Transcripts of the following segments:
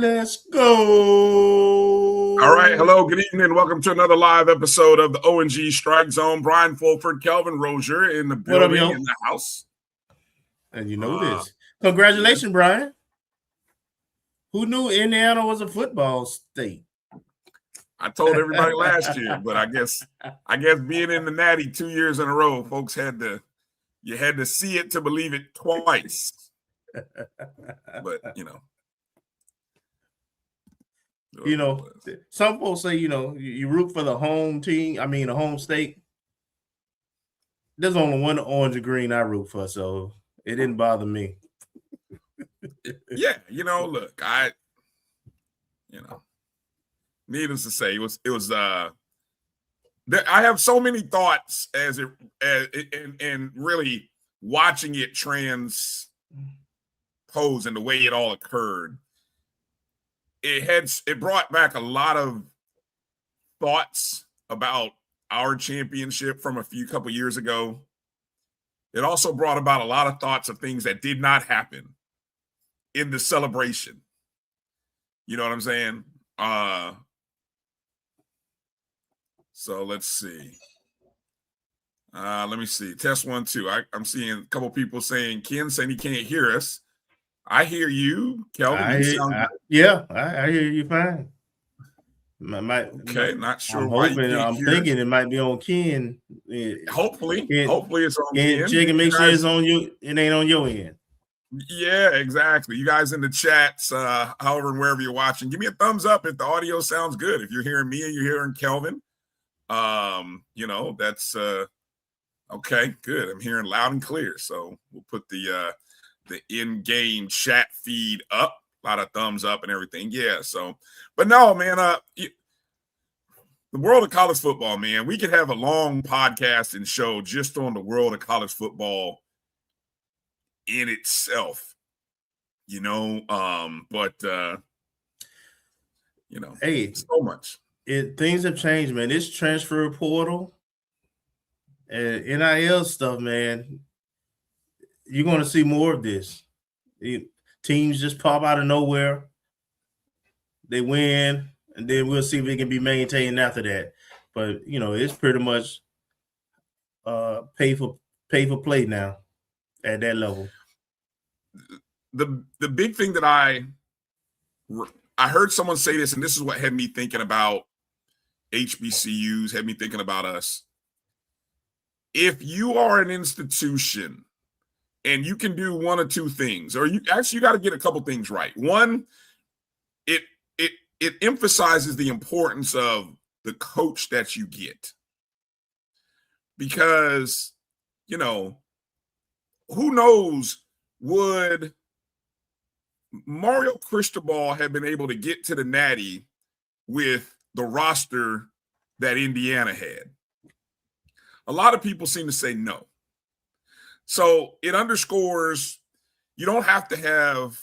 Let's go. All right. Hello. Good evening. Welcome to another live episode of the O&G StrikeZone. Bryan Fulford, Kelvin Rozier in the building, in the house. And you know this. Congratulations, Bryan. Who knew Indiana was a football state? I told everybody last year, but I guess being in the Natty 2 years in a row, folks had to see it to believe it twice. But some folks say, you root for the home team. I mean, the home state. There's only one orange and green I root for, so it didn't bother me. Yeah, look, needless to say, it was. I have so many thoughts and really watching it transpose and the way it all occurred. It brought back a lot of thoughts about our championship from a couple years ago. It also brought about a lot of thoughts of things that did not happen in the celebration. You know what I'm saying? So let's see. Let me see. Test 1, 2. I'm seeing a couple people saying, Ken saying he can't hear us. I hear you, Kelvin. I hear you fine. Not sure. I'm thinking it might be on Ken. Hopefully it's on Ken. Check and make sure it's on you. It ain't on your end. Yeah, exactly. You guys in the chats, however and wherever you're watching, give me a thumbs up if the audio sounds good. If you're hearing me and you're hearing Kelvin, that's okay. Good. I'm hearing loud and clear. So we'll put the in-game chat feed up. A lot of thumbs up and everything. Yeah. So, but no, man. The world of college football, man. We could have a long podcast and show just on the world of college football in itself, hey, so much. Things have changed, man. This transfer portal and NIL stuff, man, you're going to see more of this. Teams just pop out of nowhere. They win, and then we'll see if it can be maintained after that. But, it's pretty much pay for play now at that level. The big thing that I heard someone say this, and this is what had me thinking about HBCUs, had me thinking about us. If you are an institution and you can do one or two things, or you got to get a couple things right. One, it emphasizes the importance of the coach that you get. Because, who knows, would Mario Cristobal have been able to get to the Natty with the roster that Indiana had? A lot of people seem to say no. So it underscores you don't have to have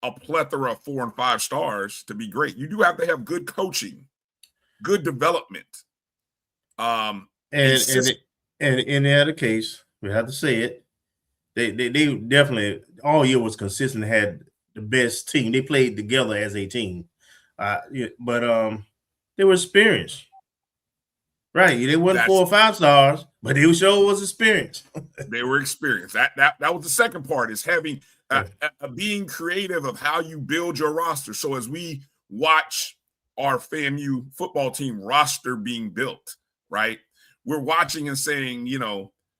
a plethora of 4 and 5 stars to be great. You do have to have good coaching, good development. And in the other case, we have to say it, they definitely all year was consistent, had the best team. They played together as a team. But they were experienced. Right. They weren't 4 or 5 stars, but they sure was experienced. They were experienced. That was the second part, is having being creative of how you build your roster. So as we watch our FAMU football team roster being built, right, we're watching and saying,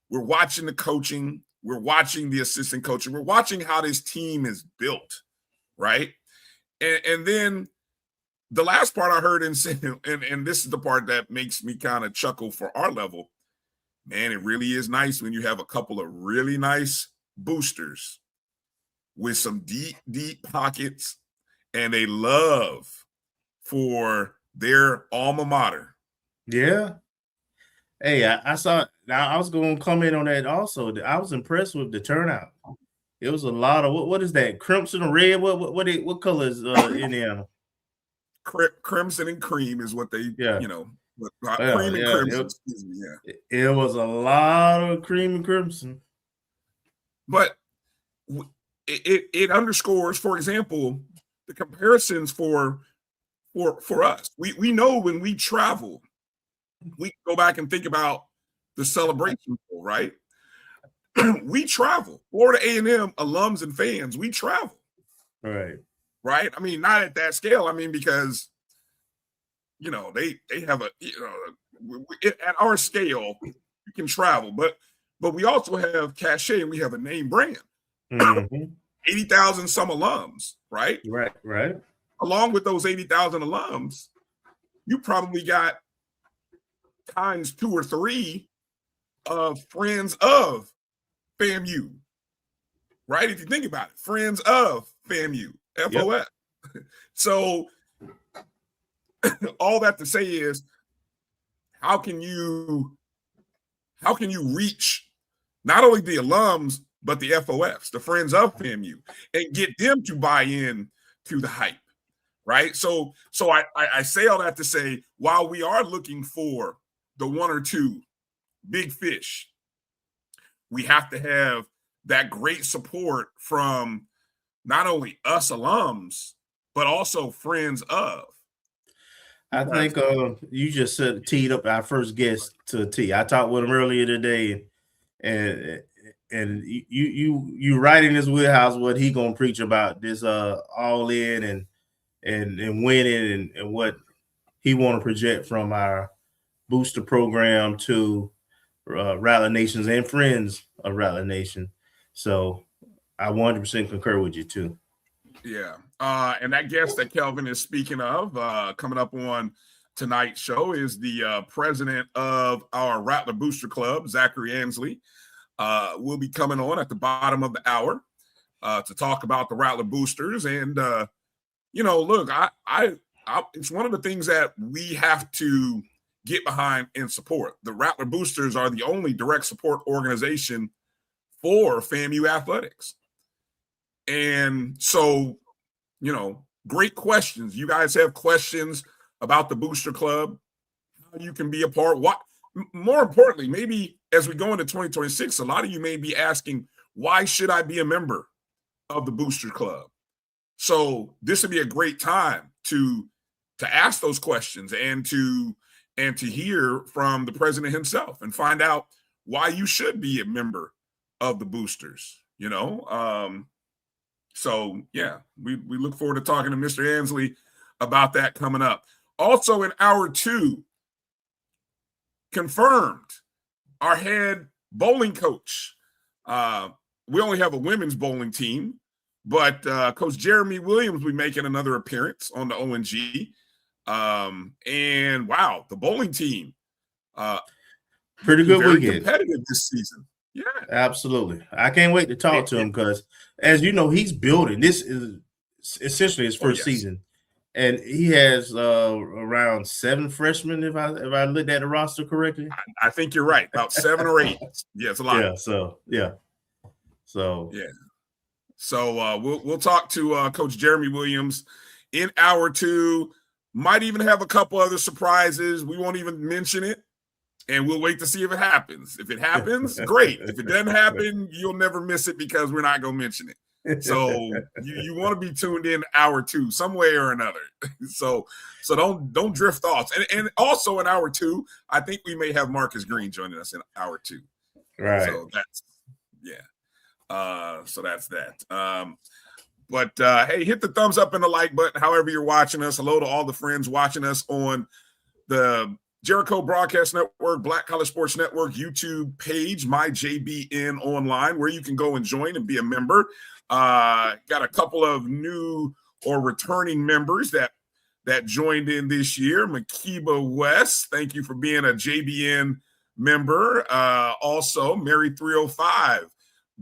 we're watching the coaching, we're watching the assistant coaching, we're watching how this team is built, right? And then the last part I heard and this is the part that makes me kind of chuckle for our level. Man, it really is nice when you have a couple of really nice boosters with some deep pockets and a love for their alma mater. Yeah. Hey, I saw. Now I was going to comment on that also. I was impressed with the turnout. It was a lot of what is that? Crimson or red? What color is Indiana? Crimson and cream is what they, cream and crimson. Excuse me. Yeah, it was a lot of cream and crimson. But it underscores, for example, the comparisons for us. We know when we travel, we go back and think about the Celebration Bowl, right? We travel. Florida A&M alums and fans, we travel. Right? I mean, not at that scale. I mean, because, you know, they have a, you know, at our scale, you can travel, but we also have cachet and we have a name brand. 80,000 some alums, right? Right. Along with those 80,000 alums, you probably got times 2 or 3 of friends of FAMU, right? If you think about it, friends of FAMU, FOF. Yep. So all that to say is, how can you reach not only the alums but the FOFs, the friends of FAMU, and get them to buy in to the hype, right? So I say all that to say, while we are looking for the 1 or 2 big fish, we have to have that great support from not only us alums, but also friends of. I think you just teed up our first guest to a T. I talked with him earlier today, and you right in his wheelhouse what he gonna preach about this all in and winning and what he want to project from our booster program to Rattler Nations and friends of Rattler Nation. So I 100% concur with you too. Yeah. And that guest that Kelvin is speaking of coming up on tonight's show is the president of our Rattler Booster Club, Zacahry Ansley. Will be coming on at the bottom of the hour to talk about the Rattler Boosters. And, you know, look, I it's one of the things that we have to get behind and support. The Rattler Boosters are the only direct support organization for FAMU athletics. And so, you know, great questions. You guys have questions about the Booster Club, how you can be a part. What, more importantly, maybe as we go into 2026, a lot of you may be asking, why should I be a member of the Booster Club? So this would be a great time to ask those questions and to hear from the president himself and find out why you should be a member of the Boosters, you know? So yeah, we look forward to talking to Mr. Ansley about that coming up. Also in hour 2, confirmed our head bowling coach. We only have a women's bowling team, but Coach Jeramy Williams will be making another appearance on the O&G. And wow, the bowling team, pretty good weekend. Competitive this season. Yeah, absolutely. I can't wait to talk to him because, as you know, he's building. This is essentially his first season, and he has around 7 freshmen. If I looked at the roster correctly, I think you're right. About 7 or 8. Yeah, it's a lot. Yeah. So we'll talk to Coach Jeramy Williams in hour 2. Might even have a couple other surprises. We won't even mention it. And we'll wait to see if it happens. If it happens, great. If it doesn't happen, you'll never miss it because we're not going to mention it. So you want to be tuned in hour 2 some way or another. So don't drift off. And also in hour 2, I think we may have Marcus Green joining us in hour 2. Right. So that's so that's that. But hey, hit the thumbs up and the like button however you're watching us. Hello to all the friends watching us on the Jericho Broadcast Network, Black College Sports Network YouTube page, My JBN Online, where you can go and join and be a member. Got a couple of new or returning members that joined in this year. Makiba West, thank you for being a JBN member. Also, Mary 305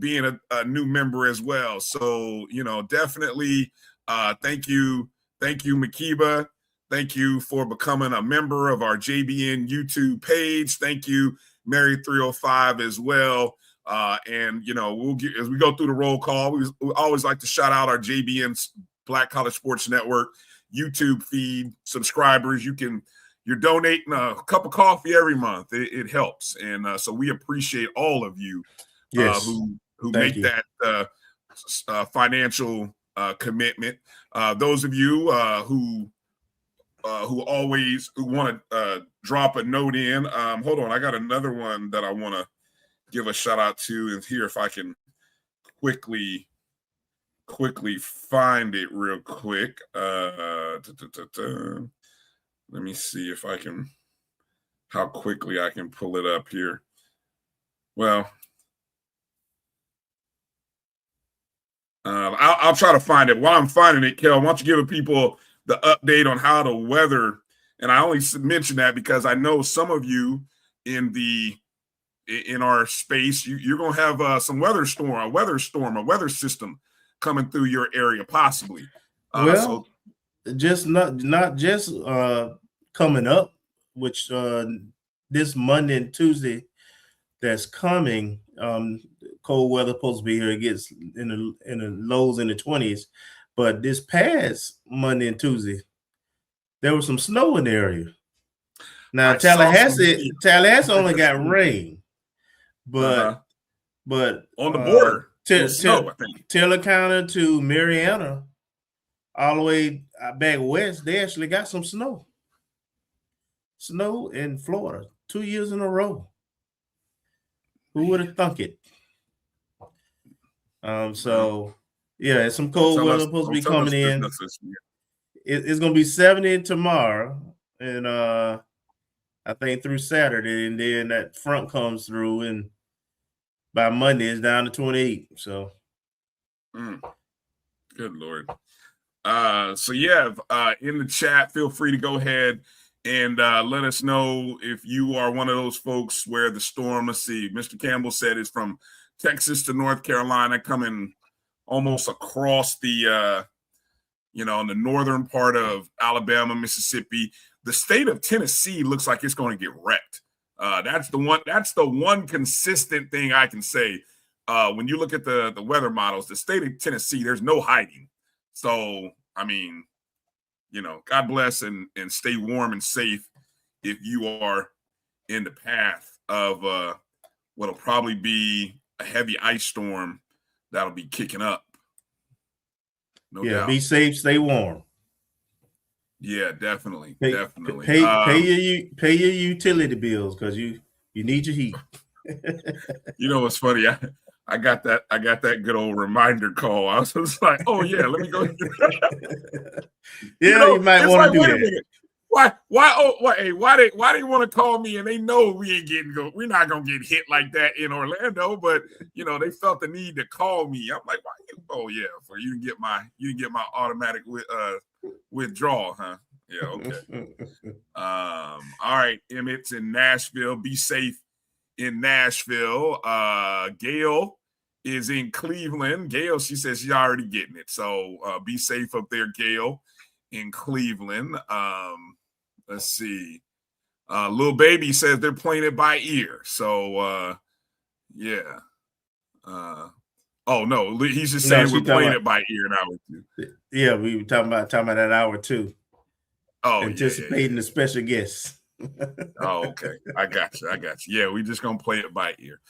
being a new member as well. So, you know, definitely thank you, Makiba. Thank you for becoming a member of our JBN YouTube page. Thank you, Mary 305 as well. And, you know, we'll get, as we go through the roll call, we always like to shout out our JBN Black College Sports Network YouTube feed subscribers. You're donating a cup of coffee every month. It helps. And so we appreciate all of you who make that financial commitment. Those of you who always want to drop a note in. Hold on, I got another one that I want to give a shout out to, and here if I can quickly find it real quick. Let me see if I can, how quickly I can pull it up here. Well, I'll try to find it. While I'm finding it, Kel, why don't you give the people the update on how the weather, and I only mention that because I know some of you in our space, you're going to have a weather system coming through your area, possibly. Just not just coming up, which this Monday and Tuesday that's coming, cold weather supposed to be here. It gets in the lows in the 20s, but this past Monday and Tuesday, there was some snow in the area. Now Tallahassee only got rain, but on the border, snow, I think. Taylor County to Marietta, all the way back west, they actually got some snow. Snow in Florida 2 years in a row. Who would have thunk it? So yeah, some cold weather supposed to be coming in. It's going to be 70 tomorrow, and I think through Saturday, and then that front comes through, and by Monday it's down to 28. So, good Lord. So yeah, in the chat, feel free to go ahead and let us know if you are one of those folks where the storm. Let's see, Mr. Campbell said it's from Texas to North Carolina, coming almost across the in the northern part of Alabama, Mississippi. The state of Tennessee looks like it's going to get wrecked. That's the one consistent thing I can say. When you look at the weather models, the state of Tennessee, there's no hiding. So, I mean, God bless and stay warm and safe if you are in the path of what'll probably be a heavy ice storm that'll be kicking up. No doubt. Be safe, stay warm. Yeah, definitely. Pay your utility bills because you need your heat. What's funny? I got that good old reminder call. I was just like, oh yeah, let me go. You might want to do that. Why they want to call me and they know we're not gonna get hit like that in Orlando, but they felt the need to call me. I'm like, why? Oh yeah, for you can get my automatic withdrawal, huh? Yeah, okay. All right, Emmett's in Nashville. Be safe in Nashville. Gail is in Cleveland. Gail, she says she's already getting it. So be safe up there, Gail, in Cleveland. Let's see. Little Baby says they're playing it by ear. So, yeah. Oh, no. He's just saying we're playing it by ear in hour 2. Yeah, we were talking about that hour 2. Oh, anticipating the special guests. Oh, okay. I got you. Yeah, we're just going to play it by ear.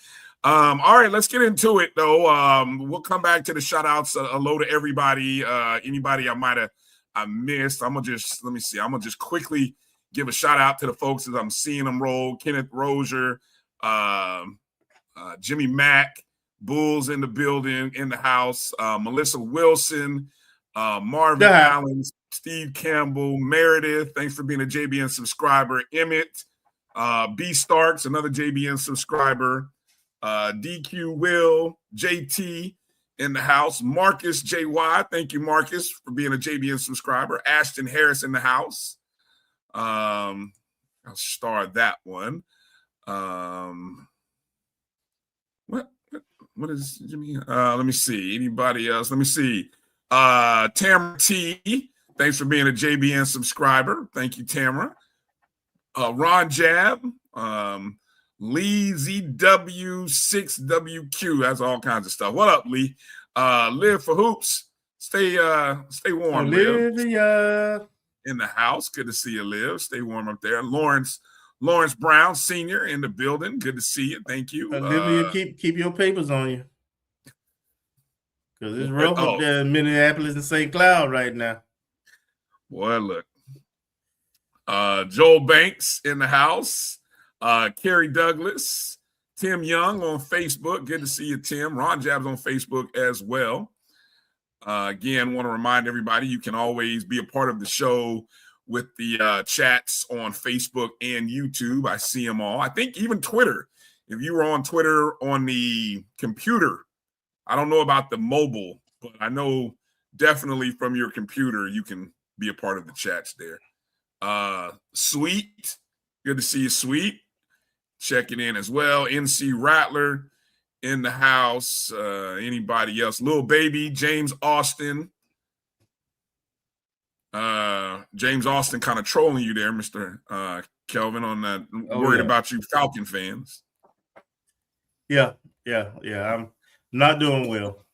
All right, let's get into it, though. We'll come back to the shout-outs. Hello to everybody. Anybody I missed. I'm going to just quickly give a shout-out to the folks as I'm seeing them roll. Kenneth Rozier, Jimmy Mack, Bulls in the building, in the house. Melissa Wilson, Marvin Allen, Steve Campbell, Meredith. Thanks for being a JBN subscriber. Emmett, B. Starks, another JBN subscriber. DQ Will, JT in the house. Marcus JY, thank you, Marcus, for being a JBN subscriber. Ashton Harris in the house. I'll start that one. What is Jimmy? Let me see. Anybody else? Let me see. Tamara T, thanks for being a JBN subscriber. Thank you, Tamara. Ron Jab, Lee ZW6WQ. That's all kinds of stuff. What up, Lee? Live for Hoops. Stay warm, Liv. In the house. Good to see you, Liv. Stay warm up there. Lawrence Brown, Sr. in the building. Good to see you. Thank you. Olivia, keep your papers on you. Because it's rough up there in Minneapolis and St. Cloud right now. Boy, look. Joel Banks in the house. Kerry Douglas. Tim Young on Facebook. Good to see you, Tim. Ron Jabs on Facebook as well. Again, want to remind everybody you can always be a part of the show with the chats on Facebook and YouTube. I see them all. I think even Twitter. If you were on Twitter on the computer, I don't know about the mobile, but I know definitely from your computer you can be a part of the chats there. Sweet, good to see you, Sweet. Checking in as well. NC Rattler in the house. Anybody else? Little Baby, James Austin. James Austin kind of trolling you there, Mr. Kelvin, on that. Worried about you Falcon fans. Yeah. I'm not doing well.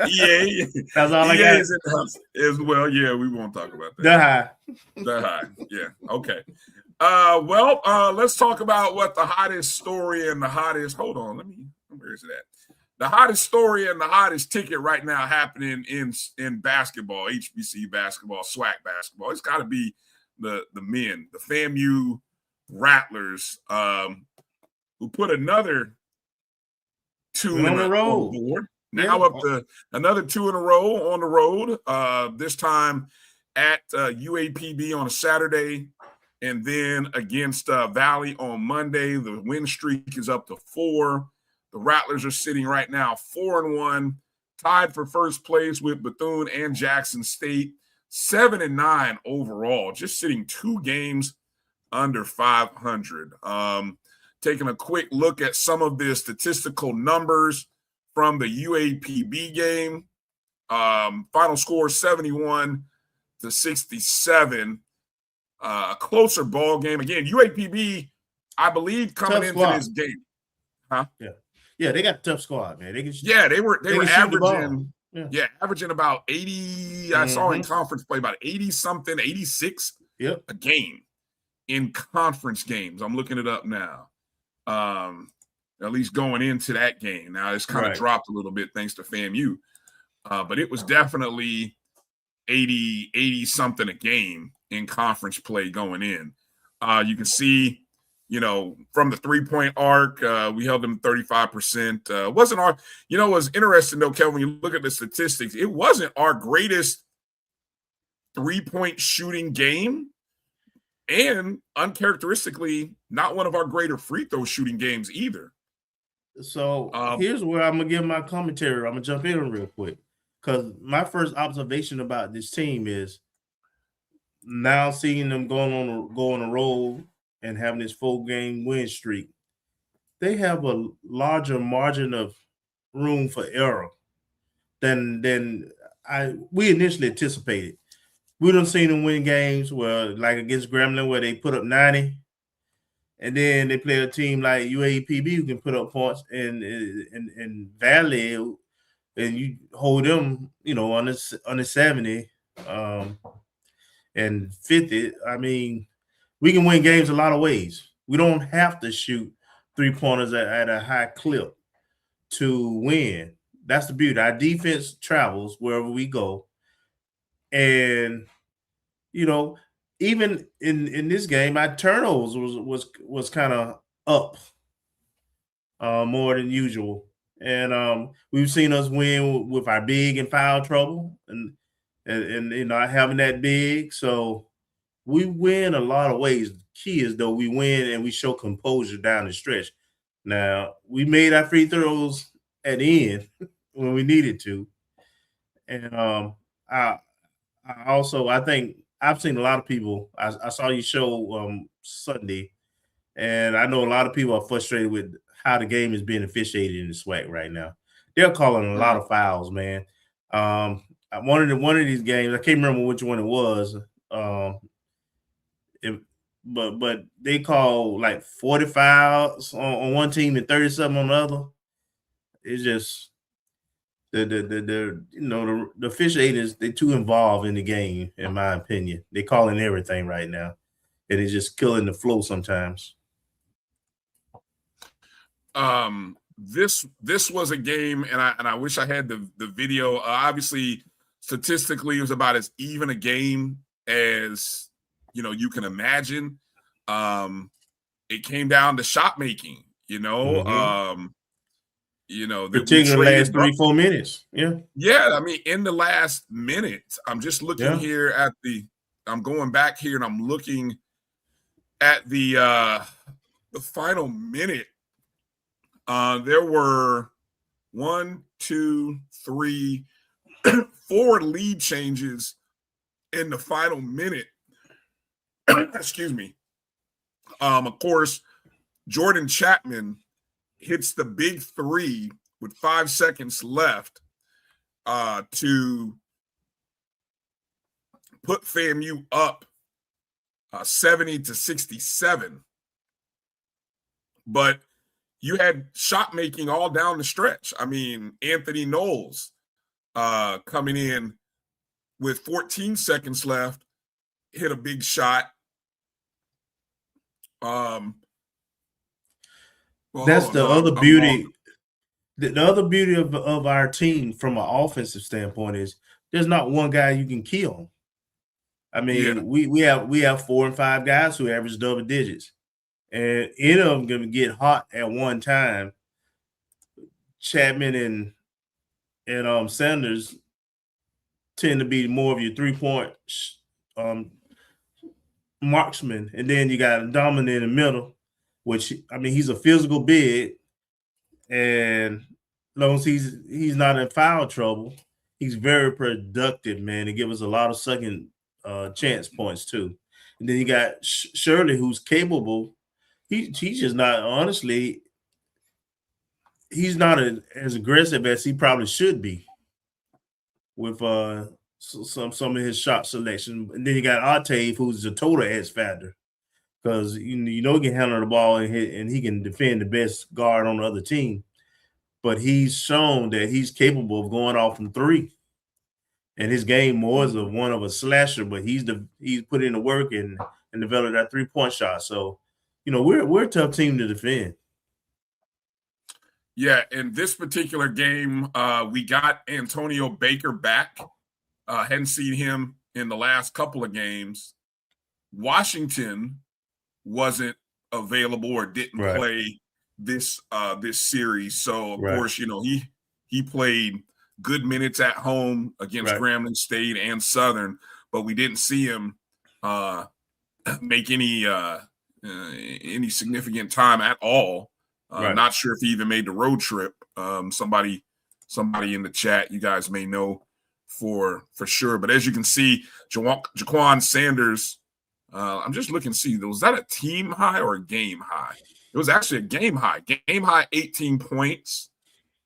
EA. That's all I EA got. is in the house as well. Yeah, we won't talk about that. The high. Yeah. Okay. Let's talk about what the hottest story and the hottest. Hold on. Where is it at? The hottest story and the hottest ticket right now happening in basketball, HBC basketball, SWAC basketball. It's got to be the men, the FAMU Rattlers, who put another 2 in a row on the board. Now up to another 2 in a row on the road. This time at UAPB on a Saturday, and then against Valley on Monday. The win streak is up to 4. The Rattlers are sitting right now 4-1, tied for first place with Bethune and Jackson State, 7-9 overall, just sitting 2 games under 500. Taking a quick look at some of the statistical numbers from the UAPB game. Final score 71-67. A closer ball game. Again, UAPB, I believe, coming into this game. Huh? Yeah, they got a tough squad, man. They were averaging averaging about 80. I saw in conference play about 80-something, 86 a game in conference games. I'm looking it up now. At least going into that game. Now it's kind of dropped a little bit thanks to FAMU. But it was definitely 80-something a game in conference play going in. You can see, from the three-point arc, we held them 35%. Wasn't our, what's interesting though, Kelvin, when you look at the statistics, it wasn't our greatest three-point shooting game, and uncharacteristically, not one of our greater free throw shooting games either. So here's where I'm gonna give my commentary. I'm gonna jump in real quick, because my first observation about this team is now seeing them go on a roll and having this 4-game win streak. They have a larger margin of room for error than we initially anticipated. We done seen them win games where, like against Grambling, where they put up 90, and then they play a team like UAPB who can put up points in Valley, and you hold them, on the 70 and 50. I mean, we can win games a lot of ways. We don't have to shoot 3-pointers at a high clip to win. That's the beauty. Our defense travels wherever we go. And, even in this game, our turnovers was kind of up more than usual. And we've seen us win with our big and foul trouble and having that big. So we win a lot of ways. The key is, though, we win and we show composure down the stretch. Now, we made our free throws at the end when we needed to. And I think I've seen a lot of people. I saw your show Sunday, and I know a lot of people are frustrated with how the game is being officiated in the SWAC right now. They're calling a lot of fouls, man. One of these games, I can't remember which one it was. But they call like 40 fouls on one team and 30-something on the other. It's just the officiators, they're too involved in the game, in my opinion. They're calling everything right now, and it's just killing the flow sometimes. this was a game, and I wish I had the video. Obviously, statistically, it was about as even a game as you can imagine. It came down to shot making. Particularly the last 3-4 minutes. Yeah. I mean, in the last minute, I'm just looking here at I'm going back here and I'm looking at the final minute. There were 1, 2, 3, 4 lead changes in the final minute. Excuse me. Of course, Jordan Chapman hits the big 3 with 5 seconds left to put FAMU up 70-67. But you had shot making all down the stretch. I mean, Anthony Knowles coming in with 14 seconds left, hit a big shot. That's the other beauty. The other beauty of our team from an offensive standpoint is there's not one guy you can kill. I mean, we have 4 and 5 guys who average double digits, and any of them going to get hot at one time. Chapman and Sanders tend to be more of your 3-point marksman, and then you got Dominant in the middle, which he's a physical big, and as long as he's not in foul trouble, he's very productive, man, and give us a lot of second chance points too. And then you got Shirley, who's capable. He's just not, honestly, he's not as aggressive as he probably should be with some of his shot selection. And then you got Octave, who's a total X factor, because he can handle the ball and he can defend the best guard on the other team. But he's shown that he's capable of going off from 3. And his game more is one of a slasher, but he's put in the work and developed that 3-point shot. So, we're a tough team to defend. Yeah, in this particular game, we got Antonio Baker back. Hadn't seen him in the last couple of games. Washington wasn't available or didn't play this series. So, of course, he played good minutes at home against Grambling State and Southern, but we didn't see him make any significant time at all. Not sure if he even made the road trip. Somebody in the chat, you guys may know for sure. But as you can see, Jaquan Sanders, I'm just looking to see, was that a team high or a game high? It was actually a game high. Game high, 18 points,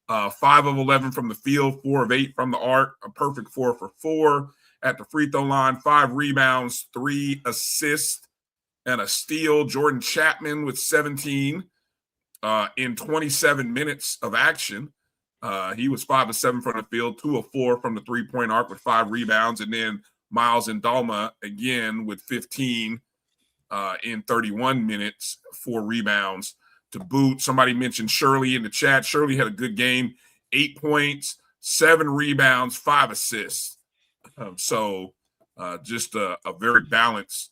5 of 11 from the field, 4 of 8 from the arc, a perfect 4 for 4 at the free throw line, 5 rebounds, 3 assists, and a steal. Jordan Chapman with 17 in 27 minutes of action. He was 5 of 7 from the field, 2 of 4 from the 3-point arc with 5 rebounds. And then Miles Ndalma again with 15 in 31 minutes, 4 rebounds to boot. Somebody mentioned Shirley in the chat. Shirley had a good game, 8 points, 7 rebounds, 5 assists. So just a very balanced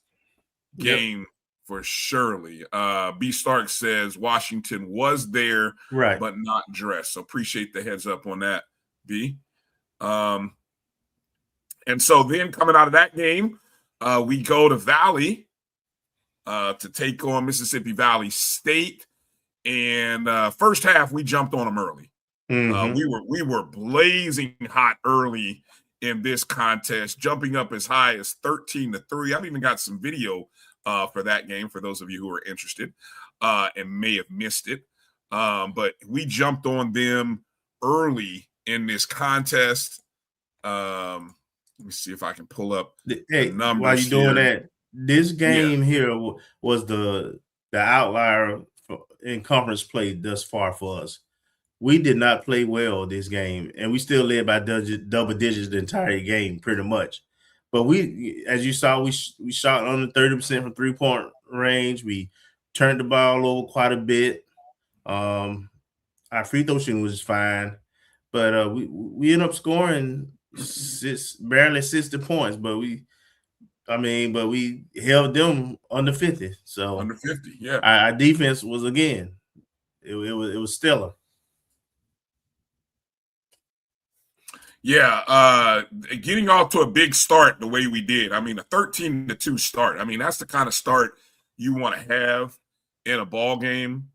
game for Shirley. B. Stark says Washington was there, but not dressed. So appreciate the heads up on that, B. And so then coming out of that game, we go to Valley to take on Mississippi Valley State. And first half, we jumped on them early. We were blazing hot early in this contest, jumping up as high as 13-3. I've even got some video for that game for those of you who are interested and may have missed it. But we jumped on them early in this contest. Let me see if I can pull up the numbers. While you're doing that, this game here was the outlier in conference play thus far for us. We did not play well this game, and we still led by double digits the entire game, pretty much. But we, as you saw, we shot under 30% from 3-point range. We turned the ball over quite a bit. I our free throw shooting was fine, but we ended up scoring barely 60 points, but we held them under 50. So under 50, yeah. Our defense was it was stellar. Yeah, getting off to a big start the way we did. I mean, a 13-2 start. I mean, that's the kind of start you want to have in a ball game.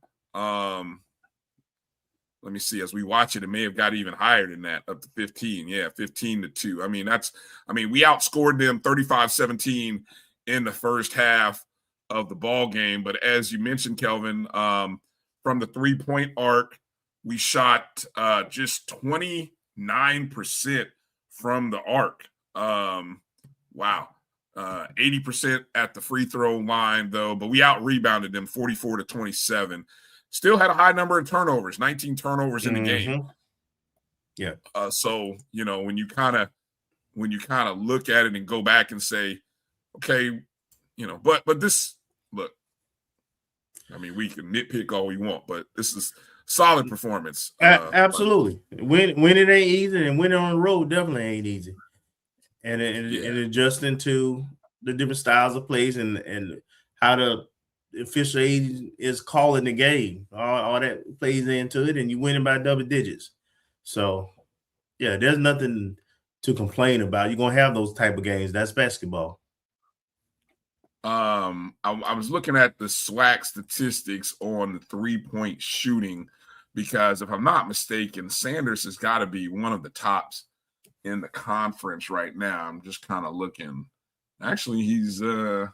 Let me see. As we watch it, it may have got even higher than that, up to 15. Yeah, 15-2. I mean, we outscored them 35-17 in the first half of the ball game. But as you mentioned, Kelvin, from the three-point arc, we shot just 29% from the arc. Wow. 80% at the free throw line, though, but we out-rebounded them 44-27. Still had a high number of turnovers, 19 turnovers in the game. Yeah. So, when you kind of look at it and go back and say, okay, but this, look, I mean, we can nitpick all we want, but this is solid performance. Absolutely. When it ain't easy, and winning on the road definitely ain't easy. And adjusting to the different styles of plays and how the official aid is calling the game. All that plays into it, and you winning by double digits. So, yeah, there's nothing to complain about. You're going to have those type of games. That's basketball. I was looking at the SWAC statistics on the three-point shooting because if I'm not mistaken, Sanders has got to be one of the tops in the conference right now. I'm just kind of looking. Actually, he's there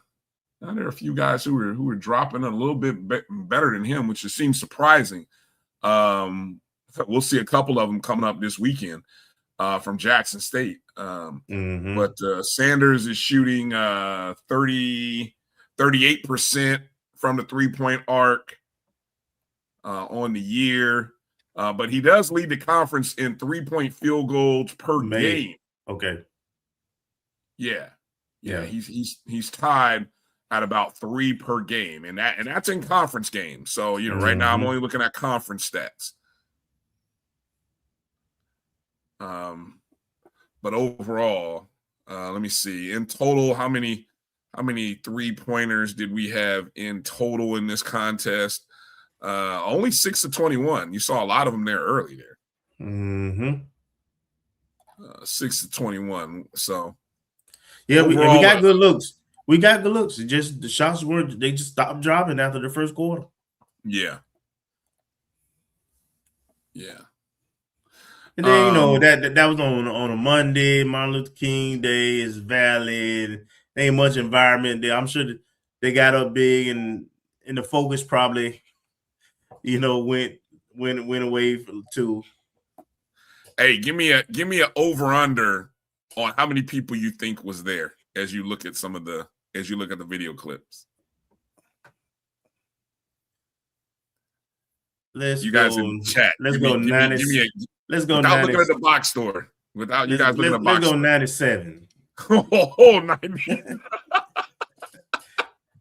are a few guys who are dropping a little bit better than him, which just seems surprising. We'll see a couple of them coming up this weekend from Jackson State. But Sanders is shooting 38% from the three-point arc on the year. But he does lead the conference in three-point field goals per game. Okay. Yeah. He's tied at about 3 per game, and that's in conference games. So right now I'm only looking at conference stats. But overall, let me see. In total, how many 3-pointers did we have in total in this contest? Only 6 of 21. You saw a lot of them there early there. 6 of 21. So yeah, overall, we got good looks. We got good looks. It just the shots they just stopped dropping after the first quarter. Yeah. And then that was on a Monday. Martin Luther King Day is valid. There ain't much environment there. I'm sure they got up big, and the focus probably, went away too. Hey, give me a over under on how many people you think was there as you look at the video clips. Let's you go, guys in chat. Let's go 90. Let's go. Without looking at the box score. Without you guys looking at the box score. Let's go 97. 90.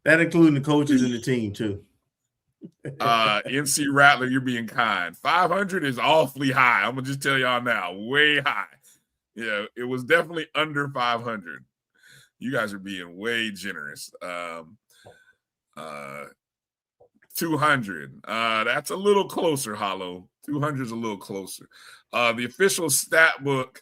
That including the coaches and the team too. NC Rattler, you're being kind. 500 is awfully high. I'm gonna just tell y'all now, way high. Yeah, it was definitely under 500. You guys are being way generous. 200. That's a little closer, Hollow. 200 is a little closer. The official stat book.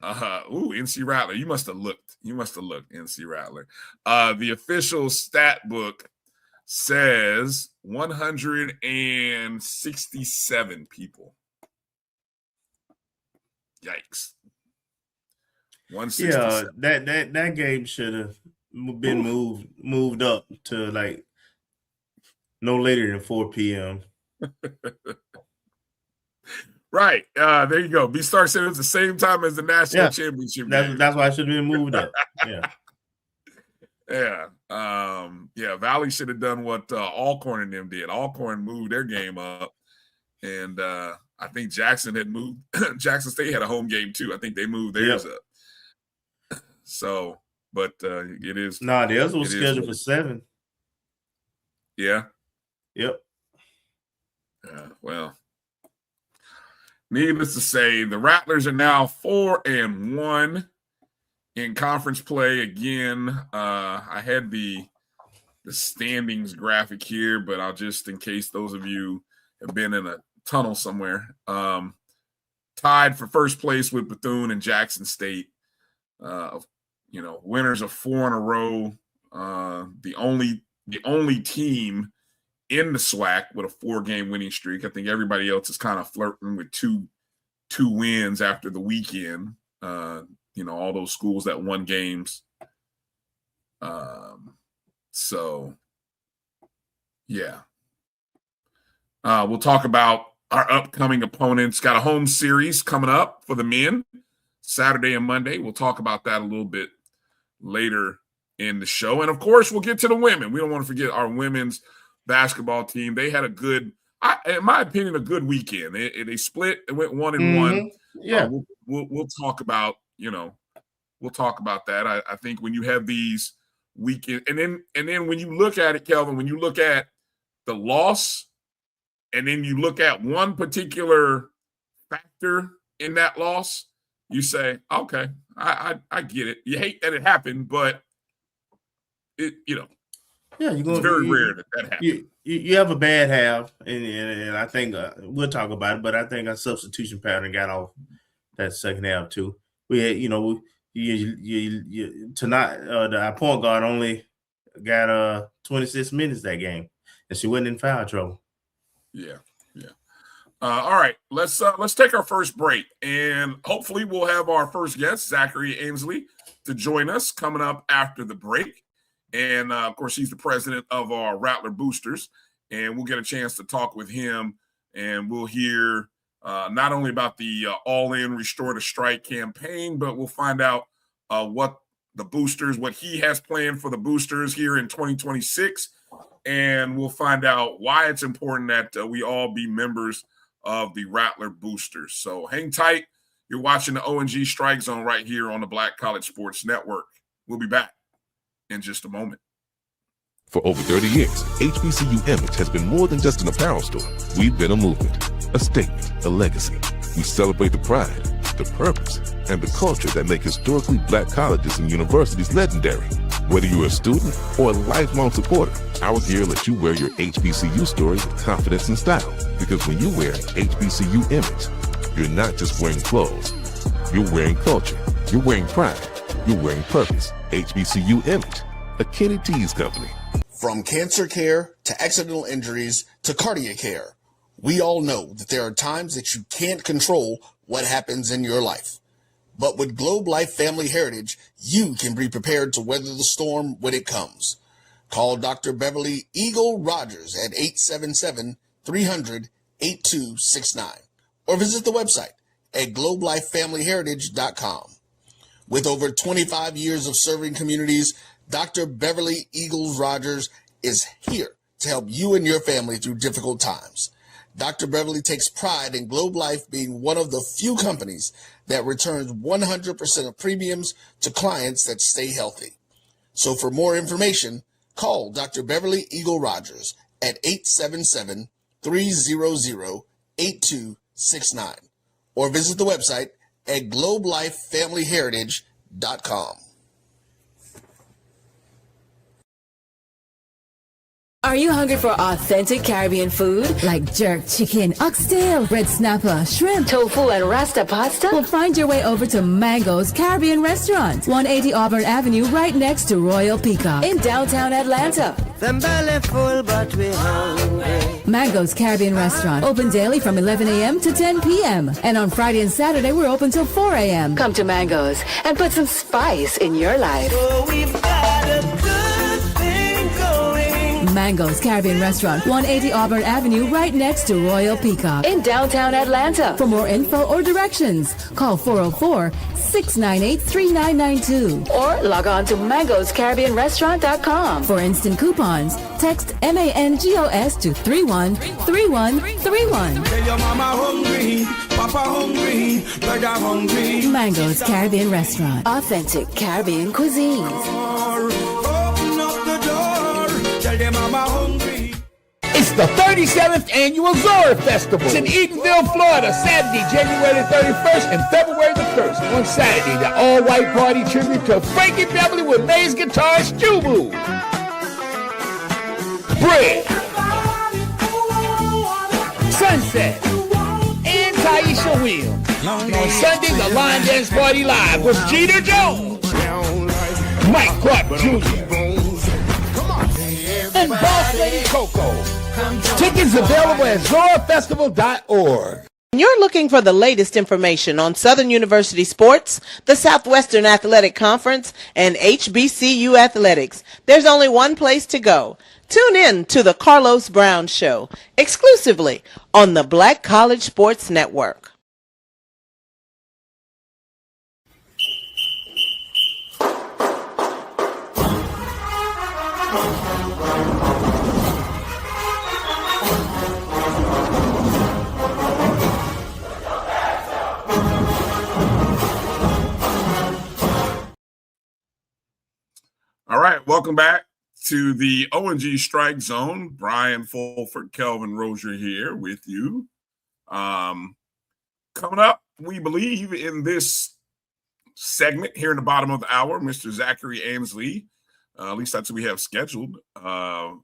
NC Rattler. You must have looked. NC Rattler. The official stat book says 167 people. Yikes. 167. Yeah, that game should have been moved up to like no later than 4 p.m. Right. There you go. B-Star said it was the same time as the national championship game. That's why it should have been moved up. Yeah. Yeah. Valley should have done what Alcorn and them did. Alcorn moved their game up, and I think Jackson had moved. Jackson State had a home game too. I think they moved theirs up. So, but it is. Nah, theirs was scheduled for 7. Yeah. Yep. Well, needless to say, the Rattlers are now 4-1 in conference play. Again, I had the standings graphic here, but I'll just, in case those of you have been in a tunnel somewhere, tied for first place with Bethune and Jackson State. Winners of 4 in a row. The only team in the SWAC with a 4-game winning streak. I think everybody else is kind of flirting with two wins after the weekend. All those schools that won games. So yeah. We'll talk about our upcoming opponents. Got a home series coming up for the men Saturday and Monday. We'll talk about that a little bit later in the show. And of course, we'll get to the women. We don't want to forget our women's basketball team. They had in my opinion, a good weekend. They split. It went 1-1. Yeah. We'll talk about, we'll talk about that. I think when you have these weekend, and then when you look at it, Kelvin, when you look at the loss, and then you look at one particular factor in that loss, you say, okay, I get it. You hate that it happened, but it's very rare that happens. You have a bad half, and I think we'll talk about it, but I think our substitution pattern got off that second half too. We had, tonight our point guard only got 26 minutes that game, and she wasn't in foul trouble. Yeah. All right, let's take our first break, and hopefully we'll have our first guest, Zacahry Ansley, to join us coming up after the break. And of course, he's the president of our Rattler Boosters, and we'll get a chance to talk with him, and we'll hear not only about the All-In Restore to Strike campaign, but we'll find out what he has planned for the Boosters here in 2026. And we'll find out why it's important that we all be members of the Rattler Boosters. So hang tight. You're watching the O&G StrikeZone right here on the Black College Sports Network. We'll be back in just a moment. For over 30 years, HBCU Image has been more than just an apparel store. We've been a movement, a statement, a legacy. We celebrate the pride, the purpose, and the culture that make historically Black colleges and universities legendary. Whether you're a student or a lifelong supporter, our gear lets you wear your HBCU story with confidence and style. Because when you wear HBCU Image, you're not just wearing clothes. You're wearing culture. You're wearing pride. You're wearing purpose. HBCU Image, a Kenny T's company. From cancer care to accidental injuries to cardiac care, we all know that there are times that you can't control what happens in your life. But with Globe Life Family Heritage, you can be prepared to weather the storm when it comes. Call Dr. Beverly Eagle Rogers at 877-300-8269 or visit the website at globelifefamilyheritage.com. With over 25 years of serving communities, Dr. Beverly Eagles Rogers is here to help you and your family through difficult times. Dr. Beverly takes pride in Globe Life being one of the few companies that returns 100% of premiums to clients that stay healthy. So for more information, call Dr. Beverly Eagle Rogers at 877-300-8269 or visit the website at globelifefamilyheritage.com. Are you hungry for authentic Caribbean food like jerk chicken, oxtail, red snapper, shrimp, tofu, and rasta pasta? Well, find your way over to Mango's Caribbean Restaurant, 180 Auburn Avenue, right next to Royal Peacock in downtown Atlanta. Them belly full, but we hungry. Mango's Caribbean Restaurant, open daily from 11 a.m. to 10 p.m. And on Friday and Saturday, we're open till 4 a.m. Come to Mango's and put some spice in your life. So we've got a good thing going. Mango's Caribbean Restaurant, 180 Auburn Avenue, right next to Royal Peacock in downtown Atlanta. For more info or directions, call 404-698-3992 or log on to mangoscaribbeanrestaurant.com. For instant coupons, text MANGOS to 313131. Tell your mama hungry, papa hungry, brother hungry. Mango's Caribbean Restaurant, authentic Caribbean cuisines. Open up the door, tell your mama hungry. It's the 37th Annual Zora Festival. It's in Edenville, Florida, Saturday, January 31st and February the 1st. On Saturday, the all-white party tribute to Frankie Beverly with May's guitarist Jubu. Bread. Sunset. And Taisha Williams. And on Sunday, the Line Dance Party Live with Jeter Jones. Mike Clark Jr. And Boss Lady Coco. Tickets available at zorafestival.org. You're looking for the latest information on Southern University sports, the Southwestern Athletic Conference, and HBCU athletics. There's only one place to go. Tune in to the Carlos Brown Show, exclusively on the Black College Sports Network. All right, welcome back to the O&G StrikeZone. Bryan Fulford, Kelvin Rozier here with you. Coming up, we believe in this segment here in the bottom of the hour, Mr. Zacahry Ansley, at least that's what we have scheduled,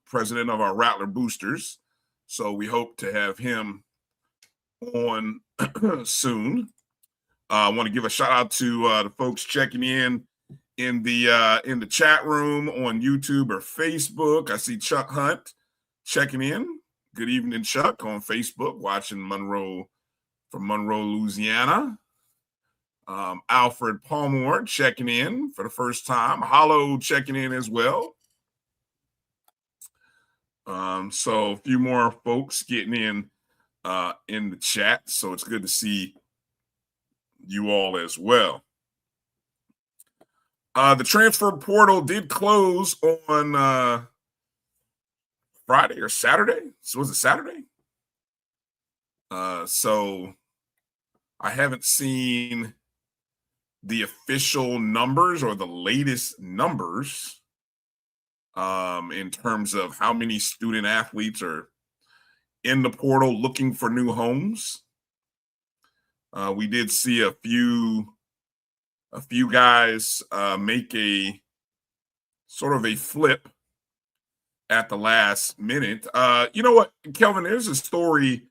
president of our Rattler Boosters. So we hope to have him on soon. I want to give a shout out to the folks checking in the chat room on YouTube or Facebook. I see Chuck Hunt checking in. Good evening, Chuck, on Facebook, watching Monroe from Monroe, Louisiana. Alfred Palmore checking in for the first time. Hollow checking in as well. So a few more folks getting in the chat. So it's good to see you all as well. The transfer portal did close on Friday or Saturday. So was it Saturday? So I haven't seen the official numbers or the latest numbers in terms of how many student athletes are in the portal looking for new homes. We did see a few guys make a sort of a flip at the last minute. You know what, Kelvin, there's a story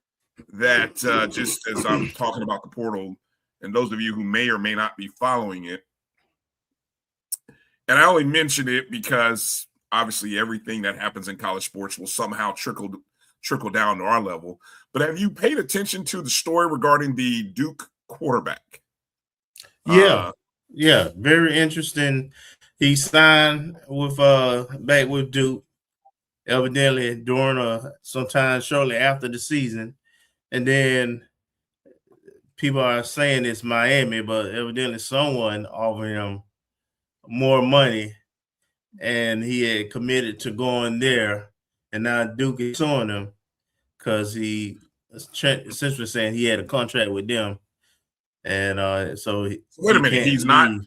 that just as I'm talking about the portal, and those of you who may or may not be following it, and I only mention it because obviously everything that happens in college sports will somehow trickle down to our level. But have you paid attention to the story regarding the Duke quarterback? Yeah, very interesting. He signed with back with Duke, evidently during sometime shortly after the season, and then people are saying it's Miami, but evidently someone offered him more money, and he had committed to going there, and now Duke is suing him because he essentially saying he had a contract with them. And so wait a minute, he's not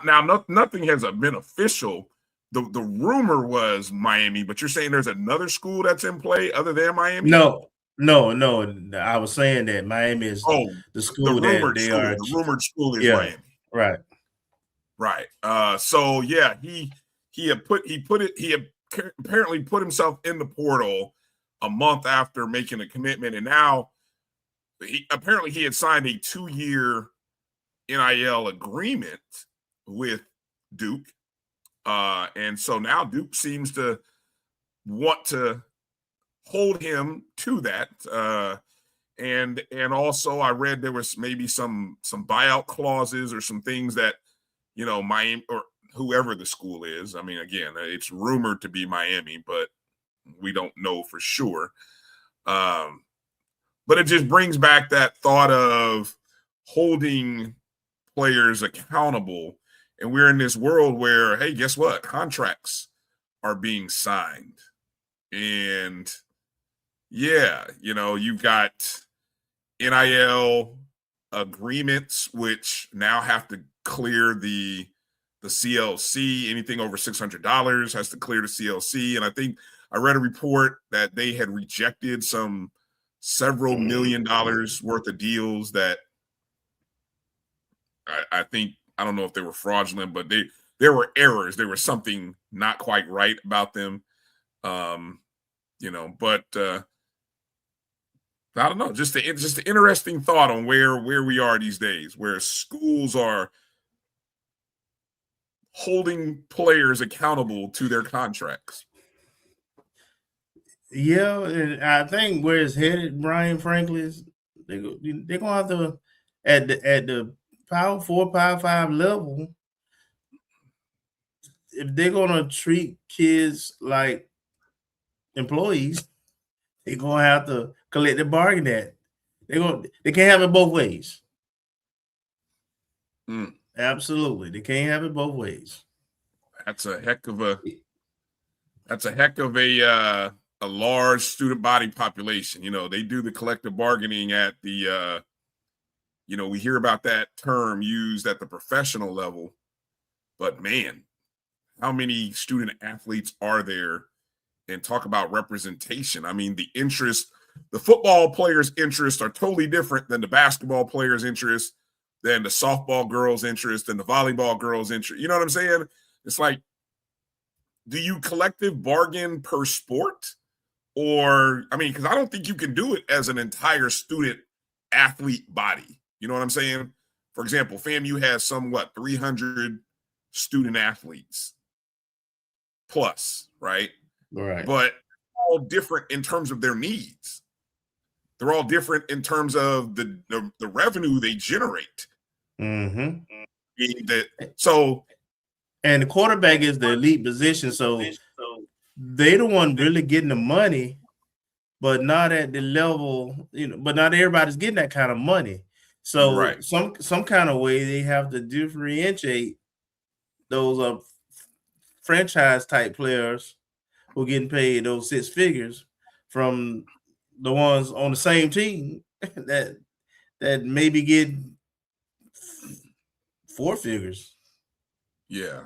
now. Nothing has been official. The rumor was Miami, but you're saying there's another school that's in play other than Miami? No. I was saying that Miami is the school that they are. The rumored school is Miami. Right. So yeah, he apparently put himself in the portal a month after making a commitment, and now he had signed a 2-year NIL agreement with Duke. And so now Duke seems to want to hold him to that. And also I read there was maybe some buyout clauses or some things that, you know, Miami or whoever the school is. I mean, again, it's rumored to be Miami, but we don't know for sure. But it just brings back that thought of holding players accountable. And we're in this world where, hey, guess what? Contracts are being signed. And yeah, you know, you've got NIL agreements, which now have to clear the CLC. Anything over $600 has to clear the CLC. And I I read a report that they had rejected several $1 million worth of deals that I think, I don't know if they were fraudulent, but there were errors. There was something not quite right about them. But I don't know, just an interesting thought on where we are these days, where schools are holding players accountable to their contracts. Yeah, and I think where it's headed, Bryan, frankly, is they're gonna have to at the Power 4, Power 5 level, if they're gonna treat kids like employees, they're gonna have to collect the bargain that they can't have it both ways. Absolutely, they can't have it both ways. That's a heck of a large student body population. They do the collective bargaining at the we hear about that term used at the professional level, but man, how many student athletes are there? And talk about representation. I mean, the football players' interests are totally different than the basketball players' interests, than the softball girls' interest, than the volleyball girls' interest. You know what I'm saying? It's like, do you collective bargain per sport? Or, I mean, because I don't think you can do it as an entire student athlete body. You know what I'm saying? For example, FAMU has 300 student athletes plus, right? Right. But all different in terms of their needs. They're all different in terms of the revenue they generate. Mm-hmm. And the quarterback is the elite position, so they're the one really getting the money, but not at the level, but not everybody's getting that kind of money. So right. some kind of way they have to differentiate those franchise type players who are getting paid those six figures from the ones on the same team that maybe get four figures. Yeah.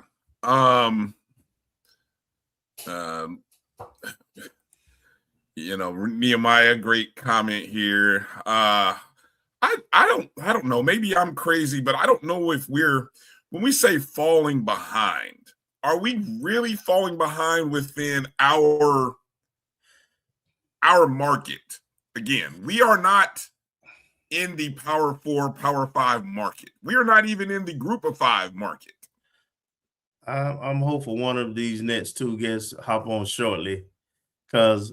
Nehemiah, great comment here. I don't know. Maybe I'm crazy, but I don't know if when we say falling behind, are we really falling behind within our market? Again, we are not in the Power 4, Power 5 market. We are not even in the Group of 5 market. I'm hopeful one of these next two guests hop on shortly, because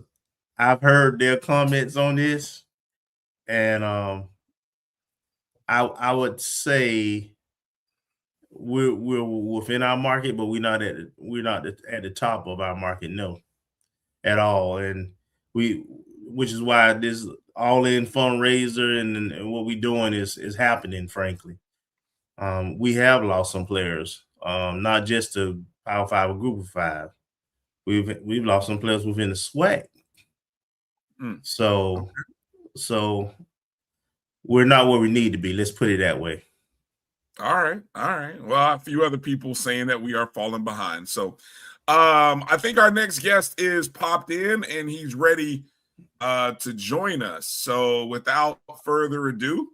I've heard their comments on this, and I would say we're within our market, but we're not at the top of our market, no, at all. And which is why this all-in fundraiser and what we're doing is happening. Frankly, we have lost some players, not just the Power 5 or Group of 5. We've lost some players within the SWAC. So we're not where we need to be. Let's put it that way. All right. Well, a few other people saying that we are falling behind. So I think our next guest is popped in and he's ready to join us. So without further ado,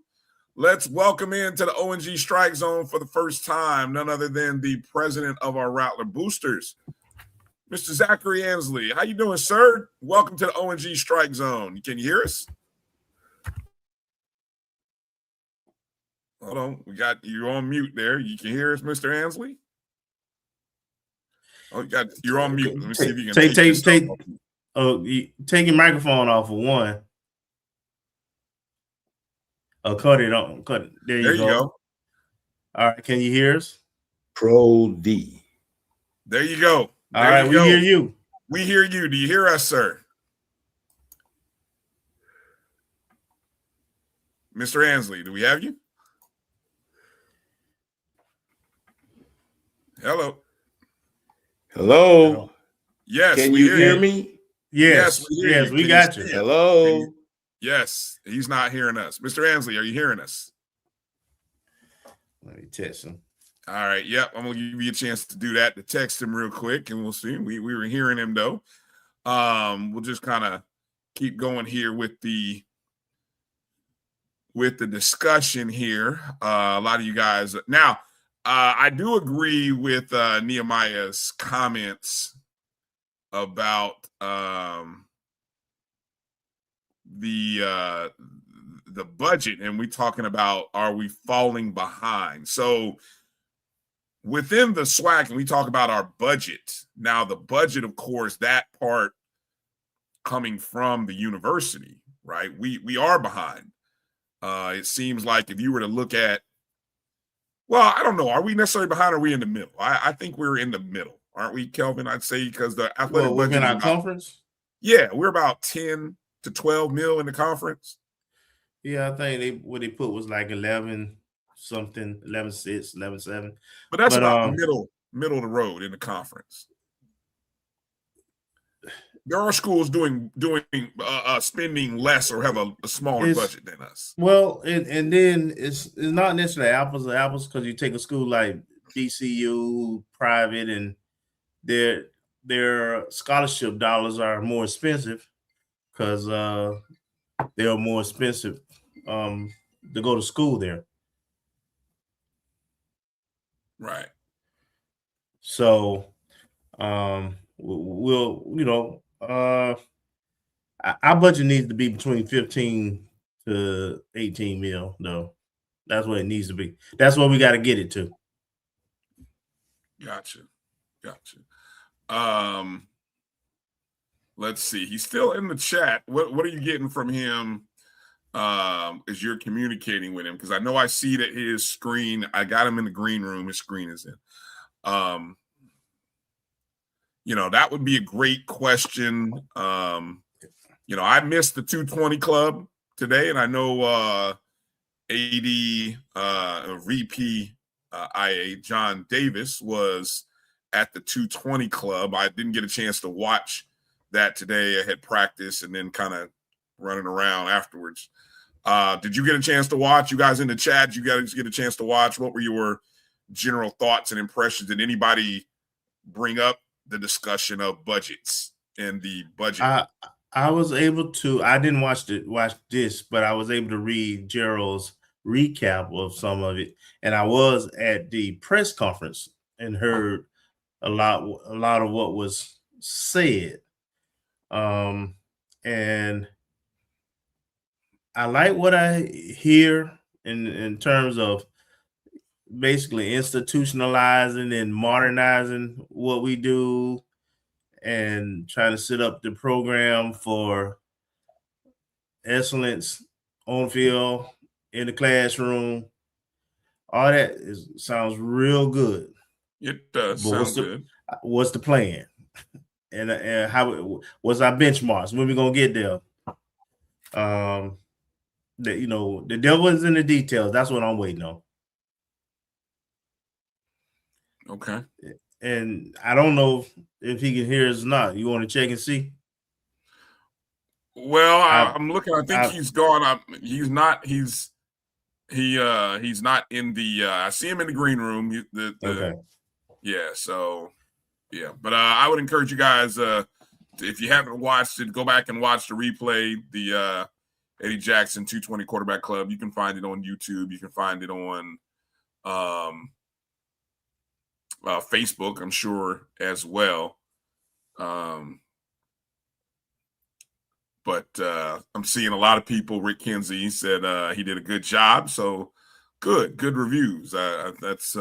let's welcome into the O&G StrikeZone for the first time, none other than the president of our Rattler Boosters, Mr. Zacahry Ansley. How you doing, sir? Welcome to the O&G StrikeZone. Can you hear us? Hold on. We got you on mute there. You can hear us, Mr. Ansley? Oh, you're on mute. Let me see if you can take your microphone off for one. Oh, cut it on. Cut it. There you go. All right. Can you hear us? Pro D. There you go. All right. We hear you. We hear you. Do you hear us, sir? Mr. Ansley, do we have you? Hello. Hello. Yes. Can you hear me? Yes. Yes, we got you. Hello. Yes. He's not hearing us. Mr. Ansley, are you hearing us? Let me text him. All right. Yep. I'm going to give you a chance to do that, to text him real quick, and we'll see. We were hearing him, though. We'll just kind of keep going here with the discussion here. A lot of you guys now. I do agree with Nehemiah's comments about the budget, and we talking about, are we falling behind? So within the SWAC, and we talk about our budget. Now, the budget, of course, that part coming from the university, right? We are behind. It seems like if you were to look at, well, I don't know, are we necessarily behind, or are we in the middle? I think we're in the middle, aren't we, Kelvin? I'd say, because the athletic budget within our conference. Yeah, we're about 10 to 12 mil in the conference. Yeah, I think what they put was like 11 something, 11.6, 11.7. But that's about middle of the road in the conference. There are schools doing spending less or have a smaller budget than us. Well, and then it's not necessarily apples to apples, because you take a school like DCU, private, and their scholarship dollars are more expensive because they are more expensive to go to school there. Right. So we'll, our budget needs to be between 15 to 18 mil, though. That's what it needs to be. That's what we got to get it to. Gotcha. Let's see. He's still in the chat. What are you getting from him as you're communicating with him? Because I know I see that his screen, I got him in the green room. His screen is in. That would be a great question. I missed the 220 club today, and I know AD VP IA John Davis was at the 220 club. I didn't get a chance to watch that today. I had practice and then kind of running around afterwards. Did you get a chance to watch? You guys in the chat, you guys get a chance to watch? What were your general thoughts and impressions? Did anybody bring up the discussion of budgets and the budget? I was able to. I didn't watch this, but I was able to read Gerald's recap of some of it, and I was at the press conference and heard a lot of what was said. And I like what I hear in terms of basically institutionalizing and modernizing what we do and trying to set up the program for excellence on field, in the classroom. All that sounds real good. It does sound good. What's the plan? And what's our benchmarks? When we gonna get there? The devil is in the details. That's what I'm waiting on. Okay. And I don't know if he can hear us or not. You want to check and see? Well, I'm looking. I think he's gone. He's not. He's not in the. I see him in the green room. Okay. Yeah. So, yeah. But I would encourage you guys, if you haven't watched it, go back and watch the replay. The Eddie Jackson 220 Quarterback Club. You can find it on YouTube. You can find it on Facebook, I'm sure, as well. But I'm seeing a lot of people. Rick Kinsey said he did a good job. So good reviews. That's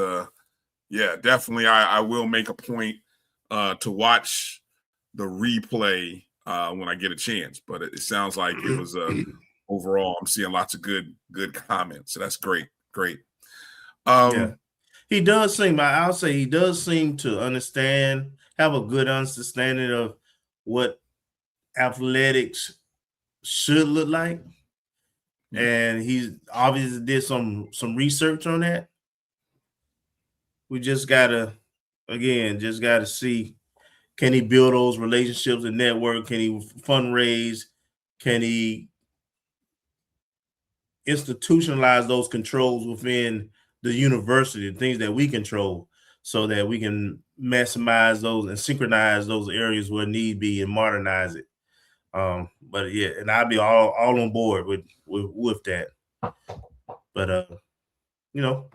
definitely. I will make a point to watch the replay when I get a chance. But it sounds like it was overall. I'm seeing lots of good comments. So that's great. Yeah. He does seem. I'll say he does seem to have a good understanding of what athletics should look like, and he's obviously did some research on that. We just gotta see, can he build those relationships and network? Can he fundraise? Can he institutionalize those controls within the university, the things that we control, so that we can maximize those and synchronize those areas where need be and modernize it. But yeah, and I'll be all on board with that. But you know,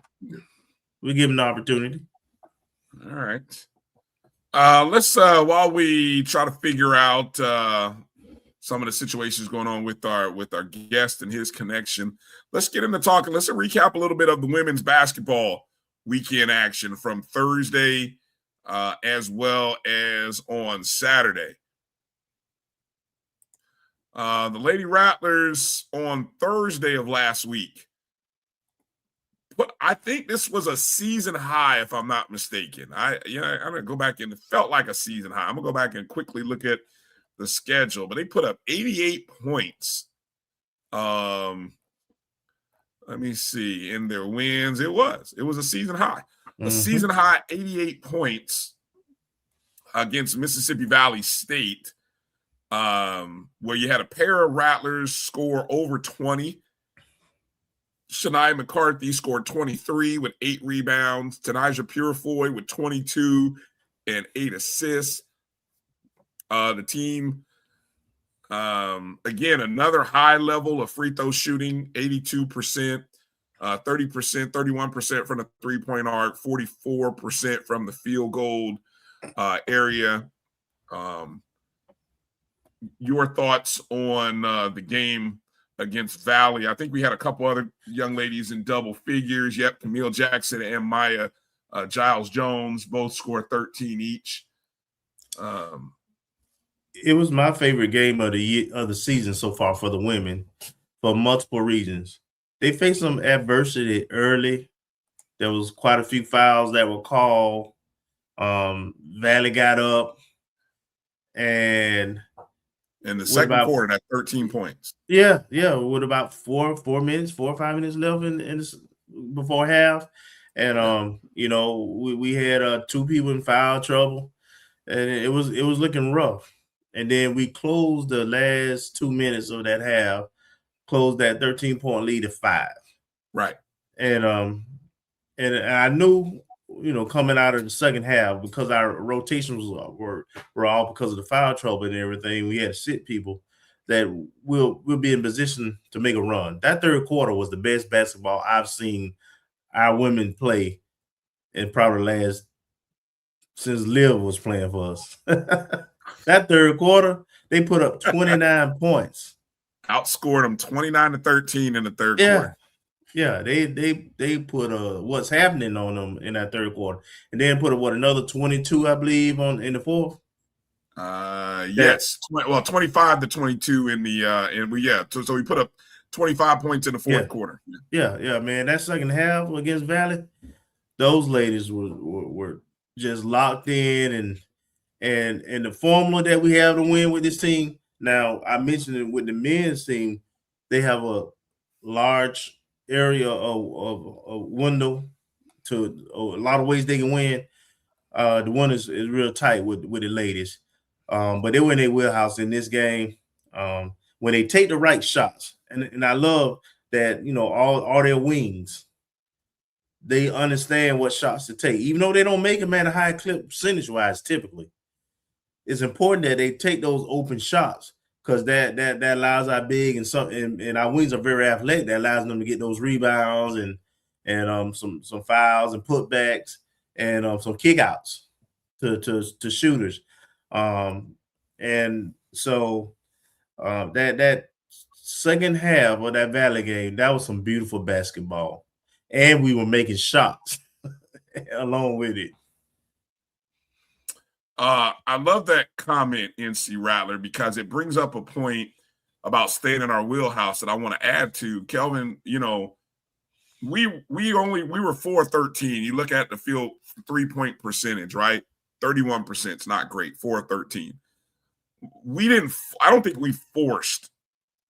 we give them the opportunity. All right. Let's while we try to figure out some of the situations going on with our guest and his connection, let's get into talking. Let's recap a little bit of the women's basketball weekend action from Thursday as well as on Saturday. The Lady Rattlers on Thursday of last week. But I think this was a season high, if I'm not mistaken. I'm gonna go back and it felt like a season high. I'm gonna go back and quickly look at the schedule, but they put up 88 points. Let me see in their wins. It was a season high. A season high 88 points against Mississippi Valley State, where you had a pair of Rattlers score over 20. Shania McCarthy scored 23 with 8 rebounds. Tanija Purefoy with 22 and 8 assists. The team, again, another high level of free throw shooting, 82%, 30%, 31% from the three-point arc, 44% from the field goal area. Your thoughts on the game against Valley? I think we had a couple other young ladies in double figures. Yep, Camille Jackson and Maya Giles Jones both scored 13 each. It was my favorite game of the season so far for the women for multiple reasons. They faced some adversity early. There was quite a few fouls that were called. Valley got up and in the second quarter, at 13 points. Yeah, with about 4 or 5 minutes left in before half, and we had 2 people in foul trouble, and it was looking rough. And then we closed the last 2 minutes of that half, closed that 13-point lead to 5. Right, and I knew, coming out of the second half, because our rotations were all because of the foul trouble and everything, we had to sit people, that we'll be in position to make a run. That third quarter was the best basketball I've seen our women play in probably since Liv was playing for us. That third quarter, they put up 29 points. Outscored them 29-13 in the third quarter. Yeah, they put what's happening on them in that third quarter, and then put another 22, I believe, in the fourth. Yes, 25-22 in the so we put up 25 points in the fourth quarter. Yeah, man, that second half against Valley, those ladies were just locked in, and the formula that we have to win with this team. Now, I mentioned it with the men's team, they have a large area of window to a lot of ways they can win. The one is real tight with the ladies, but they were in their wheelhouse in this game when they take the right shots. And I love that, all their wings, they understand what shots to take, even though they don't make them at a high clip percentage wise. Typically, it's important that they take those open shots, because that allows our big and our wings are very athletic. That allows them to get those rebounds and some fouls and putbacks and some kickouts to shooters. And so that second half of that Valley game, that was some beautiful basketball, and we were making shots along with it. I love that comment, NC Rattler, because it brings up a point about staying in our wheelhouse that I want to add to. Kelvin, we were 4-13. You look at the field 3-point percentage, right? 31%. It's not great. 4-13. I don't think we forced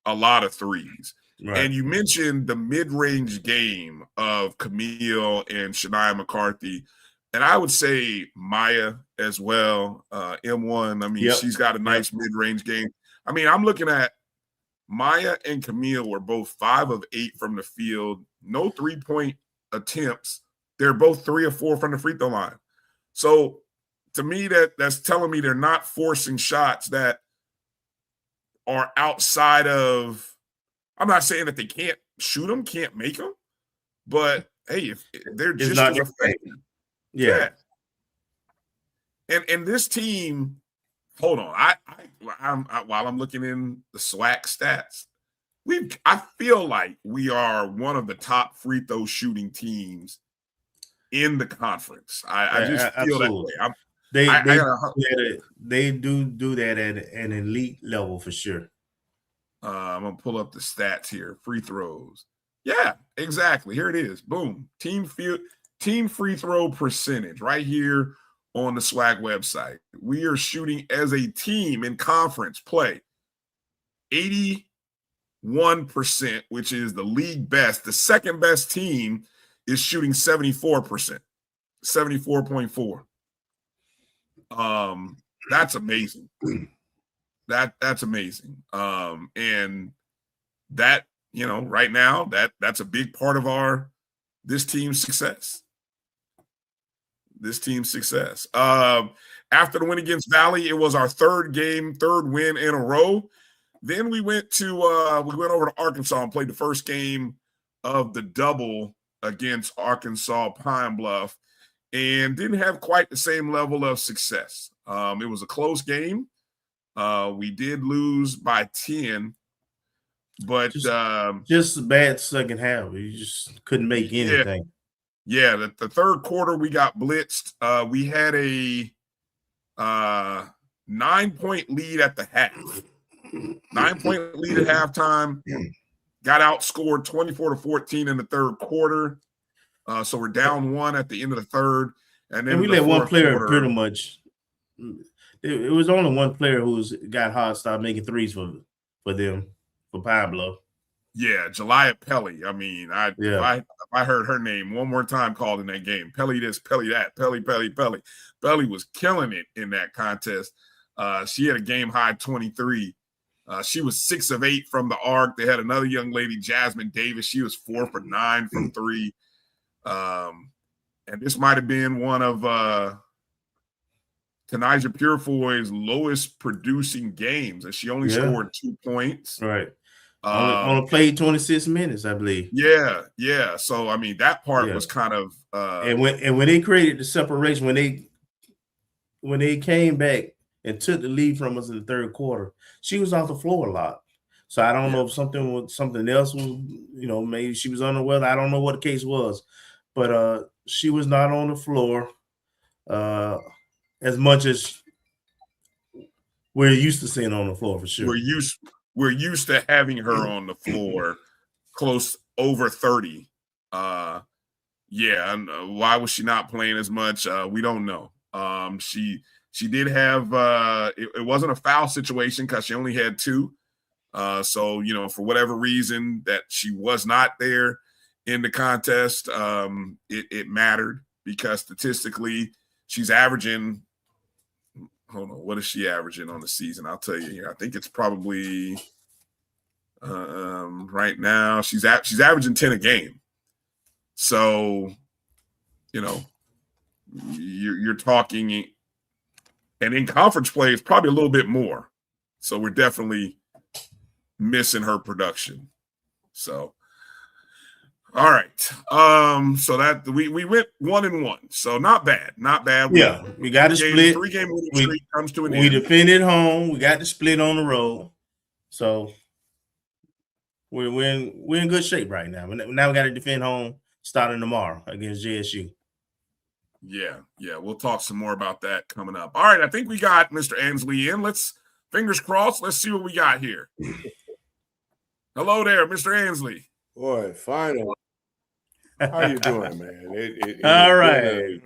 a lot of threes. Right. And you mentioned the mid-range game of Camille and Shania McCarthy. And I would say Maya as well, M1. I mean, she's got a nice mid-range game. I mean, I'm looking at Maya and Camille were both 5 of 8 from the field. No 3-point attempts. They're both 3 or 4 from the free throw line. So to me, that's telling me they're not forcing shots that are outside of. I'm not saying that they can't shoot them, can't make them, but hey, if they're It's just not as their effective. Yeah. And this team, hold on. While I'm looking in the SWAC stats, I feel like we are one of the top free throw shooting teams in the conference. I just feel that way. They do that at an elite level for sure. I'm gonna pull up the stats here. Free throws. Yeah, exactly. Here it is. Boom. Team free throw percentage right here on the SWAC website. We are shooting as a team in conference play 81%, which is the league best. The second best team is shooting 74%, 74.4. That's amazing. That's amazing. And that, right now, that's a big part of this team's success. After the win against Valley, it was our third win in a row. Then we went over to Arkansas and played the first game of the double against Arkansas Pine Bluff, and didn't have quite the same level of success. It was a close game. We did lose by 10, but just a bad second half. You just couldn't make anything. Yeah, the third quarter we got blitzed. We had a 9-point lead at the half. 9-point lead at halftime. Got outscored 24-14 in the third quarter. So we're down 1 at the end of the third. And then we let one player pretty much. It was only one player who's got hot start making threes for them, for Pine Bluff. Yeah, Jaliyah Pelly. I mean, if I heard her name one more time called in that game, Pelly this, Pelly that, Pelly. Pelly was killing it in that contest. She had a game-high 23. She was 6 of 8 from the arc. They had another young lady, Jasmine Davis. She was 4 for 9 from 3. And this might have been one of Tanija Purefoy's lowest producing games, and she only scored 2 points. Right. Only played 26 minutes, I believe. Yeah. So I mean, that part was kind of and when they created the separation, when they came back and took the lead from us in the third quarter, she was off the floor a lot. So I don't know if something else was, maybe she was unaware. I don't know what the case was, but she was not on the floor as much as we're used to seeing on the floor for sure. We're used to having her on the floor close over 30. And why was she not playing as much? We don't know. She did have it wasn't a foul situation because she only had 2. So, for whatever reason that she was not there in the contest, it mattered because statistically she's averaging. Hold on, what is she averaging on the season? I'll tell you here. I think it's probably right now she's averaging 10 a game. So, you're talking, and in conference play it's probably a little bit more. So we're definitely missing her production. So, all right. So that we went 1-1. So not bad. We got to split. 3-game winning streak comes to an end. We defended home. We got to split on the road. So we're in good shape right now. Now we got to defend home starting tomorrow against JSU. Yeah. We'll talk some more about that coming up. All right. I think we got Mr. Ansley in. Fingers crossed. Let's see what we got here. Hello there, Mr. Ansley. Boy, finally. How you doing, man? All right.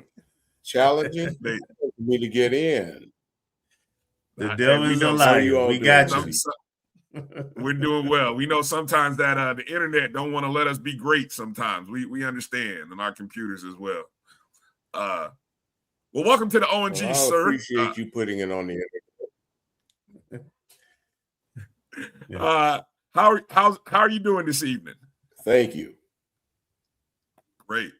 Challenging for me to get in. The devil is a liar. We got you. We're doing well. We know sometimes that the internet don't want to let us be great sometimes. We understand, and our computers as well. Well, welcome to the O&G, sir. I appreciate you putting it on the internet. How are you doing this evening? Thank you. Great.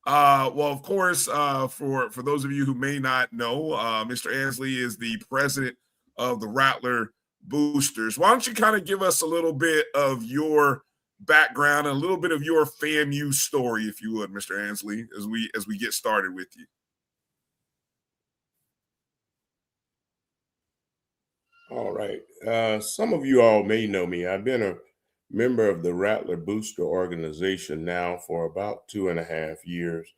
Well, of course, for those of you who may not know, Mr. Ansley is the president of the Rattler Boosters. Why don't you kind of give us a little bit of your background and a little bit of your FAMU story, if you would, Mr. Ansley, as we get started with you. All right. Some of you all may know me. I've been a member of the Rattler Booster organization now for about 2.5 years.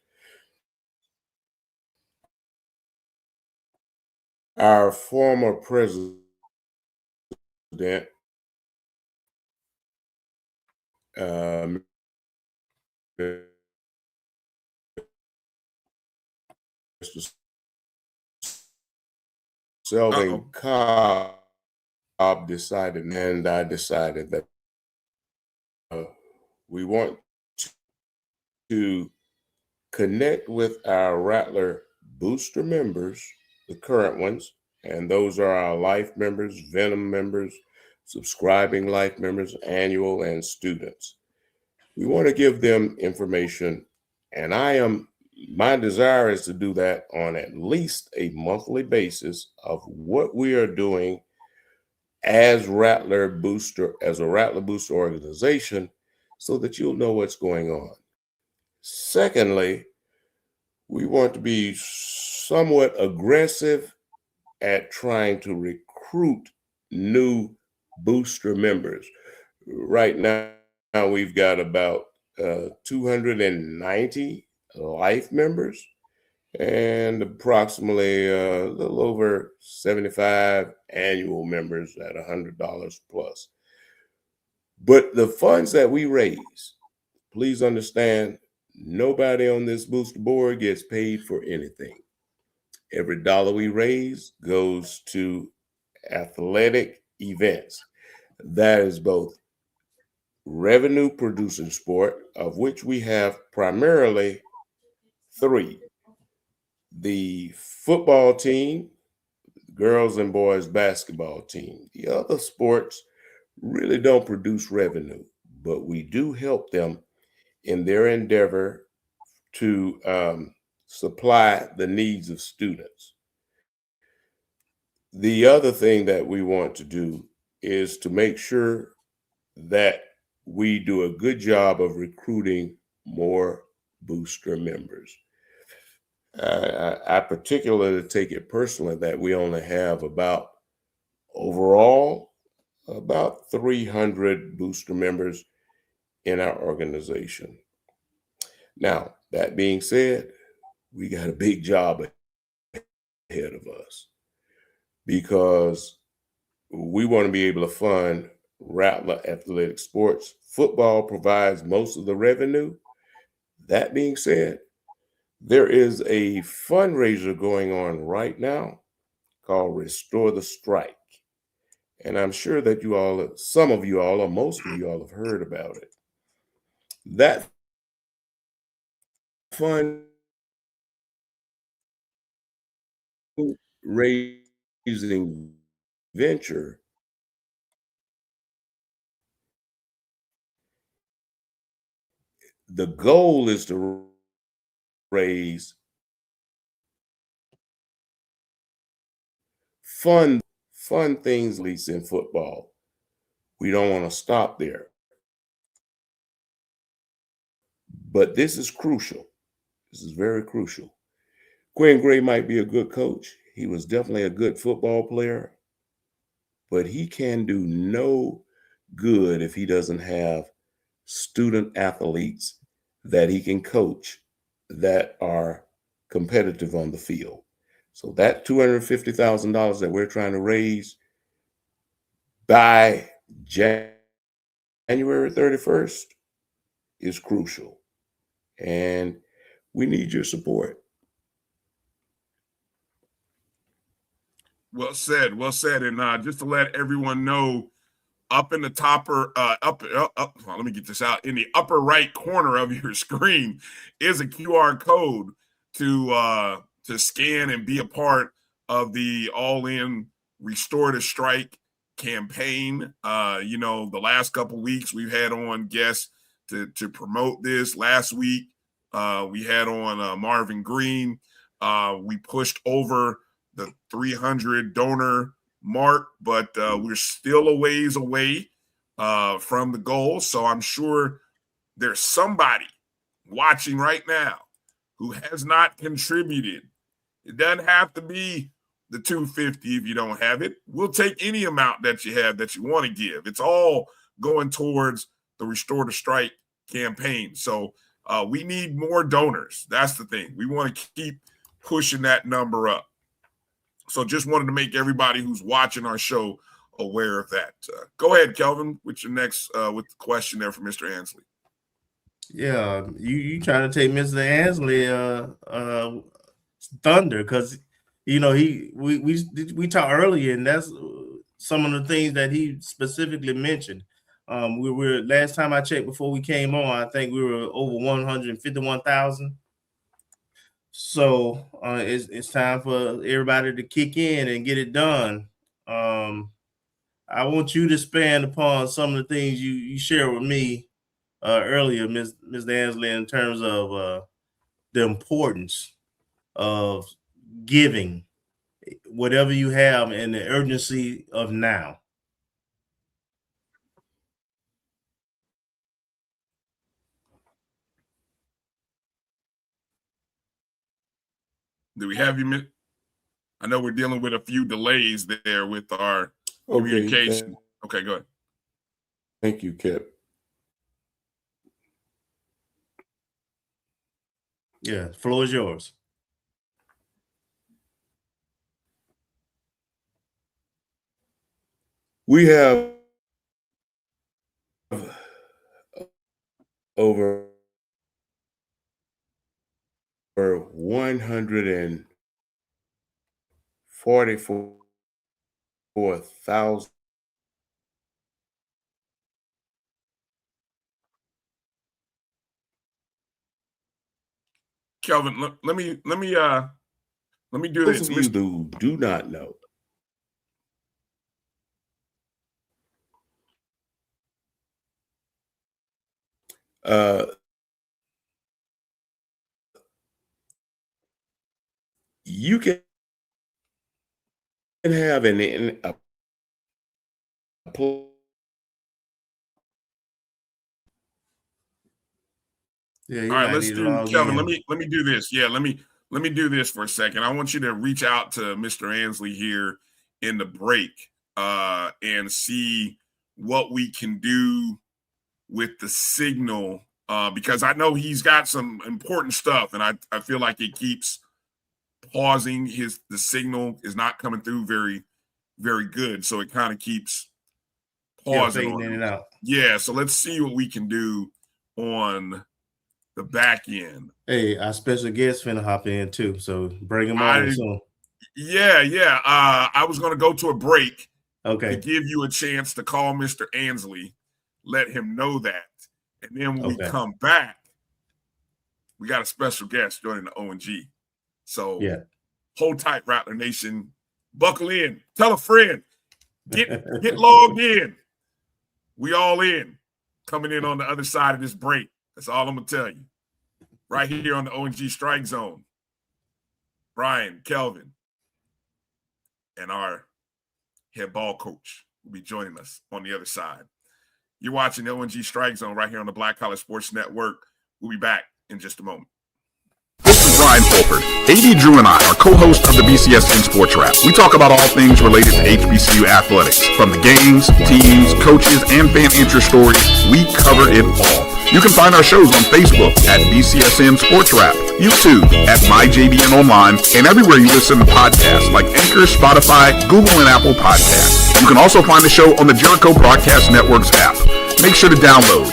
Our former president, Mr. Selvin Cobb decided, and I decided that we want to connect with our Rattler Booster members, the current ones, and those are our life members, Venom members, subscribing life members, annual, and students. We want to give them information, and my desire is to do that on at least a monthly basis of what we are doing as Rattler Booster, as a Rattler Booster organization, so that you'll know what's going on. Secondly, we want to be somewhat aggressive at trying to recruit new booster members. Right now, we've got about 290 life members and approximately a little over 75 annual members at $100 plus. But the funds that we raise, please understand, nobody on this booster board gets paid for anything. Every dollar we raise goes to athletic events. That is both revenue producing sport, of which we have primarily 3. The football team, girls and boys basketball team. The other sports really don't produce revenue, but we do help them in their endeavor to supply the needs of students. The other thing that we want to do is to make sure that we do a good job of recruiting more booster members. I particularly take it personally that we only have about 300 booster members in our organization. Now, that being said, we got a big job ahead of us because we want to be able to fund Rattler athletic sports. Football provides most of the revenue. That being said, there is a fundraiser going on right now called Restore the Strike. And I'm sure that some of you all, or most of you all have heard about it. That fundraising venture the goal is to raise fun things, at least in football. We don't want to stop there. But this is crucial. This is very crucial. Quinn Gray might be a good coach. He was definitely a good football player, but he can do no good if he doesn't have student athletes that he can coach that are competitive on the field. So that $250,000 that we're trying to raise by January 31st is crucial. And we need your support. Well said. And just to let everyone know, up in the let me get this out. In the upper right corner of your screen is a QR code to scan and be a part of the All-In Restore the Strike campaign. The last couple of weeks we've had on guests to promote this. Last week, we had on Marvin Green. We pushed over the 300 donor mark, but we're still a ways away from the goal. So I'm sure there's somebody watching right now who has not contributed. It doesn't have to be the $250 if you don't have it. We'll take any amount that you have that you want to give. It's all going towards the Restore the Strike campaign. So we need more donors. That's the thing. We want to keep pushing that number up. So just wanted to make everybody who's watching our show aware of that. Go ahead, Kelvin, with your next with the question there for Mr. Ansley. Yeah, you trying to take Mr. Ansley thunder, because we talked earlier, and that's some of the things that he specifically mentioned. We were, last time I checked before we came on, I think we were over 151,000. So it's time for everybody to kick in and get it done. I want you to expand upon some of the things you shared with me earlier, Ms. Ansley, in terms of the importance of giving whatever you have and the urgency of now. Do we have you? I know we're dealing with a few delays there with our communication. Okay, go ahead. Thank you, Kip. Yeah, the floor is yours. We have over 144,000 Kelvin, let me do Those this. of you who do not know, you can have a Yeah, all right, let's do, Kelvin. Let me do this. Yeah, let me do this for a second. I want you to reach out to Mr. Ansley here in the break and see what we can do with the signal, because I know he's got some important stuff, and I feel like it keeps pausing. The signal is not coming through very, very good, so it kind of keeps pausing. Fading in and out. Yeah, so let's see what we can do on the back end. Hey, our special guest finna hop in too, so bring him on soon. Yeah. I was gonna go to a break. Okay. To give you a chance to call Mr. Ansley, let him know that, and then when we come back, we got a special guest joining the O&G. So hold tight, Rattler Nation. Buckle in. Tell a friend. Get logged in. We all in. Coming in on the other side of this break. That's all I'm going to tell you. Right here on the O&G StrikeZone. Bryan, Kelvin, and our head ball coach will be joining us on the other side. You're watching the O&G StrikeZone right here on the Black College Sports Network. We'll be back in just a moment. This is Bryan Fulford. AD Drew and I are co-hosts of the BCSN Sports Wrap. We talk about all things related to HBCU athletics. From the games, teams, coaches, and fan interest stories, we cover it all. You can find our shows on Facebook at BCSN Sports Wrap, YouTube at MyJBN Online, and everywhere you listen to podcasts like Anchor, Spotify, Google, and Apple Podcasts. You can also find the show on the Jericho Broadcast Network's app. Make sure to download.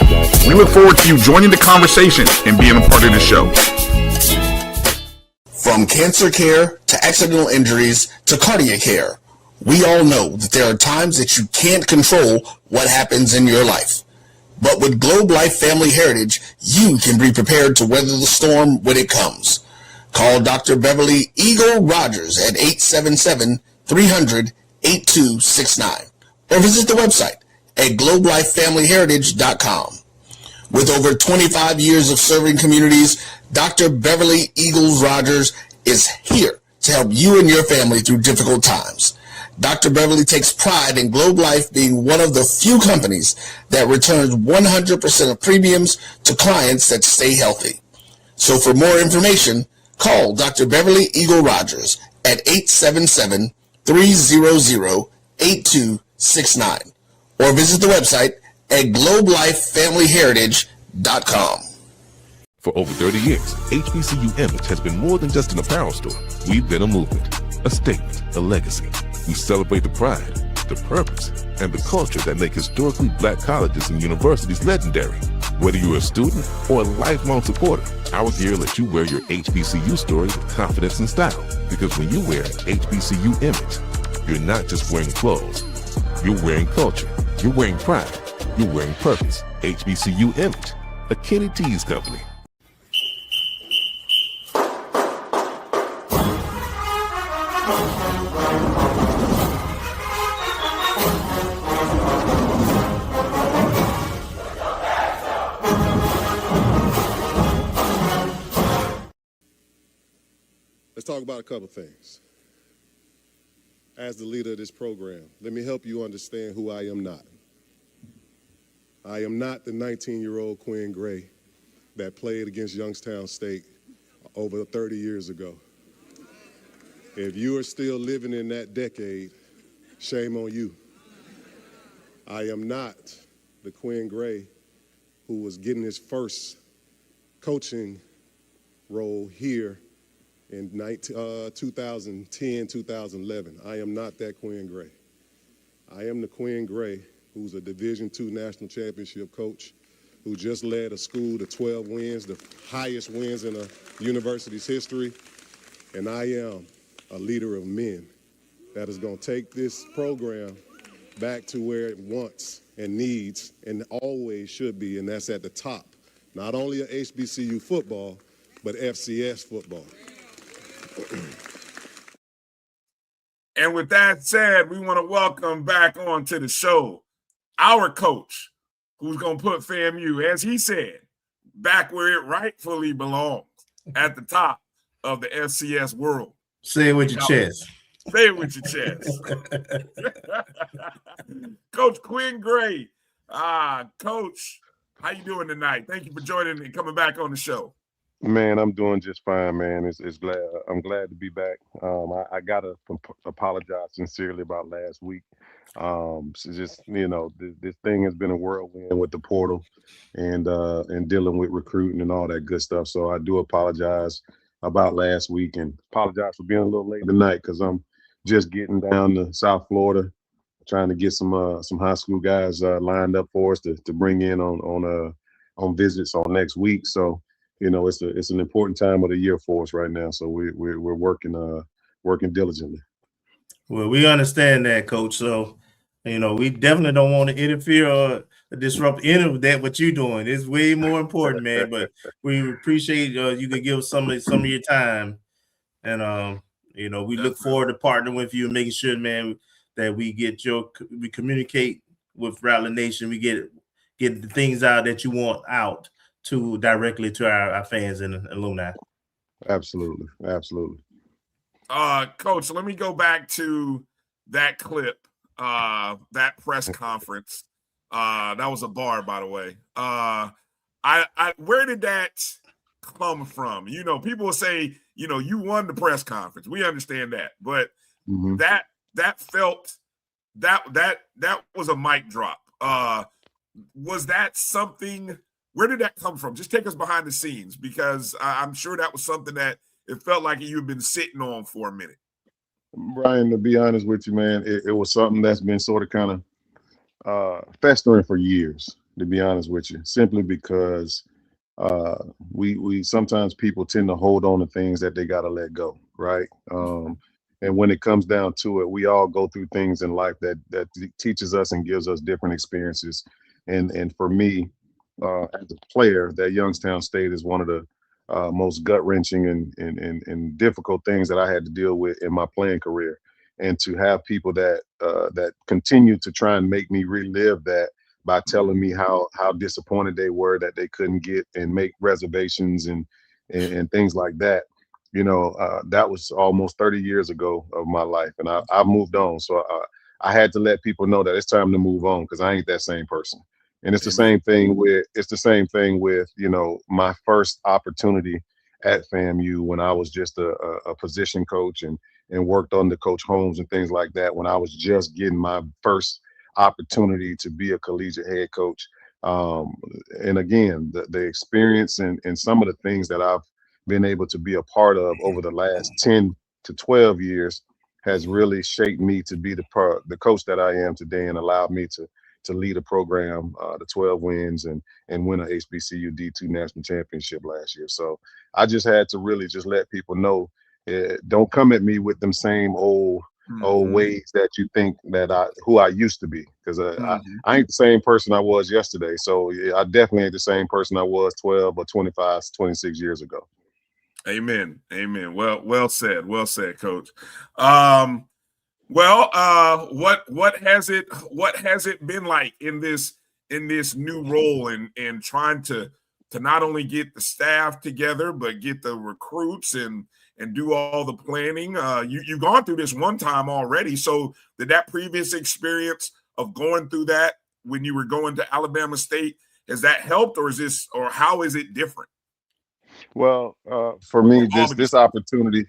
We look forward to you joining the conversation and being a part of the show. From cancer care to accidental injuries to cardiac care, we all know that there are times that you can't control what happens in your life. But with Globe Life Family Heritage, you can be prepared to weather the storm when it comes. Call Dr. Beverly Eagle Rogers at 877-300-8269 or visit the website at globelifefamilyheritage.com. With over 25 years of serving communities, Dr. Beverly Eagles Rogers is here to help you and your family through difficult times. Dr. Beverly takes pride in Globe Life being one of the few companies that returns 100% of premiums to clients that stay healthy. So for more information, call Dr. Beverly Eagle Rogers at 877-300-8269 or visit the website at globelifefamilyheritage.com. For over 30 years, HBCU Image has been more than just an apparel store. We've been a movement, a statement, a legacy. We celebrate the pride, the purpose, and the culture that make historically black colleges and universities legendary. Whether you're a student or a lifelong supporter, our gear lets you wear your HBCU story with confidence and style. Because when you wear HBCU Image, you're not just wearing clothes. You're wearing culture. You're wearing pride. You're wearing purpose. HBCU Image, a Kenny T's company. Let's talk about a couple things. As the leader of this program, let me help you understand who I am not. I am not the 19-year-old Quinn Gray that played against Youngstown State over 30 years ago. If you are still living in that decade, shame on you. I am not the Quinn Gray who was getting his first coaching role here in 2010, 2011. I am not that Quinn Gray. I am the Quinn Gray who's a Division II national championship coach, who just led a school to 12 wins, the highest wins in a university's history. And I am a leader of men that is going to take this program back to where it wants and needs and always should be, and that's at the top, not only of HBCU football, but FCS football. And with that said, we want to welcome back on to the show our coach, who's going to put FAMU, as he said, back where it rightfully belongs, at the top of the FCS world. Say it with your chest. Say it with your chest. Coach Quinn Gray. Coach, how you doing tonight? Thank you for joining and coming back on the show. Man, I'm doing just fine, man. I'm glad to be back. I gotta apologize sincerely about last week. So just, this thing has been a whirlwind with the portal and dealing with recruiting and all that good stuff. So I do apologize about last week and apologize for being a little late tonight because I'm just getting down to South Florida, trying to get some high school guys lined up for us to bring in on visits on next week. So, it's an important time of the year for us right now. So we're working diligently. Well, we understand that, Coach. So, we definitely don't want to interfere or disrupt any of that. What you're doing is way more important, man. But we appreciate you could give us some of your time, and we look forward to partnering with you and making sure, man, that we communicate with Rattler Nation. We get the things out that you want out directly to our fans and alumni. Absolutely. Coach, let me go back to that clip, that press conference. That was a bar, by the way. Where did that come from? People will say, you won the press conference. We understand that, but that felt that was a mic drop. Was that something? Where did that come from? Just take us behind the scenes, because I'm sure that was something that it felt like you've been sitting on for a minute. Bryan, to be honest with you, man, it was something that's been sort of kind of festering for years, to be honest with you, simply because we sometimes people tend to hold on to things that they got to let go, right? And when it comes down to it, we all go through things in life that teaches us and gives us different experiences. And for me, as a player, that Youngstown State is one of the most gut-wrenching and difficult things that I had to deal with in my playing career. And to have people that continue to try and make me relive that by telling me how disappointed they were that they couldn't get and make reservations and things like that. You know, that was almost 30 years ago of my life, and I've moved on. So I had to let people know that it's time to move on, because I ain't that same person. And it's the same thing with, you know, my first opportunity at FAMU when I was just a position coach and worked under Coach Holmes and things like that, when I was just getting my first opportunity to be a collegiate head coach. And again, the experience and some of the things that I've been able to be a part of over the last 10 to 12 years has really shaped me to be the coach that I am today, and allowed me to lead a program to 12 wins and win an HBCU D2 national championship last year. So I just had to really just let people know, don't come at me with them same old ways that you think that who I used to be, because I ain't the same person I was yesterday. So yeah, I definitely ain't the same person I was 12 or 25, 26 years ago. Amen. Amen. Well said. Well said, Coach. What has it been like in this new role and trying to not only get the staff together, but get the recruits and do all the planning? You've gone through this one time already. So did that previous experience of going through that when you were going to Alabama State, has that helped, or how is it different? Well, for me, this opportunity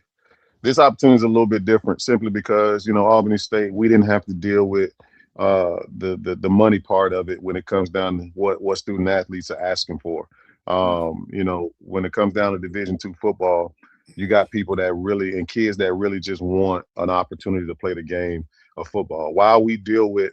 is a little bit different, simply because, you know, Albany State, we didn't have to deal with the money part of it when it comes down to what student athletes are asking for. You know, when it comes down to Division II football, you got people and kids that really just want an opportunity to play the game of football. While we deal with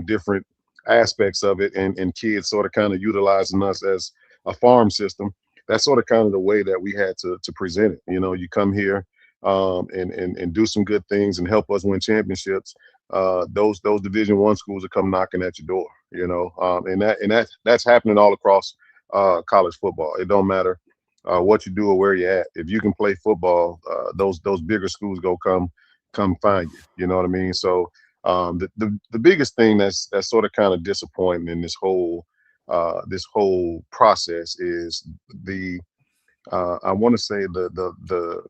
different aspects of it and kids sort of kind of utilizing us as a farm system, that's sort of kind of the way that we had to present it. You know, you come here and do some good things and help us win championships. Those Division I schools will come knocking at your door. You know, and that's happening all across college football. It don't matter what you do or where you're at. If you can play football, those bigger schools go come find you. You know what I mean? So the biggest thing that's sort of kind of disappointing in this whole process is I want to say the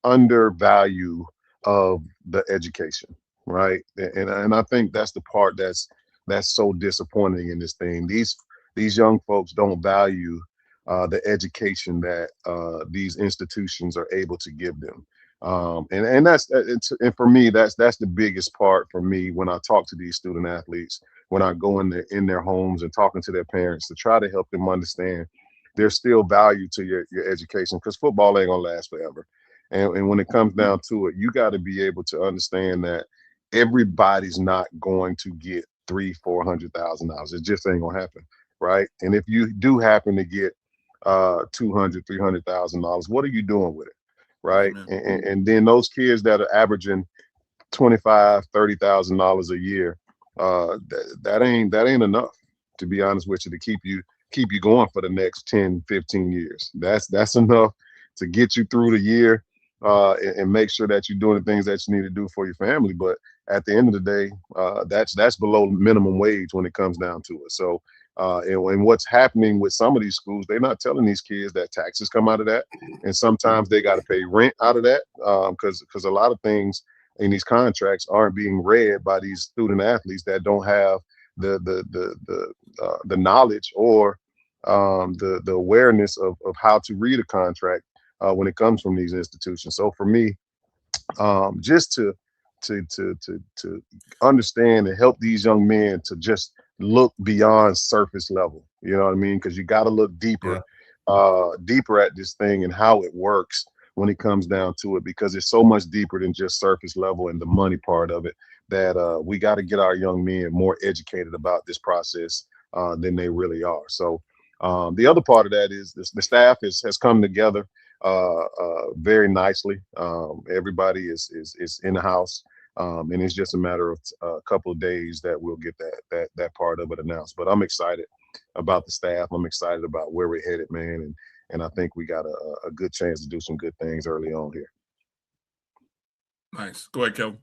undervalue of the education, right? And I think that's the part that's so disappointing in this thing. These young folks don't value the education that these institutions are able to give them. And for me, that's the biggest part for me when I talk to these student athletes, when I go in their homes and talking to their parents to try to help them understand there's still value to your education, because football ain't gonna last forever. And when it comes down to it, you got to be able to understand that everybody's not going to get $300,000-$400,000. It just ain't gonna happen, right? And if you do happen to get $200,000-$300,000, what are you doing with it, right? And then those kids that are averaging $25,000-$30,000 a year, that ain't enough, to be honest with you, to keep you going for the next 10-15 years. That's enough to get you through the year and make sure that you're doing the things that you need to do for your family. But at the end of the day, that's below minimum wage when it comes down to it. So and what's happening with some of these schools, they're not telling these kids that taxes come out of that, and sometimes they got to pay rent out of that, because a lot of things in these contracts aren't being read by these student athletes that don't have the knowledge or the awareness of how to read a contract when it comes from these institutions. So for me, just to understand and help these young men to just look beyond surface level, you know what I mean? Because you got to look deeper at this thing and how it works when it comes down to it, because it's so much deeper than just surface level and the money part of it, that we got to get our young men more educated about this process than they really are. So the other part of that is the staff has come together very nicely. Everybody is in the house, and it's just a matter of a couple of days that we'll get that part of it announced. But I'm excited about the staff. I'm excited about where we're headed, man, and I think we got a good chance to do some good things early on here. Nice. Go ahead, Kelvin.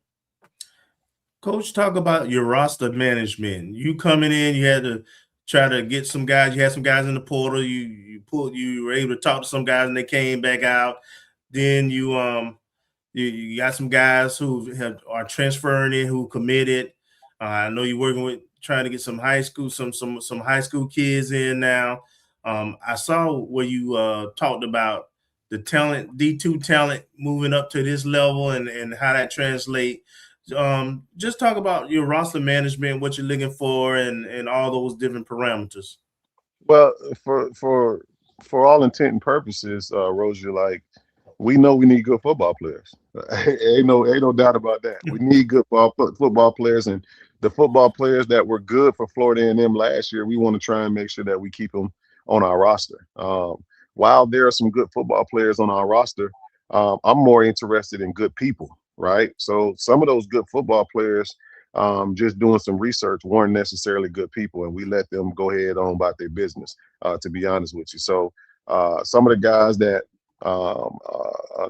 Coach, talk about your roster management. You coming in, you had to try to get some guys. You had some guys in the portal. You were able to talk to some guys, and they came back out. Then you got some guys who are transferring in, who committed. I know you're working with trying to get some high school kids in now. I saw where you talked about the talent, D2 talent moving up to this level and how that translates. Just talk about your roster management, what you're looking for, and all those different parameters. Well, for all intent and purposes, Rozier, like, we know we need good football players. ain't no doubt about that. We need good football players, and the football players that were good for Florida A&M last year, we want to try and make sure that we keep them on our roster. While there are some good football players on our roster, I'm more interested in good people, right? So some of those good football players, just doing some research, weren't necessarily good people, and we let them go ahead on about their business, to be honest with you. So some of the guys that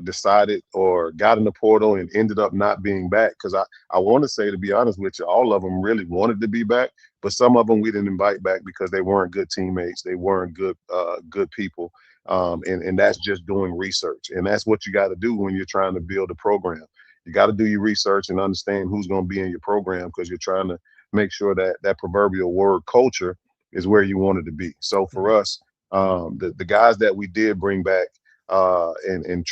decided or got in the portal and ended up not being back, because I want to say, to be honest with you, all of them really wanted to be back, but some of them we didn't invite back because they weren't good teammates, they weren't good people, and that's just doing research, and that's what you got to do when you're trying to build a program. You got to do your research and understand who's going to be in your program, because you're trying to make sure that that proverbial word culture is where you want it to be. So for us, the guys that we did bring back and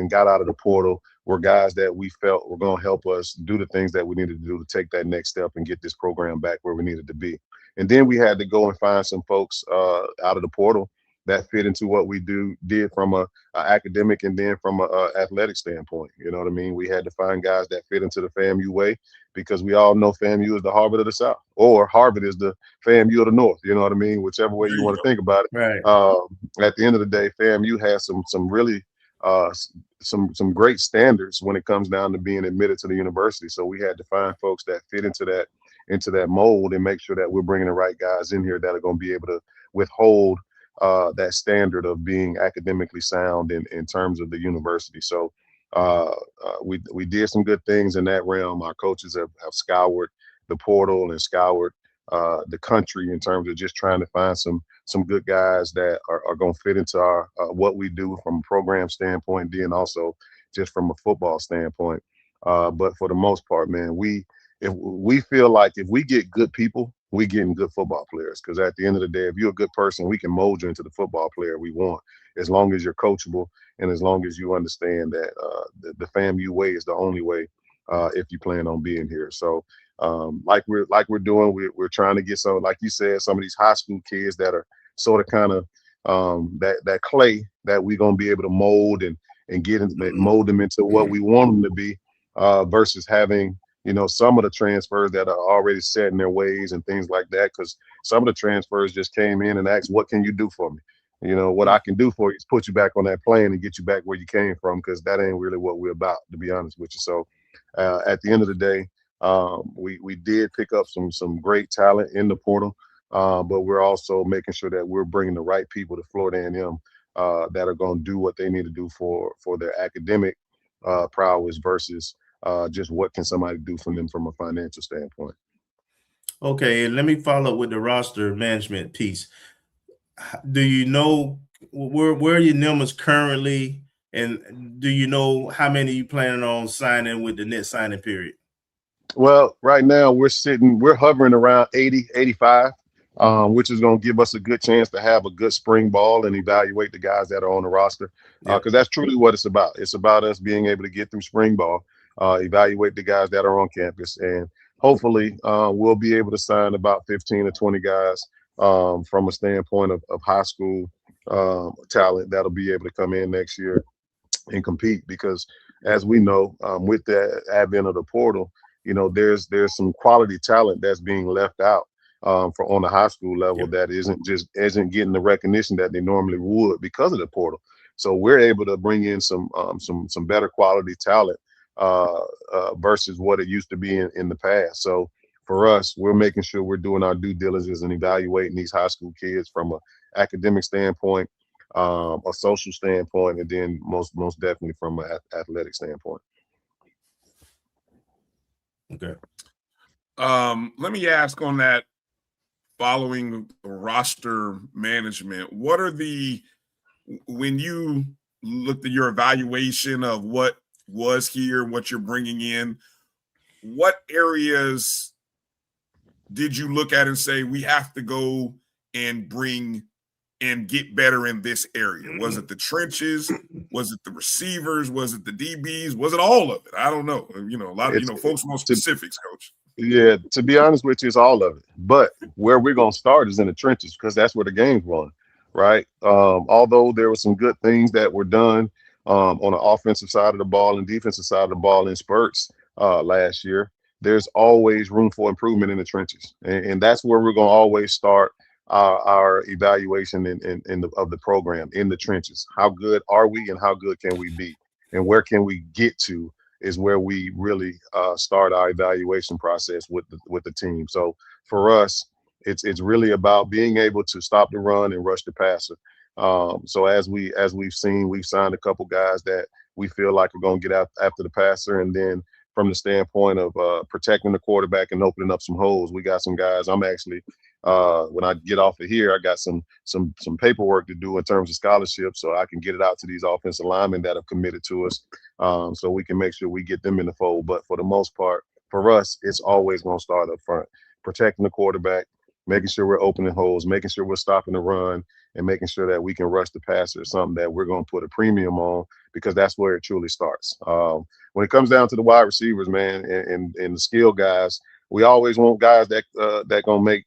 got out of the portal were guys that we felt were going to help us do the things that we needed to do to take that next step and get this program back where we needed to be. And then we had to go and find some folks out of the portal that fit into what we did from a academic and then from a athletic standpoint. You know what I mean? We had to find guys that fit into the FAMU way, because we all know FAMU is the Harvard of the South, or Harvard is the FAMU of the North. You know what I mean? Whichever way you want to think about it. Right. At the end of the day, FAMU has some really some great standards when it comes down to being admitted to the university. So we had to find folks that fit into that mold and make sure that we're bringing the right guys in here that are going to be able to withhold that standard of being academically sound in terms of the university. So we did some good things in that realm. Our coaches have scoured the portal and scoured the country in terms of just trying to find some good guys that are going to fit into our what we do from a program standpoint, then also just from a football standpoint. But for the most part, man, if we feel like if we get good people, we getting good football players, because at the end of the day, if you're a good person, we can mold you into the football player we want, as long as you're coachable and as long as you understand that the FAMU way is the only way if you plan on being here. So like we're doing, we're trying to get some, like you said, some of these high school kids that are sort of kind of that clay that we're gonna be able to mold and mold them into what we want them to be, versus having, you know, some of the transfers that are already set in their ways and things like that, because some of the transfers just came in and asked, what can you do for me? You know, what I can do for you is put you back on that plane and get you back where you came from, because that ain't really what we're about, to be honest with you. So at the end of the day, we did pick up some great talent in the portal, but we're also making sure that we're bringing the right people to Florida A&M that are going to do what they need to do for their academic prowess versus just what can somebody do for them from a financial standpoint. Okay, and let me follow up with the roster management piece. Do you know where your numbers currently, and do you know how many you planning on signing with the net signing period? Well, right now we're hovering around 80, 85, which is going to give us a good chance to have a good spring ball and evaluate the guys that are on the roster, because that's truly what it's about. It's about us being able to get through spring ball, evaluate the guys that are on campus, and hopefully we'll be able to sign about 15 or 20 guys from a standpoint of high school talent that'll be able to come in next year and compete, because as we know, with the advent of the portal, you know, there's some quality talent that's being left out for on the high school level that isn't getting the recognition that they normally would because of the portal. So we're able to bring in some better quality talent versus what it used to be in the past. So for us, we're making sure we're doing our due diligence and evaluating these high school kids from an academic standpoint, a social standpoint, and then most definitely from an athletic standpoint. Okay. Let me ask on that, following roster management, what are when you looked at your evaluation of what was here, what you're bringing in, what areas did you look at and say, we have to go and bring and get better in this area? Was it the trenches? Was it the receivers? Was it the DBs? Was it all of it? I don't know. A lot of, folks want specifics, Coach. Yeah, to be honest with you, it's all of it. But where we're going to start is in the trenches, because that's where the game's won, right? Although there were some good things that were done on the offensive side of the ball and defensive side of the ball in spurts last year, there's always room for improvement in the trenches. And that's where we're going to always start our evaluation of the program, in the trenches. How good are we and how good can we be? And where can we get to is where we really start our evaluation process with the team. So for us, it's really about being able to stop the run and rush the passer. So as we've seen, we've signed a couple guys that we feel like are going to get out after the passer. And then from the standpoint of protecting the quarterback and opening up some holes, we got some guys. I'm actually, when I get off of here, I got some paperwork to do in terms of scholarships, so I can get it out to these offensive linemen that have committed to us, so we can make sure we get them in the fold. But for the most part, for us, it's always going to start up front, protecting the quarterback, making sure we're opening holes, making sure we're stopping the run, and making sure that we can rush the passer is something that we're going to put a premium on, because that's where it truly starts. When it comes down to the wide receivers, man, and the skill guys, we always want guys that gonna make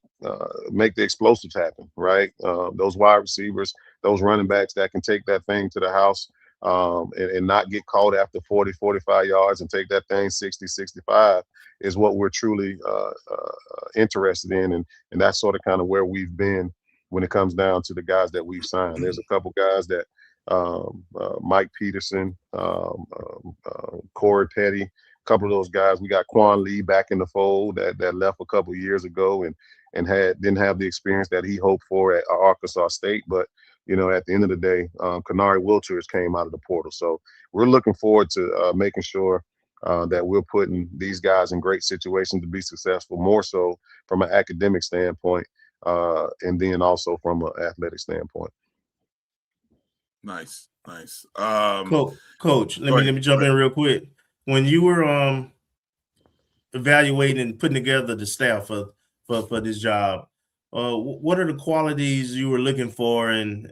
the explosives happen, right? Those wide receivers, those running backs that can take that thing to the house and not get caught after 40, 45 yards and take that thing 60, 65 is what we're truly interested in. And that's sort of kind of where we've been when it comes down to the guys that we've signed. There's a couple guys that Mike Peterson, Corey Petty, a couple of those guys. We got Quan Lee back in the fold that left a couple of years ago and didn't have the experience that he hoped for at Arkansas State. But, at the end of the day, Kanari Wilters came out of the portal. So we're looking forward to making sure that we're putting these guys in great situations to be successful, more so from an academic standpoint, and then also from an athletic standpoint. Nice. Coach, let me jump in real quick. When you were evaluating and putting together the staff for this job, what are the qualities you were looking for? And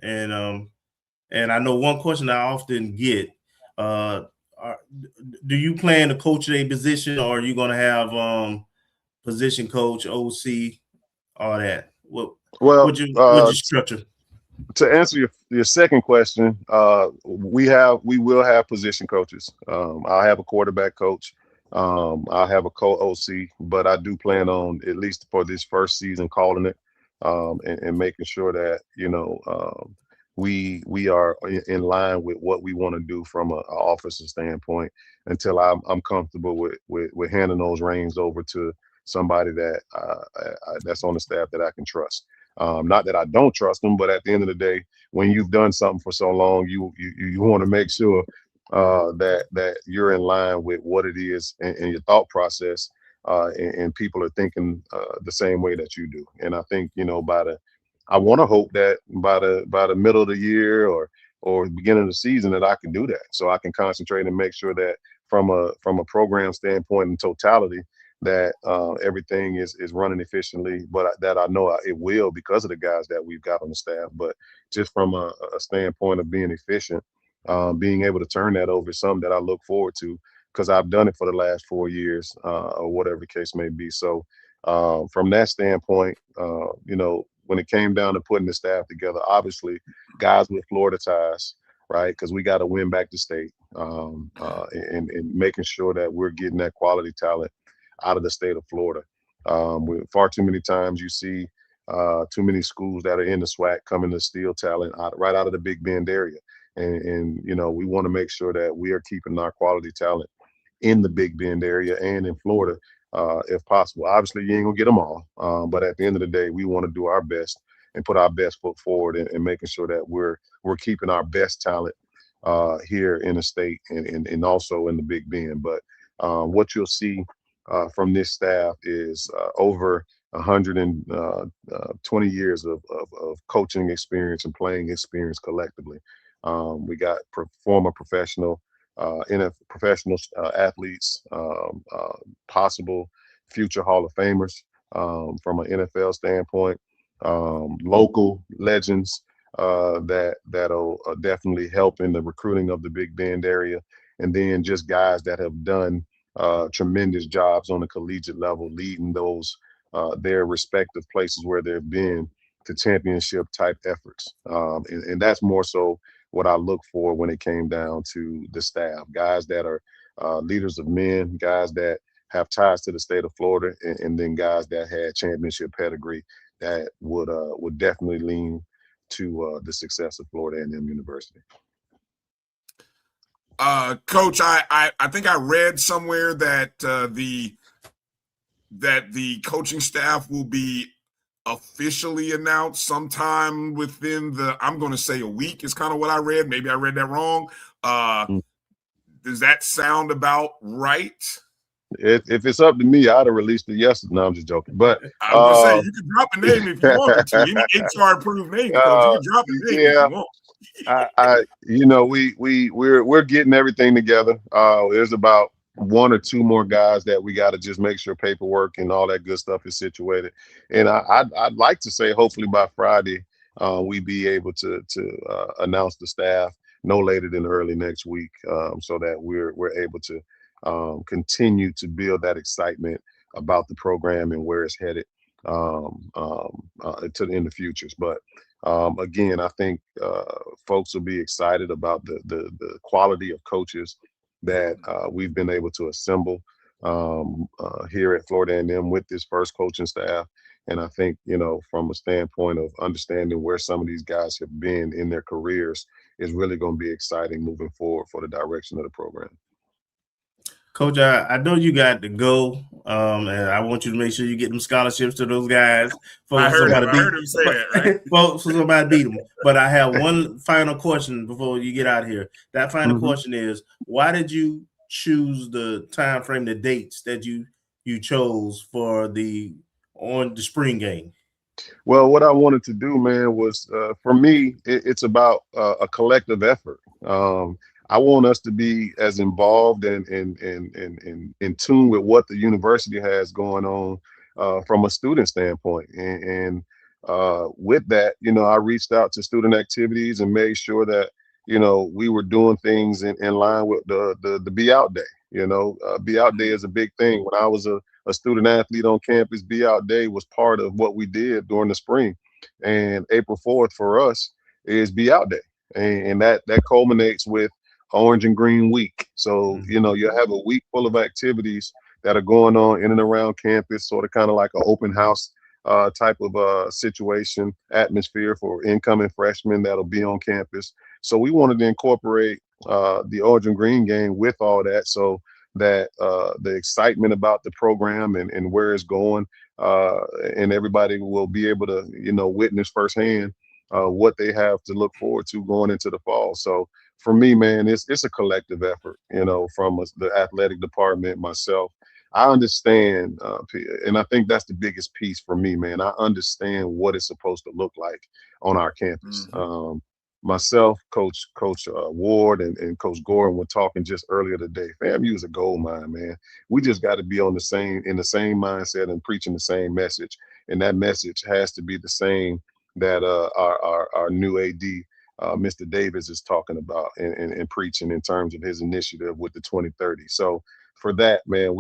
I know one question I often get: do you plan to coach a position, or are you going to have position coach, OC, all that? What's your structure? To answer your second question, we will have position coaches. I'll have a quarterback coach. I'll have a co-OC, but I do plan on, at least for this first season, calling it and making sure that we are in line with what we want to do from an offensive standpoint until I'm comfortable with handing those reins over to somebody that's on the staff that I can trust. Not that I don't trust them, but at the end of the day, when you've done something for so long, you want to make sure that you're in line with what it is and your thought process, and people are thinking the same way that you do. And I think I want to hope that by the middle of the year or beginning of the season that I can do that, so I can concentrate and make sure that from a program standpoint and totality, that everything is running efficiently, but that I know it will because of the guys that we've got on the staff. But just from a standpoint of being efficient, being able to turn that over is something that I look forward to, because I've done it for the last 4 years, or whatever the case may be. So from that standpoint, when it came down to putting the staff together, obviously guys with Florida ties, right? Because we got to win back the state, and making sure that we're getting that quality talent out of the state of Florida. Far too many times you see too many schools that are in the SWAC coming to steal talent right out of the Big Bend area. And we want to make sure that we are keeping our quality talent in the Big Bend area and in Florida, if possible. Obviously, you ain't gonna get them all, but at the end of the day, we want to do our best and put our best foot forward and making sure that we're keeping our best talent here in the state and also in the Big Bend. But what you'll see from this staff is over 120 years of coaching experience and playing experience collectively. We got former professional professional athletes, possible future Hall of Famers from an NFL standpoint, local legends that'll definitely help in the recruiting of the Big Bend area, and then just guys that have done tremendous jobs on the collegiate level, leading those their respective places where they've been to championship type efforts. And that's more so what I look for when it came down to the staff, guys that are leaders of men, guys that have ties to the state of Florida, and then guys that had championship pedigree that would definitely lean to the success of Florida A&M University. Coach, I think I read somewhere that the coaching staff will be officially announced sometime within I'm going to say a week is kind of what I read. Maybe I read that wrong. Does that sound about right? If it's up to me, I'd have released it yesterday. No, I'm just joking. But I was gonna say you can drop a name if you want to. Any HR approved name, Coach. You can drop a name if you want. We're getting everything together. There's about one or two more guys that we got to just make sure paperwork and all that good stuff is situated. And I'd like to say hopefully by Friday we be able to announce the staff no later than early next week, so that we're able to continue to build that excitement about the program and where it's headed in the futures. But again, I think folks will be excited about the quality of coaches that we've been able to assemble here at Florida A&M with this first coaching staff. And I think, from a standpoint of understanding where some of these guys have been in their careers is really going to be exciting moving forward for the direction of the program. Coach, I know you got to go, and I want you to make sure you get them scholarships to those guys. I heard him say that, right? For somebody beat them. But I have one final question before you get out of here. That final question is, why did you choose the time frame, the dates that you chose for the spring game? Well, what I wanted to do, man, was for me, it's about a collective effort. I want us to be as involved and in tune with what the university has going on from a student standpoint. And with that, I reached out to student activities and made sure that, we were doing things in line with the Be Out Day. Be Out Day is a big thing. When I was a student athlete on campus, Be Out Day was part of what we did during the spring. And April 4th for us is Be Out Day. And that culminates with Orange and Green Week. So, you have a week full of activities that are going on in and around campus, sort of kind of like an open house type of situation, atmosphere for incoming freshmen that'll be on campus. So we wanted to incorporate the Orange and Green game with all that, so that the excitement about the program and where it's going, and everybody will be able to, witness firsthand what they have to look forward to going into the fall. So for me, man, it's a collective effort, from the athletic department, myself. I understand, and I think that's the biggest piece for me, man. I understand what it's supposed to look like on our campus. Myself, Coach Ward, and Coach Gordon were talking just earlier today. FAMU is a gold mine, man. We just got to be in the same mindset and preaching the same message, and that message has to be the same that our new AD, Mr. Davis, is talking about and preaching in terms of his initiative with the 2030. So for that, man,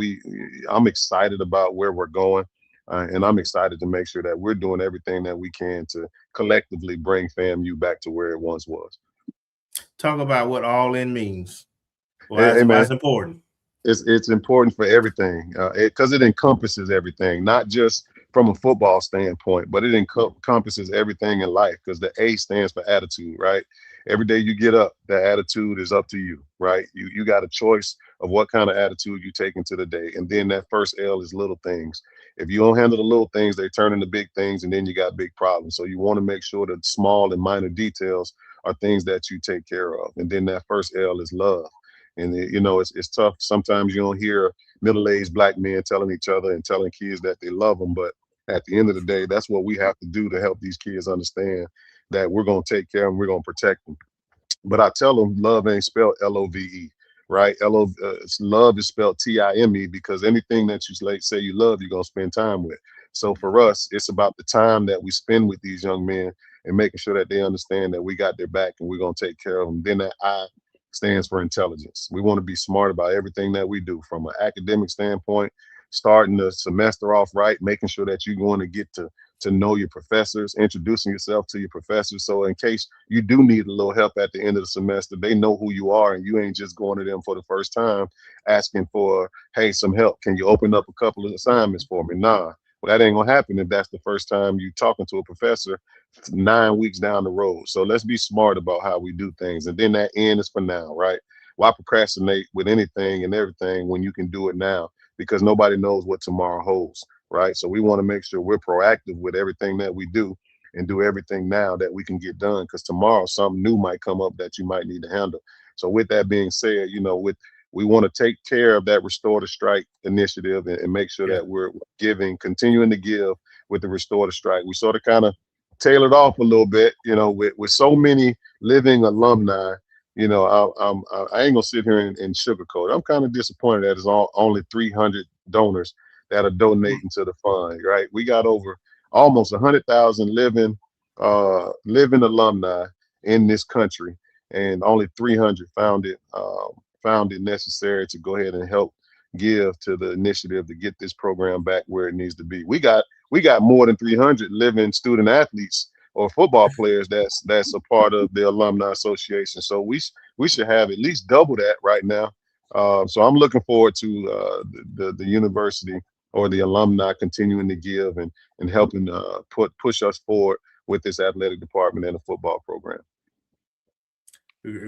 I'm excited about where we're going, and I'm excited to make sure that we're doing everything that we can to collectively bring FAMU back to where it once was. Talk about what all in means. Why it's important. It's important for everything, because it encompasses everything, not just from a football standpoint, but it encompasses everything in life, because the A stands for attitude, right? Every day you get up, the attitude is up to you, right? You got a choice of what kind of attitude you take into the day. And then that first L is little things. If you don't handle the little things, they turn into big things, and then you got big problems. So you want to make sure that small and minor details are things that you take care of. And then that first L is love. And it's tough. Sometimes you don't hear middle-aged black men telling each other and telling kids that they love them, but at the end of the day, that's what we have to do to help these kids understand that we're going to take care of them, we're going to protect them. But I tell them love ain't spelled L-O-V-E, right? Love is spelled T-I-M-E, because anything that you say you love, you're going to spend time with. So for us, it's about the time that we spend with these young men and making sure that they understand that we got their back and we're going to take care of them. Then that I stands for intelligence. We want to be smart about everything that we do, from an academic standpoint, starting the semester off right, making sure that you're going to get to know your professors, introducing yourself to your professors. So in case you do need a little help at the end of the semester, they know who you are and you ain't just going to them for the first time asking for, hey, some help. Can you open up a couple of assignments for me? Nah. Well, that ain't gonna happen if that's the first time you talking to a professor 9 weeks down the road. So let's be smart about how we do things. And then that end is for now, right? Why procrastinate with anything and everything when you can do it now? Because nobody knows what tomorrow holds, right? So we want to make sure we're proactive with everything that we do and do everything now that we can get done, because tomorrow something new might come up that you might need to handle. So with that being said, we want to take care of that Restore the Strike initiative and make sure that we're continuing to give with the Restore the Strike. We sort of kind of tailored off a little bit, with so many living alumni. I ain't gonna sit here and sugarcoat. I'm kind of disappointed that it's only 300 donors that are donating to the fund, right? We got over almost 100,000 living alumni in this country, and only 300 found it necessary to go ahead and help give to the initiative to get this program back where it needs to be. We got more than 300 living student athletes or football players that's a part of the alumni association. So we should have at least double that right now. So I'm looking forward to the university or the alumni continuing to give and helping push us forward with this athletic department and the football program.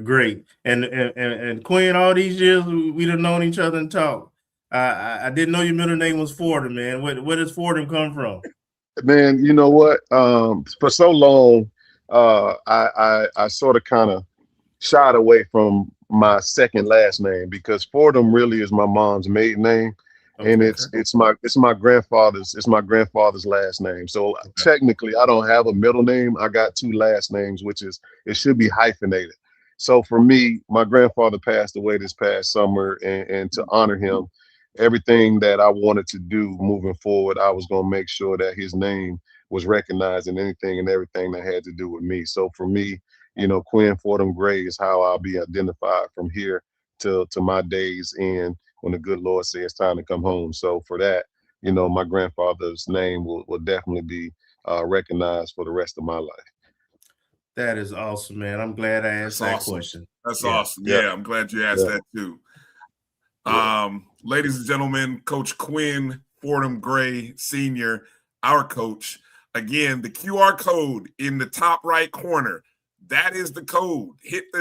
Great. And Quinn, all these years we've known each other and talked. I didn't know your middle name was Fordham, man. Where does Fordham come from? Man, you know what? For so long, I sort of kind of shied away from my second last name, because Fordham really is my mom's maiden name. Okay. And it's my grandfather's last name. So technically I don't have a middle name. I got two last names, it should be hyphenated. So for me, my grandfather passed away this past summer, and to honor him, everything that I wanted to do moving forward, I was going to make sure that his name was recognized in anything and everything that had to do with me. So for me, Quinn Fordham Gray is how I'll be identified from here to my days end, when the good Lord says it's time to come home. So for that, my grandfather's name will definitely be recognized for the rest of my life. That is awesome, man. I'm glad I asked that question. That's awesome. Yeah, I'm glad you asked that too. Ladies and gentlemen, Coach Quinn Fordham Gray, Sr., our coach. Again, the QR code in the top right corner, that is the code.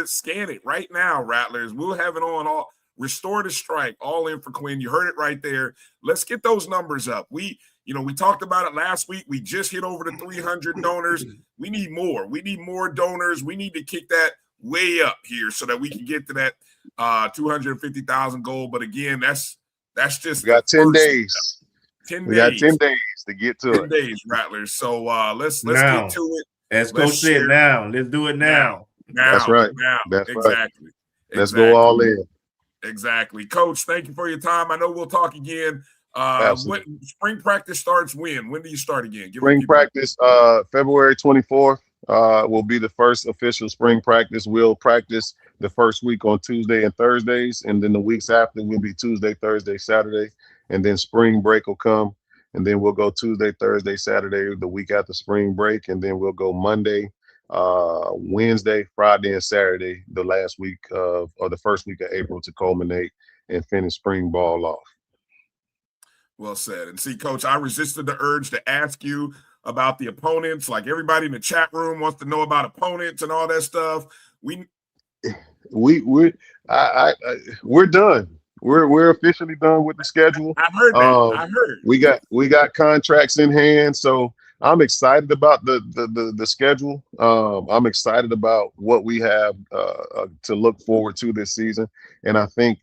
Scan it right now, Rattlers. We'll have it on all. Restore the Strike, all in for Quinn. You heard it right there. Let's get those numbers up. We talked about it last week. We just hit over the 300 donors. We need more. We need more donors. We need to kick that way up here so that we can get to that 250,000 goal. But again, that's just we got 10 days. 10 we days. Got 10 days to get to 10 it. 10 days, Rattlers. So let's now, get to it. As Coach said, now. Let's do it now. That's right. Now. That's exactly. Right. Let's go all in. Exactly. Coach, thank you for your time. I know we'll talk again. Spring practice starts when? When do you start again? Spring practice, February 24th will be the first official spring practice. We'll practice the first week on Tuesday and Thursdays, and then the weeks after will be Tuesday, Thursday, Saturday, and then spring break will come, and then we'll go Tuesday, Thursday, Saturday the week after spring break, and then we'll go Monday, Wednesday, Friday, and Saturday the last week of, or the first week of April, to culminate and finish spring ball off. Well said. And see, Coach, I resisted the urge to ask you about the opponents. Like everybody in the chat room wants to know about opponents and all that stuff. We're done. We're officially done with the schedule. I heard that. I heard. We got contracts in hand, so I'm excited about the schedule. I'm excited about what we have to look forward to this season. And I think,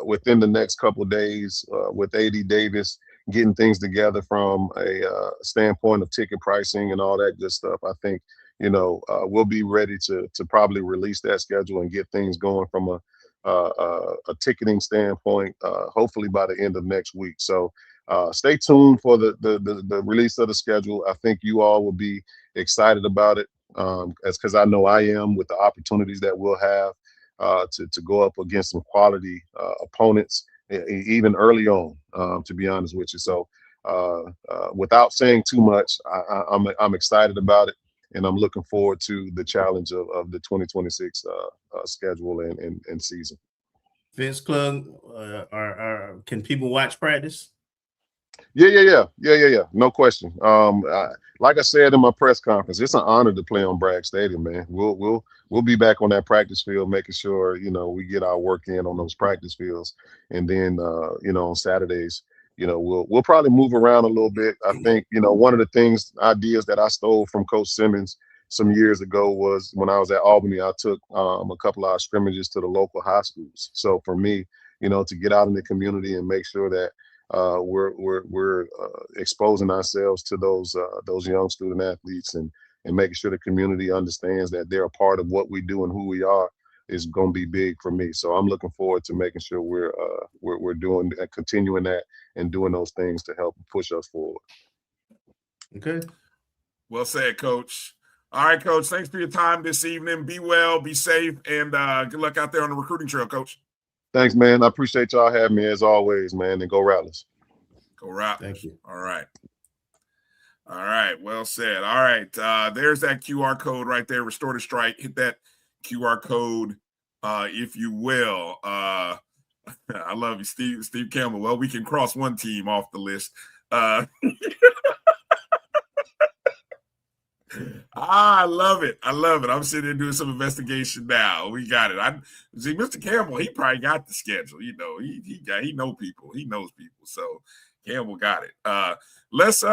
within the next couple of days, with AD Davis getting things together from a standpoint of ticket pricing and all that good stuff, I think, we'll be ready to probably release that schedule and get things going from a ticketing standpoint, hopefully by the end of next week. So stay tuned for the release of the schedule. I think you all will be excited about it, because I know I am, with the opportunities that we'll have to go up against some quality opponents, even early on, to be honest with you. So without saying too much, I'm excited about it, and I'm looking forward to the challenge of the 2026 schedule and season. Vince Club, can people watch practice? Yeah. No question. Like I said in my press conference, it's an honor to play on Bragg Stadium, man. We'll be back on that practice field, making sure we get our work in on those practice fields, and then on Saturdays, we'll probably move around a little bit. I think one of the ideas that I stole from Coach Simmons some years ago was when I was at Albany. I took a couple of our scrimmages to the local high schools. So for me, to get out in the community and make sure that we're exposing ourselves to those young student athletes and making sure the community understands that they're a part of what we do and who we are is going to be big for me. So I'm looking forward to making sure we're doing continuing that and doing those things to help push us forward. Okay. Well said, Coach. All right, Coach. Thanks for your time this evening. Be well, be safe, and good luck out there on the recruiting trail, Coach. Thanks, man. I appreciate y'all having me as always, man. And go Rattlers. Go Rattlers. Thank you. All right. Well said. All right. There's that QR code right there. Restore to Strike. Hit that QR code, if you will. I love you, Steve Campbell. Well, we can cross one team off the list. I love it. I'm sitting there doing some investigation now. We got it. See, Mr. Campbell, he probably got the schedule. He know people. He knows people. So Campbell got it. Let's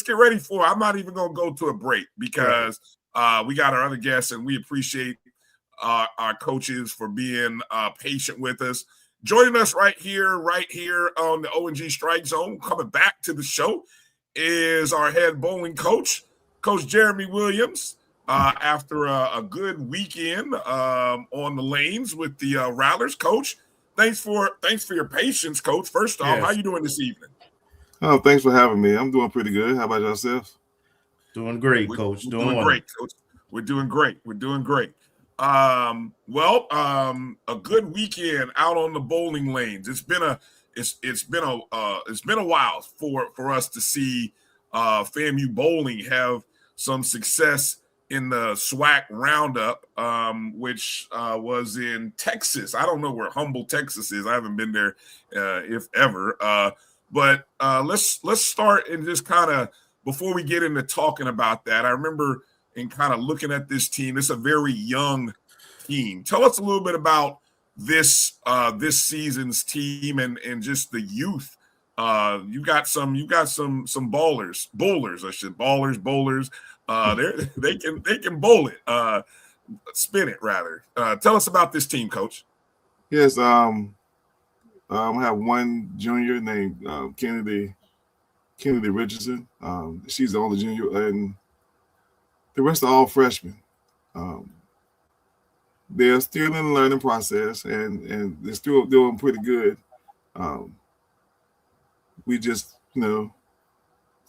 get ready for. I'm not even gonna go to a break because we got our other guests, and we appreciate our coaches for being patient with us. Joining us right here on the O&G StrikeZone, coming back to the show, is our head bowling coach, Coach Jeramy Williams, after a good weekend on the lanes with the Rattlers. Coach, thanks for your patience, Coach. First off, How you doing this evening? Oh, thanks for having me. I'm doing pretty good. How about yourself? Doing great, Coach. Doing great, Coach. We're doing great. A good weekend out on the bowling lanes. It's been a while for us to see FAMU bowling have some success in the SWAC roundup, which was in Texas. I don't know where Humble, Texas is. I haven't been there, if ever. But let's start and just kind of, before we get into talking about that, I remember in kind of looking at this team. It's a very young team. Tell us a little bit about this season's team and just the youth. You got some bowlers. They can bowl it, spin it rather. Tell us about this team, Coach. Yes, I have one junior named Kennedy Richardson. She's the only junior, and the rest are all freshmen. They're still in the learning process, and they're still doing pretty good. We just, got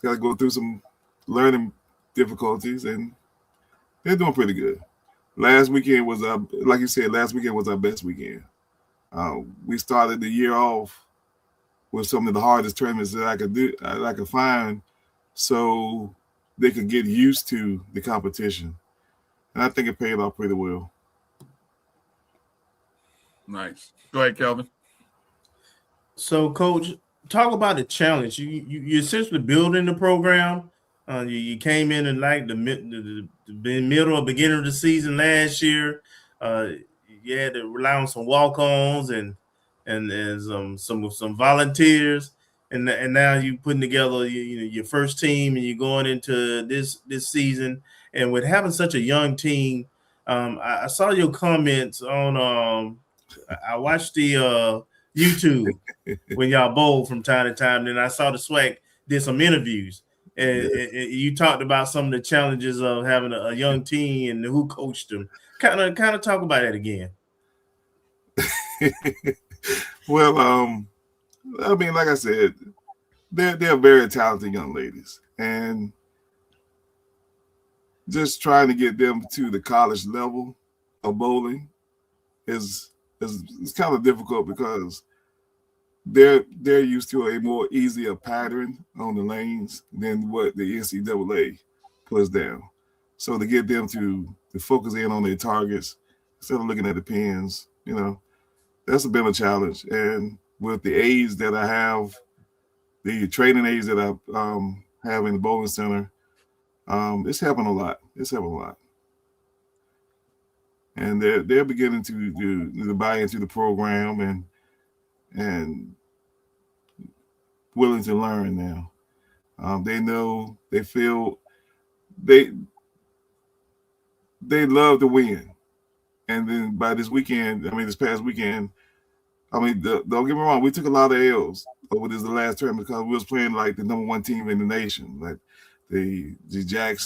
to go through some learning difficulties, and they're doing pretty good. Last weekend was our best weekend. We started the year off with some of the hardest tournaments that I could find, so they could get used to the competition, and I think it paid off pretty well. Nice. Go ahead, Kelvin. So, Coach, talk about the challenge. You essentially building the program. You came in like the middle or beginning of the season last year. You had to rely on some walk-ons and some volunteers. and now you putting together your first team, and you're going into this season, and with having such a young team, I saw your comments on. I watched the YouTube when y'all bowl from time to time. Then I saw the SWAC did some interviews, and you talked about some of the challenges of having a young team and who coached them. Kind of talk about that again. Well, I mean, like I said, they're very talented young ladies, and just trying to get them to the college level of bowling is kind of difficult because they're used to a more easier pattern on the lanes than what the NCAA puts down. So to get them to focus in on their targets instead of looking at the pins, that's been a challenge. And with the aids that I have, the training aids that I have in the bowling center, it's helping a lot. And they're beginning to buy into the program and willing to learn now. They know, they feel, they love to win. And then by this past weekend, don't get me wrong, we took a lot of L's over the last term because we was playing like the number one team in the nation, like the Jack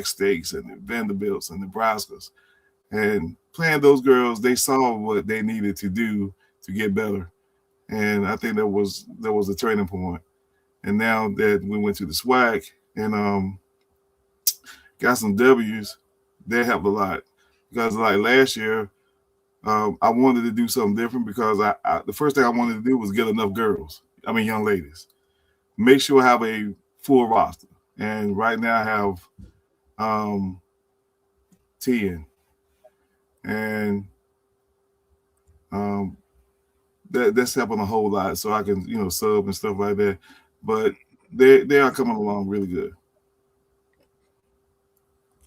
Stakes and the Vanderbilts and Nebraskas. And playing those girls, they saw what they needed to do to get better. And I think that was a turning point. And now that we went to the SWAC and got some W's, that helped a lot. Because like last year, I wanted to do something different because the first thing I wanted to do was get enough young ladies. Make sure I have a full roster. And right now I have 10. And that's helping a whole lot, so I can sub and stuff like that. But they are coming along really good.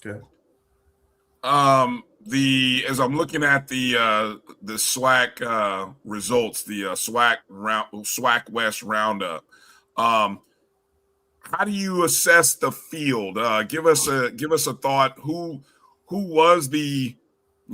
Okay. As I'm looking at the SWAC results, the SWAC West roundup, how do you assess the field? Give us a thought. Who was the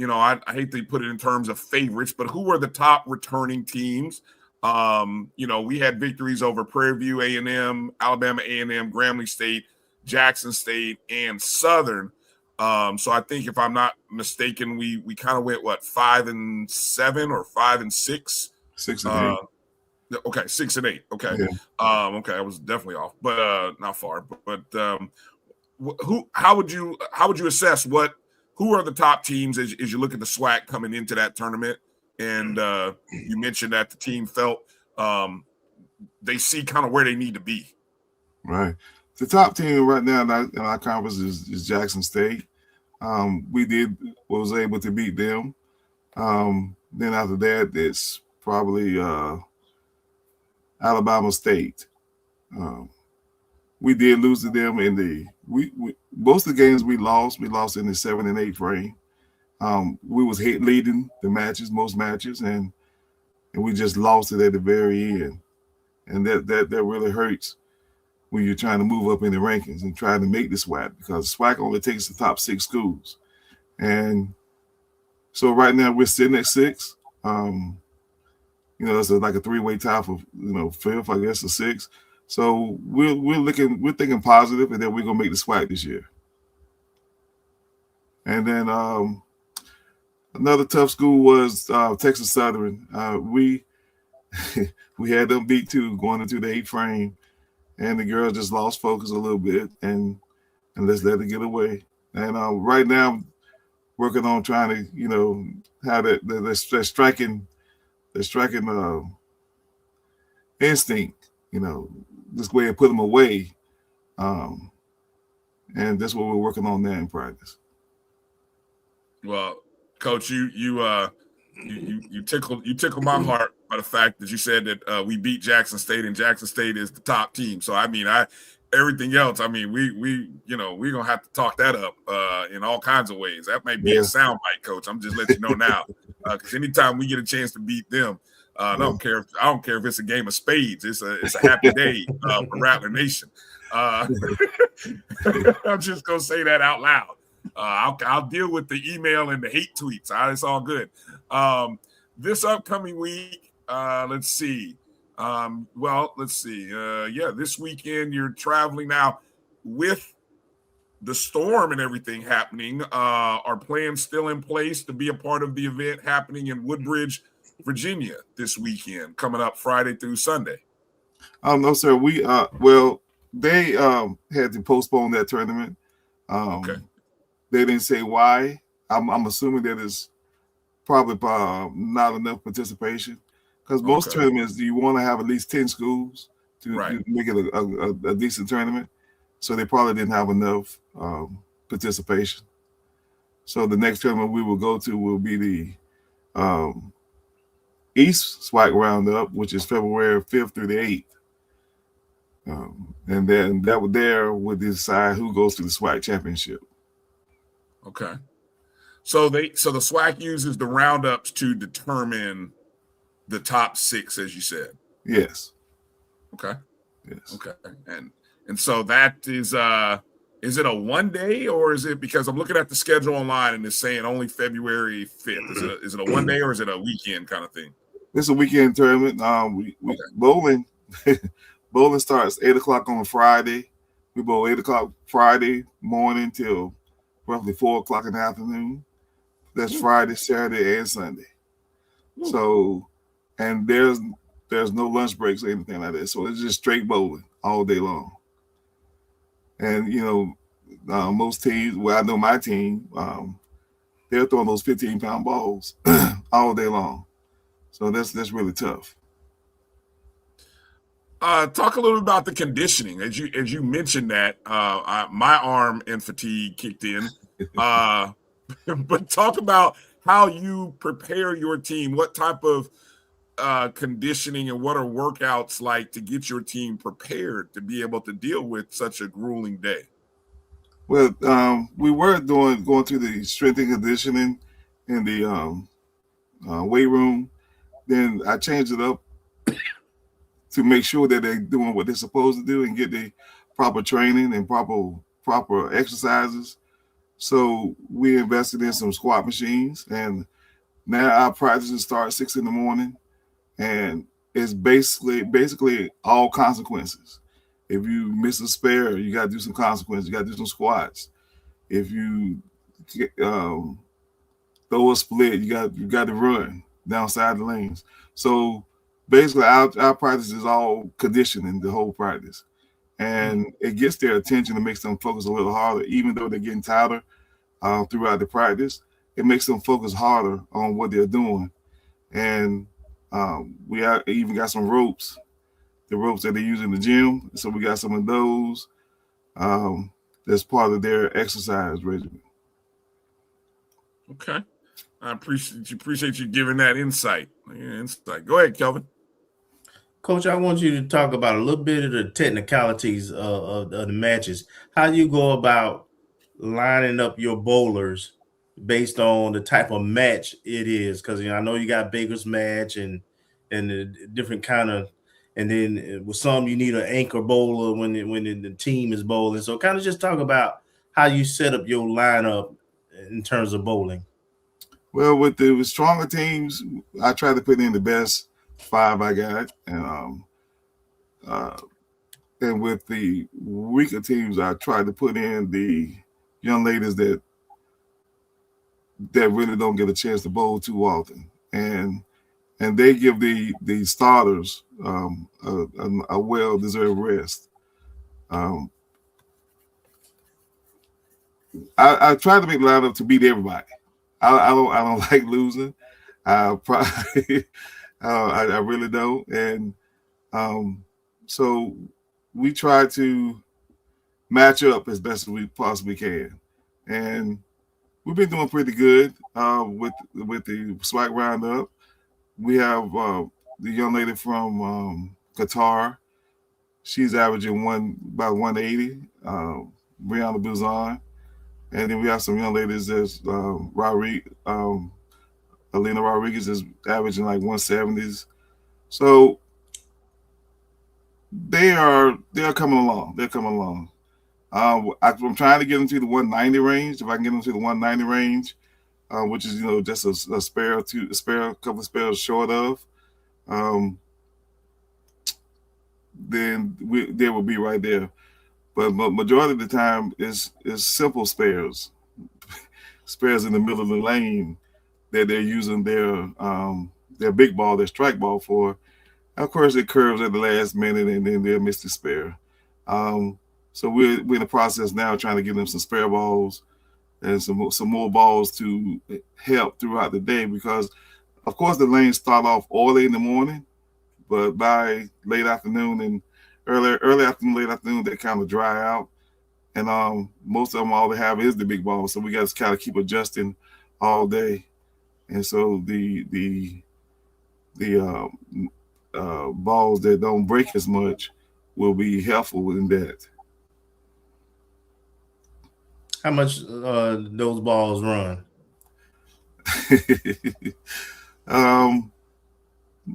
I hate to put it in terms of favorites, but who were the top returning teams? We had victories over Prairie View A&M, Alabama A&M, Grambling State, Jackson State, and Southern. So I think if I'm not mistaken, we kind of went 5-7 or 5-6? 6 and 8. Okay, 6 and 8. Okay. Yeah. Okay, I was definitely off, but not far. But how would you assess who are the top teams as you look at the SWAC coming into that tournament? And you mentioned that the team felt they see kind of where they need to be. Right. The top team right now in our conference is Jackson State. We was able to beat them. Then after that, it's probably Alabama State. We did lose to them in most of the games we lost in the 7 and 8 frame. We was leading the matches, most matches, and we just lost it at the very end. And that really hurts when you're trying to move up in the rankings and trying to make the SWAC, because SWAC only takes the top 6 schools. And so right now we're sitting at 6. It's like a 3-way tie for 5th, I guess, or 6th. So we're thinking positive, and then we're gonna make the SWAC this year. And then another tough school was Texas Southern. We had them beat too going into the 8 frame, and the girls just lost focus a little bit and let's let it get away. And right now, working on trying to have that striking instinct. This way and put them away, and that's what we're working on now in practice. Well, Coach, you tickled my heart by the fact that you said that we beat Jackson State, and Jackson State is the top team. So everything else, we're gonna have to talk that up in all kinds of ways. That might be a soundbite, Coach. I'm just letting you know now, because anytime we get a chance to beat them, I don't care if it's a game of spades. It's a happy day for Rattler Nation. I'm just gonna say that out loud. I'll deal with the email and the hate tweets. It's all good. This upcoming week, let's see. This weekend you're traveling now with the storm and everything happening. Are plans still in place to be a part of the event happening in Woodbridge, Virginia this weekend, coming up Friday through Sunday? No, sir. They had to postpone that tournament. Okay. They didn't say why. I'm assuming that it's probably not enough participation, because most tournaments you want to have at least 10 schools to make it a decent tournament. So they probably didn't have enough participation. So the next tournament we will go to will be the East SWAC Roundup, which is February 5th through the 8th. And then that would decide who goes to the SWAC championship. Okay. So the SWAC uses the roundups to determine the top 6, as you said. Yes. Okay. Yes. Okay. And so that is it a one day, or is it, because I'm looking at the schedule online and it's saying only February 5th? Is it a one day, or is it a weekend kind of thing? It's a weekend tournament. Bowling starts 8:00 on a Friday. We bowl 8:00 Friday morning till roughly 4:00 in the afternoon. That's Friday, Saturday, and Sunday. So, and there's no lunch breaks or anything like that. So it's just straight bowling all day long. And most teams, I know my team, they're throwing those 15-pound balls all day long. So that's really tough. Talk a little about the conditioning. As you mentioned that, my arm and fatigue kicked in. But talk about how you prepare your team. What type of conditioning and what are workouts like to get your team prepared to be able to deal with such a grueling day? Well, we were going through the strength and conditioning in the weight room. Then I changed it up to make sure that they're doing what they're supposed to do and get the proper training and proper exercises. So we invested in some squat machines, and now our practices start 6 a.m, and it's basically all consequences. If you miss a spare, you got to do some consequences. You got to do some squats. If you throw a split, you got to run downside the lanes. So basically, our practice is all conditioning, the whole practice. And it gets their attention and makes them focus a little harder, even though they're getting tighter throughout the practice. It makes them focus harder on what they're doing. And we even got some ropes, the ropes that they use in the gym. So we got some of those that's part of their exercise regimen. Okay. I appreciate you giving that insight. Go ahead, Kelvin. Coach, I want you to talk about a little bit of the technicalities of the matches. How you go about lining up your bowlers based on the type of match it is, because I know you got Baker's match and the different kind of, and then with some you need an anchor bowler when the team is bowling. So kind of just talk about how you set up your lineup in terms of bowling. Well, with the stronger teams, I try to put in the best 5 I got, and with the weaker teams, I try to put in the young ladies that really don't get a chance to bowl too often, and they give the starters a well-deserved rest. I try to make the lineup to beat everybody. I don't like losing. I really don't, and so we try to match up as best as we possibly can, and we've been doing pretty good with the SWAC roundup. We have the young lady from Qatar. She's averaging about 180. Brianna Buzan. And then we have some young ladies that's Alina Rodriguez is averaging like 170s. So they're coming along. They're coming along. I'm trying to get them to the 190 range. If I can get them to the 190 range, which is just a spare, couple of spares short of, then they will be right there. But majority of the time is simple spares, spares in the middle of the lane that they're using their big ball, their strike ball for. And of course, it curves at the last minute, and then they'll miss the spare. So we're in the process now trying to give them some spare balls and some more balls to help throughout the day, because, of course, the lanes start off early in the morning, but by late afternoon and early afternoon, late afternoon, they kind of dry out. And most of them, all they have is the big ball. So we got to kind of keep adjusting all day. And so the balls that don't break as much will be helpful in that. How much those balls run?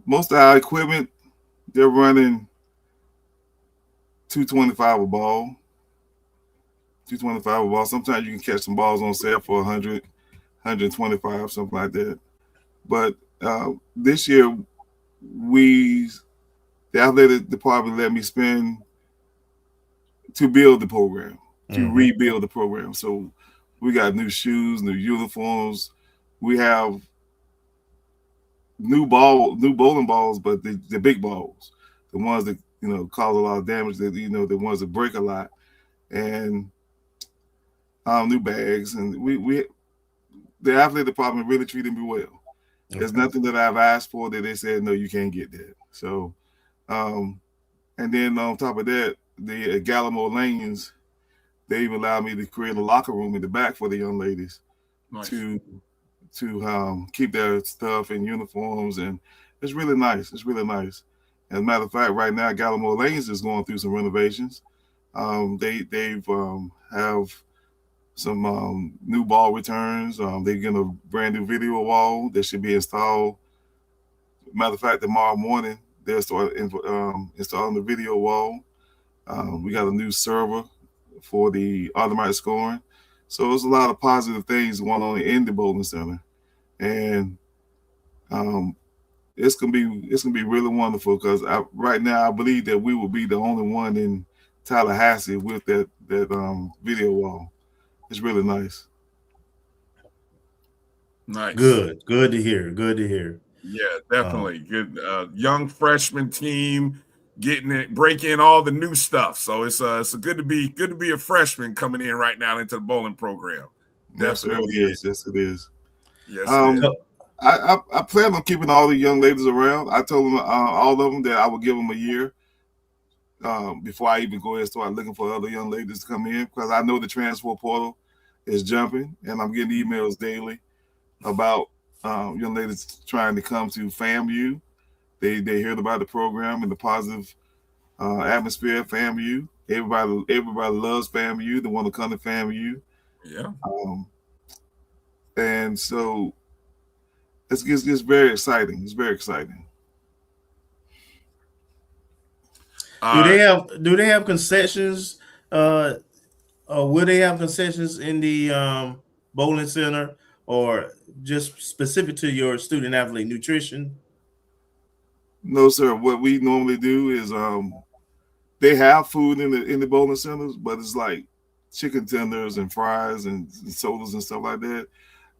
Most of our equipment, they're running $225 a ball. $225 a ball. Sometimes you can catch some balls on sale for $100, $125, something like that. But this year, the athletic department let me spend to build the program, to rebuild the program. So we got new shoes, new uniforms. We have new bowling balls, but the big balls, the ones that cause a lot of damage, that the ones that break a lot, and new bags. And we the athletic department really treated me well. Okay. There's nothing that I've asked for that they said no, you can't get that. So, and then on top of that, the Gallimore lanes, they even allowed me to create a locker room in the back for the young ladies. Nice. to keep their stuff and uniforms, and it's really nice. It's really nice. As a matter of fact, right now Gallimore Lanes is going through some renovations. They've have some new ball returns. They're getting a brand new video wall that should be installed. Matter of fact, tomorrow morning they'll start installing the video wall. We got a new server for the automatic scoring. So there's a lot of positive things going on in the bowling center, and it's gonna be really wonderful, because right now I believe that we will be the only one in Tallahassee with that video wall. It's really nice. Nice. Good to hear. Good to hear. Yeah, definitely. Good young freshman team break in all the new stuff. So it's good to be a freshman coming in right now into the bowling program. Definitely. Yes, it is. Yes, it is. I plan on keeping all the young ladies around. I told them, all of them, that I would give them a year before I even go ahead and start looking for other young ladies to come in, because I know the transfer portal is jumping, and I'm getting emails daily about young ladies trying to come to FAMU. They heard about the program and the positive atmosphere at FAMU. Everybody loves FAMU. They want to come to FAMU. Yeah. And so it's very exciting. It's very exciting. Do they have concessions? Will they have concessions in the bowling center, or just specific to your student athlete nutrition? No, sir. What we normally do is they have food in the bowling centers, but it's like chicken tenders and fries and sodas and stuff like that.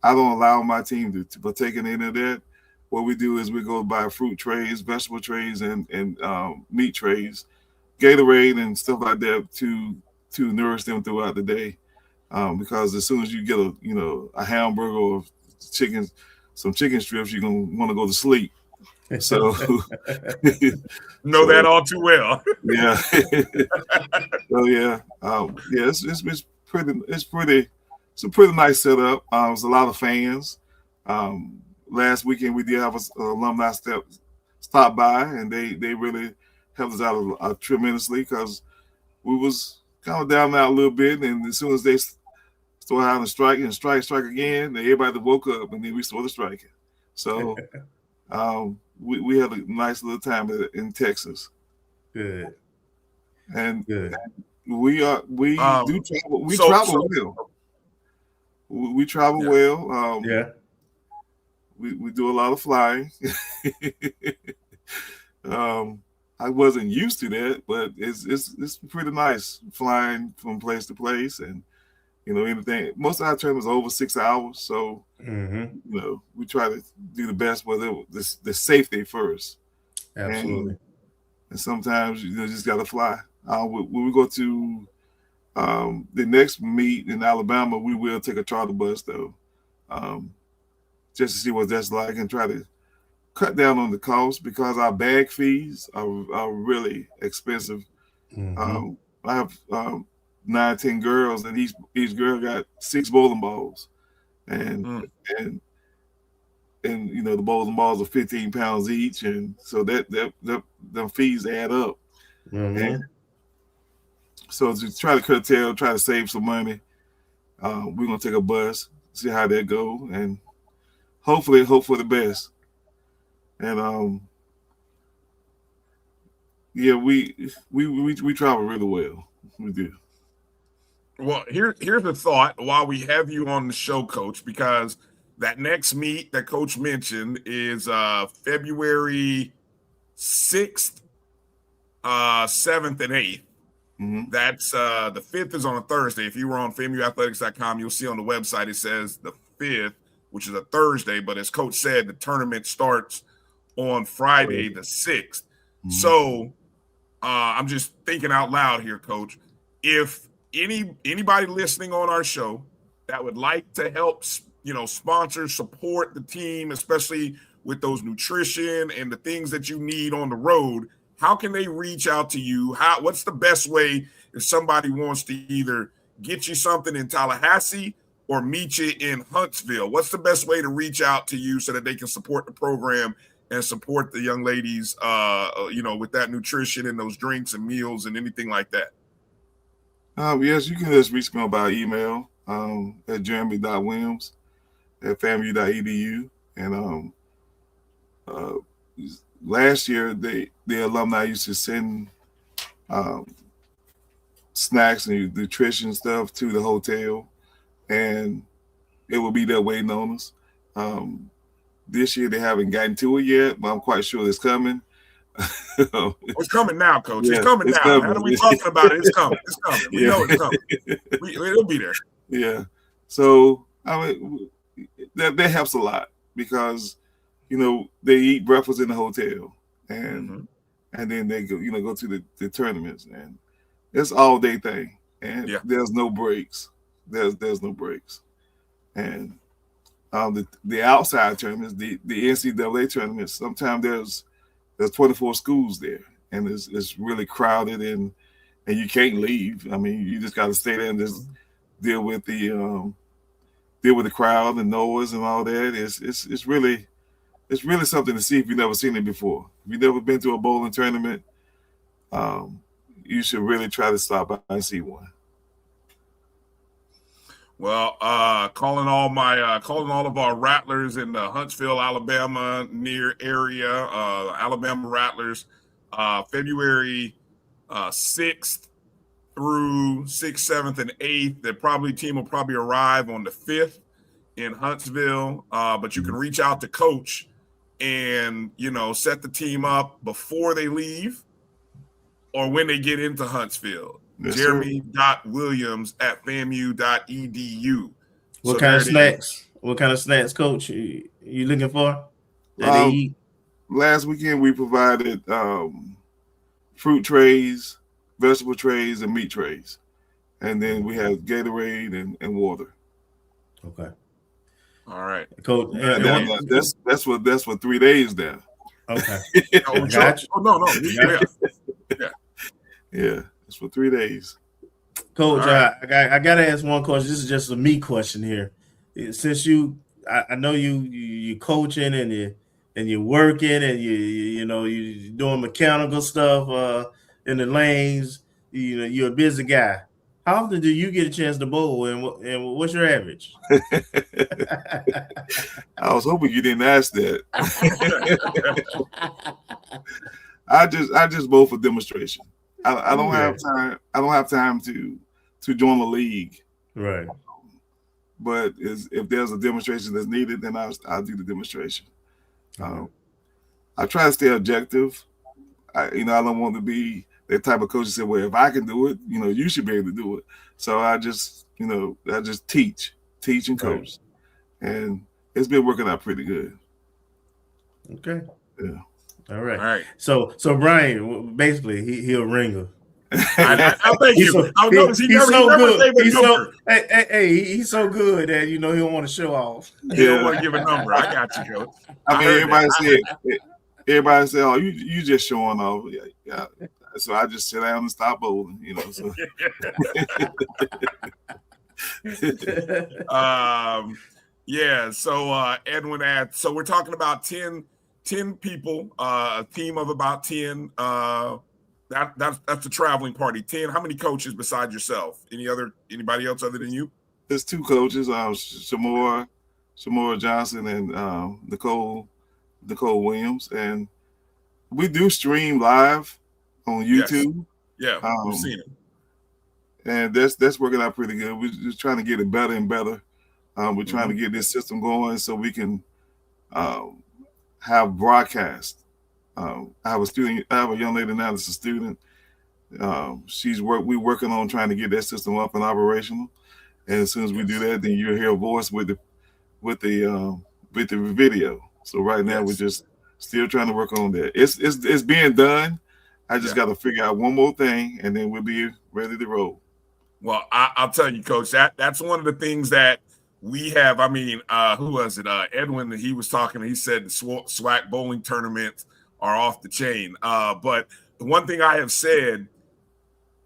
I don't allow my team to partake in any of that. What we do is we go buy fruit trays, vegetable trays, and meat trays, Gatorade and stuff like that to nourish them throughout the day. Because as soon as you get a hamburger or some chicken strips, you're gonna want to go to sleep. So know that all too well. Yeah. So yeah, it's a pretty nice setup. There's a lot of fans. Last weekend we did have an alumni stop by, and they really helped us out tremendously, because we was kind of down there a little bit, and as soon as they started having a strike and strike again, everybody woke up, and then we started striking. So we had a nice little time in Texas. Good. And Good. We do travel. We travel well. We travel well. Yeah. We do a lot of flying. I wasn't used to that, but it's pretty nice flying from place to place, and anything. Most of our tournaments are over 6 hours, so we try to do the best with it. The safety first. Absolutely. And sometimes you just got to fly. When we go to the next meet in Alabama, we will take a charter bus though, just to see what that's like and try to cut down on the cost because our bag fees are really expensive. I have 9, 10 girls, and each girl got 6 bowling balls, and the bowling balls are 15 pounds each, and so that the fees add up. And so to try to curtail, try to save some money, we're gonna take a bus, see how that go, and hopefully hope for the best. And we travel really well. We do. Well, here's the thought while we have you on the show, Coach, because that next meet that Coach mentioned is February 6th, 7th, and 8th. That's the 5th is on a Thursday. If you were on FAMUathletics.com, you'll see on the website it says the 5th, which is a Thursday. But as Coach said, the tournament starts on Friday the 6th. So I'm just thinking out loud here, Coach. If anybody listening on our show that would like to help, sponsor, support the team, especially with those nutrition and the things that you need on the road, how can they reach out to you? What's the best way if somebody wants to either get you something in Tallahassee or meet you in Huntsville? What's the best way to reach out to you so that they can support the program and support the young ladies, with that nutrition and those drinks and meals and anything like that? Yes, you can just reach me by email at jeramy.williams@famu.edu. And last year, the alumni used to send snacks and nutrition stuff to the hotel, and it will be there waiting on us. This year, they haven't gotten to it yet, but I'm quite sure it's coming. It's coming now, Coach. Yeah, it's coming it's now. coming. How are we talking about it? It's coming. It's coming. We know it's coming. It'll be there. Yeah. So that helps a lot because they eat breakfast in the hotel and then they go to the tournaments, and it's all day thing, and there's no breaks. There's no breaks, and the outside tournaments, the NCAA tournaments, sometimes there's 24 schools there, and it's really crowded, and you can't leave. I mean, you just got to stay there and just deal with the crowd and noise and all that. It's really something to see if you've never seen it before. If you've never been to a bowling tournament, you should really try to stop by and see one. Well, calling all of our Rattlers in the Huntsville, Alabama near area, Alabama Rattlers, February 6th through 6th, 7th, and 8th. The team will probably arrive on the 5th in Huntsville, but you can reach out to Coach and set the team up before they leave or when they get into Huntsville. Yes, Jeramy.williams@famu.edu. What kind of snacks? What kind of snacks, Coach? You looking for? Last weekend we provided fruit trays, vegetable trays, and meat trays, and then we have Gatorade and water. Okay. All right, Coach. That's for 3 days now. Okay. Gotcha. No. Yeah. It's for 3 days. Coach, right. I gotta ask one question. This is just a me question here. Since I know you coaching and you're working and you're doing mechanical stuff in the lanes. You're a busy guy. How often do you get a chance to bowl, and what's your average? I was hoping you didn't ask that. I just bowl for demonstration. I don't have time. I don't have time to join the league. Right. But if there's a demonstration that's needed, then I'll do the demonstration. I try to stay objective. I don't want to be that type of coach that said, well, if I can do it, you should be able to do it. So I just teach and coach. Right. And it's been working out pretty good. Okay. Yeah. All right. So Bryan, basically, he's a ringer. I thank you. I noticed he never gave a number. He's so good that he don't want to show off. He don't want to give a number. I got you, Coach. I mean, everybody said, "Oh, you just showing off." Yeah. So I just sit down and stop bowling. So. Yeah. So Edwin asked. So we're talking about 10 people, a team of about 10. That's the traveling party. 10. How many coaches besides yourself? Anybody else other than you? There's 2 coaches. Shamora Johnson and Nicole Williams, and we do stream live on YouTube. Yes. Yeah, we've seen it, and that's working out pretty good. We're just trying to get it better and better. We're trying to get this system going so we can have broadcast. I have a young lady now that's a student. We're working on trying to get that system up and operational. And as soon as we do that, then you'll hear a voice with the video. So right now we're just still trying to work on that. It's being done. I just got to figure out one more thing, and then we'll be ready to roll. Well, I'll tell you, Coach, that's one of the things that we have. I mean, who was it? Edwin, he was talking. He said the SWAC bowling tournaments are off the chain. But the one thing I have said,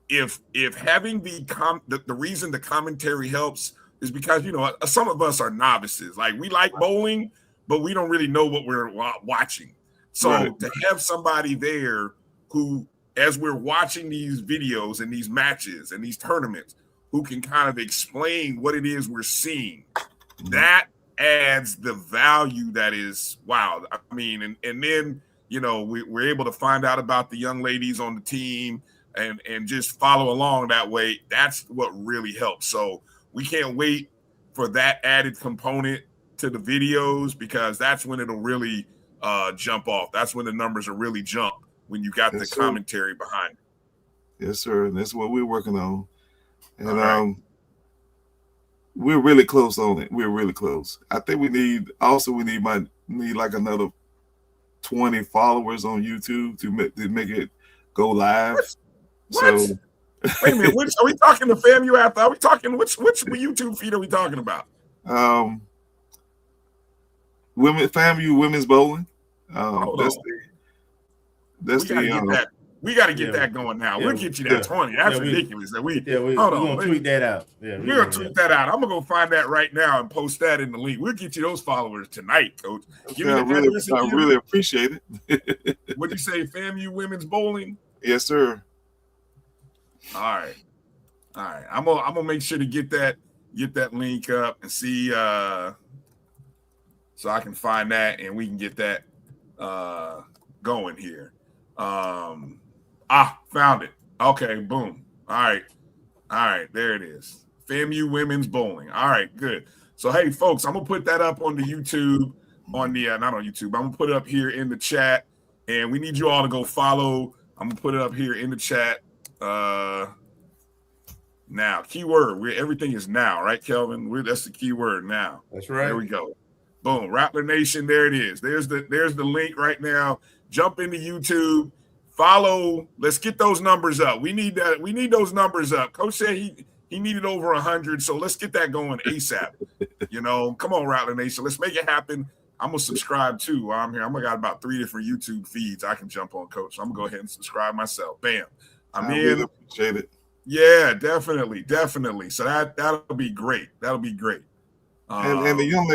if having the reason the commentary helps is because, some of us are novices. Like, we like bowling, but we don't really know what we're watching. So to have somebody there who, as we're watching these videos and these matches and these tournaments, who can kind of explain what it is we're seeing, that adds the value that is, wow. I mean, and then, we're able to find out about the young ladies on the team and just follow along that way. That's what really helps. So we can't wait for that added component to the videos, because that's when it'll really jump off. That's when the numbers will really jump, when you got the commentary behind it. Yes, sir. And that's what we're working on. And we're really close on it. We're really close. I think we need like another 20 followers on YouTube to make it go live. What? So wait a minute, are we talking the FAMU after? Are we talking which YouTube feed are we talking about? FAMU women's bowling. We got to get that going now. We'll get you that 20. That's ridiculous. We're going to tweet that out. We're going to tweet that out. I'm going to go find that right now and post that in the link. We'll get you those followers tonight, Coach. I really appreciate it. What'd you say, FAMU women's bowling? Yes, sir. All right. I'm gonna make sure to get that link up and see so I can find that and we can get that going here. Found it. Okay, boom. All right, there it is. FAMU women's bowling. All right, good. So hey, folks, I'm gonna put that up on the YouTube, not on YouTube. I'm gonna put it up here in the chat, and we need you all to go follow. I'm gonna put it up here in the chat. Now, keyword. Everything is now, right, Kelvin? That's the keyword now. That's right. There we go. Boom, Rattler Nation. There it is. There's the link right now. Jump into YouTube. Follow. Let's get those numbers up. We need that. We need those numbers up. Coach said he needed over 100, so let's get that going ASAP. Come on, Rattler Nation. Let's make it happen. I'm gonna subscribe too while I'm here. I'm gonna got about 3 different YouTube feeds I can jump on, Coach. So I'm gonna go ahead and subscribe myself. Bam. I really appreciate it. Yeah, definitely. So that'll be great. That'll be great. And the young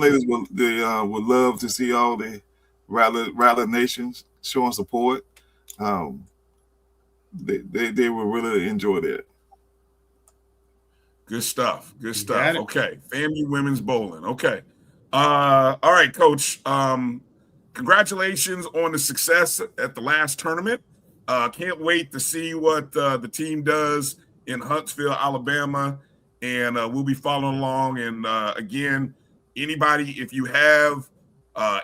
ladies would love to see all the Rattler Nations showing support. They will really enjoy that. Good stuff. Good Got stuff. it. Okay. FAMU women's bowling. Okay. All right, Coach. Congratulations on the success at the last tournament. Can't wait to see what the team does in Huntsville, Alabama, and we'll be following along. And again, anybody, if you have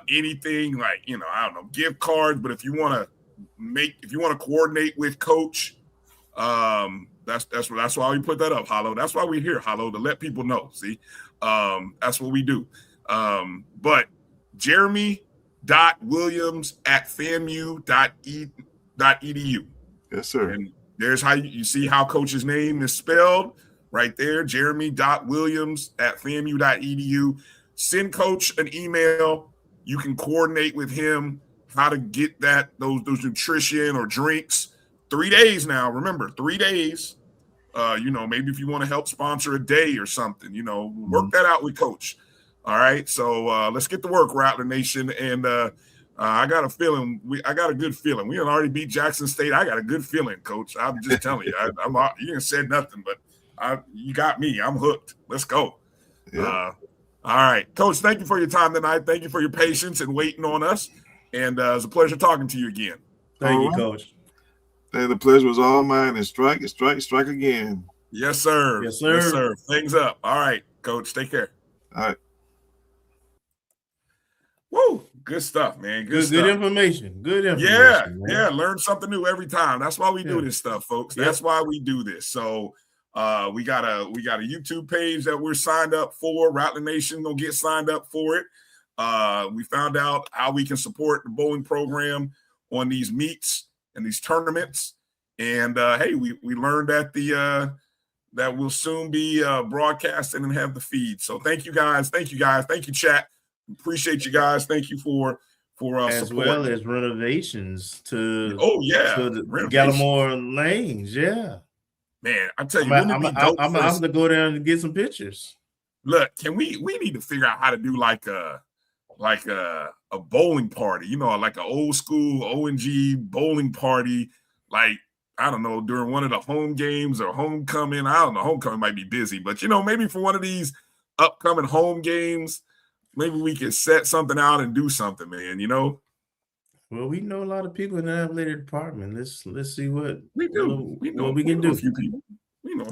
anything like, I don't know, gift cards, but if you want to coordinate with Coach, that's why we put that up, Hollow. That's why we're here, Hollow, to let people know. See, that's what we do. But Jeramy.Williams@famu.edu. Yes, sir. And there's how you see how Coach's name is spelled right there. Jeramy.Williams@famu.edu. Send Coach an email. You can coordinate with him how to get those nutrition or drinks. 3 days now. Remember, 3 days. Maybe if you want to help sponsor a day or something, work that out with Coach. All right. So let's get to work, Rattler Nation. And I got a feeling. I got a good feeling. We had already beat Jackson State. I got a good feeling, Coach. I'm just telling you. You didn't say nothing, but you got me. I'm hooked. Let's go. Yeah. All right, Coach. Thank you for your time tonight. Thank you for your patience and waiting on us. And it was a pleasure talking to you again. Thank you, Coach. And the pleasure was all mine. And strike again. Yes, sir. Yes, sir. Yes, sir. Things up. All right, Coach. Take care. All right. Woo. Good stuff, man. Good information. Good information. Yeah, man. yeah. Learn something new every time. That's why we do this stuff, folks. That's why we do this. So we got a YouTube page that we're signed up for. Rattler Nation gonna get signed up for it. We found out how we can support the bowling program on these meets and these tournaments. And hey, we learned that that we'll soon be broadcasting and have the feed. So thank you guys. Thank you, chat. Appreciate you guys. Thank you for as support. well as renovations to the renovation. Gallimore lanes. Yeah, man, I tell you, I'm gonna go down and get some pictures. Look, we need to figure out how to do like a bowling party, like an old school O&G bowling party, like, I don't know, during one of the home games or homecoming. I don't know, homecoming might be busy, but maybe for one of these upcoming home games, maybe we can set something out and do something, man. Well, we know a lot of people in the athletic department. Let's see what we do. What we can do. A few people. We know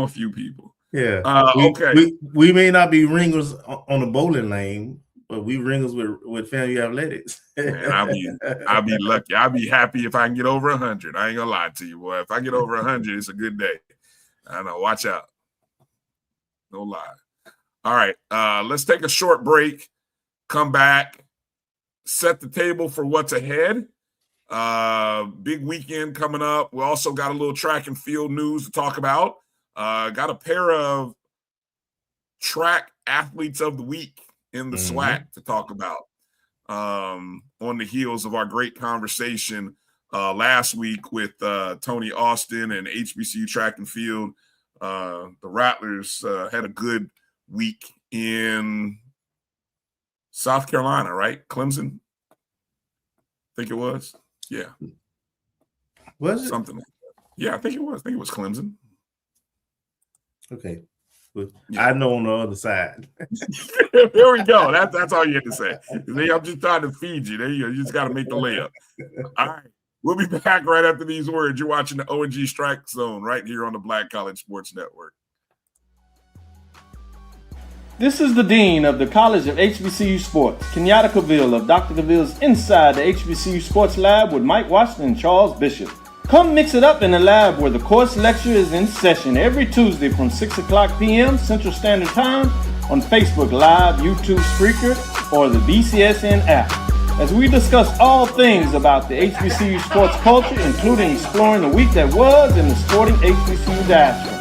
a few people. Yeah. Okay. We may not be ringers on the bowling lane, but we ringers with FAMU athletics. Man, I'll be lucky. I'll be happy if I can get over 100. I ain't gonna lie to you, boy. If I get over 100, it's a good day. I know. Watch out. No lie. All right. Let's take a short break. Come back. Set the table for what's ahead. Big weekend coming up. We also got a little track and field news to talk about. Got a pair of track athletes of the week in the SWAC to talk about on the heels of our great conversation last week with Tony Austin and HBCU track and field. The Rattlers had a good week in South Carolina, right? Clemson, I think it was. Yeah. Was it? Something like that. Yeah, I think it was. I think it was Clemson. Okay. I know on the other side. There we go. That's all you have to say. I'm just trying to feed you. There you go. You just got to make the layup. All right. We'll be back right after these words. You're watching the O&G StrikeZone right here on the Black College Sports Network. This is the Dean of the College of HBCU Sports, Kenyatta Cavill of Dr. Cavill's Inside the HBCU Sports Lab with Mike Washington and Charles Bishop. Come mix it up in the lab where the course lecture is in session every Tuesday from 6 o'clock p.m. Central Standard Time on Facebook Live, YouTube Spreaker, or the BCSN app. As we discuss all things about the HBCU sports culture, including exploring the week that was in the sporting HBCU diaspora,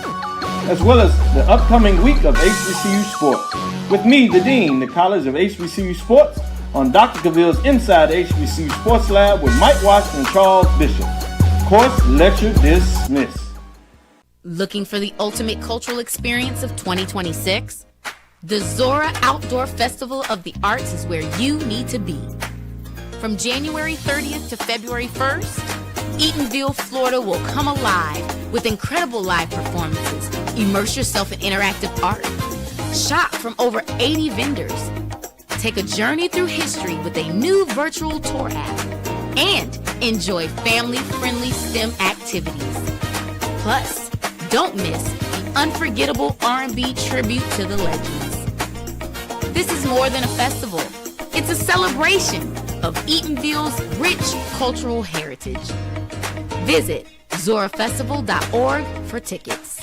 as well as the upcoming week of HBCU sports. With me, the Dean, the College of HBCU Sports, on Dr. Cavill's Inside the HBCU Sports Lab with Mike Washington and Charles Bishop. Course lecture dismissed. Looking for the ultimate cultural experience of 2026? The Zora Outdoor Festival of the Arts is where you need to be. From January 30th to February 1st, Eatonville, Florida will come alive with incredible live performances, Immerse yourself in interactive art. Shop from over 80 vendors. Take a journey through history with a new virtual tour app. And enjoy family-friendly STEM activities. Plus, don't miss the unforgettable R&B tribute to the legends. This is more than a festival. It's a celebration of Eatonville's rich cultural heritage. Visit zorafestival.org for tickets.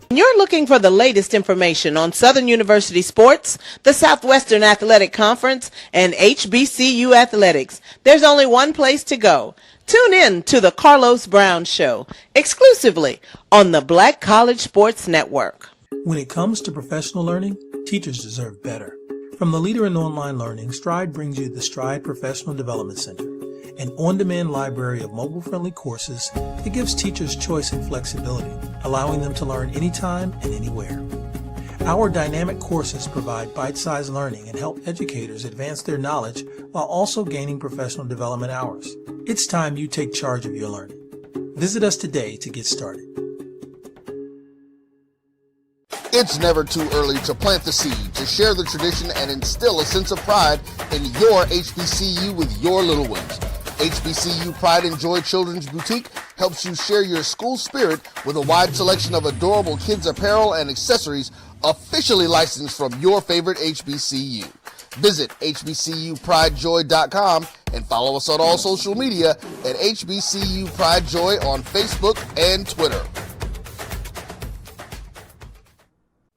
When you're looking for the latest information on Southern University sports, the Southwestern Athletic Conference, and HBCU athletics, there's only one place to go. Tune in to the Carlos Brown Show, exclusively on the Black College Sports Network. When it comes to professional learning, teachers deserve better. From the leader in online learning, Stride brings you the Stride Professional Development Center, an on-demand library of mobile-friendly courses that gives teachers choice and flexibility, allowing them to learn anytime and anywhere. Our dynamic courses provide bite-sized learning and help educators advance their knowledge while also gaining professional development hours. It's time you take charge of your learning. Visit us today to get started. It's never too early to plant the seed, to share the tradition, and instill a sense of pride in your HBCU with your little ones. HBCU Pride and Joy Children's Boutique helps you share your school spirit with a wide selection of adorable kids apparel and accessories officially licensed from your favorite HBCU. Visit hbcupridejoy.com and follow us on all social media at HBCU Pride Joy on Facebook and Twitter.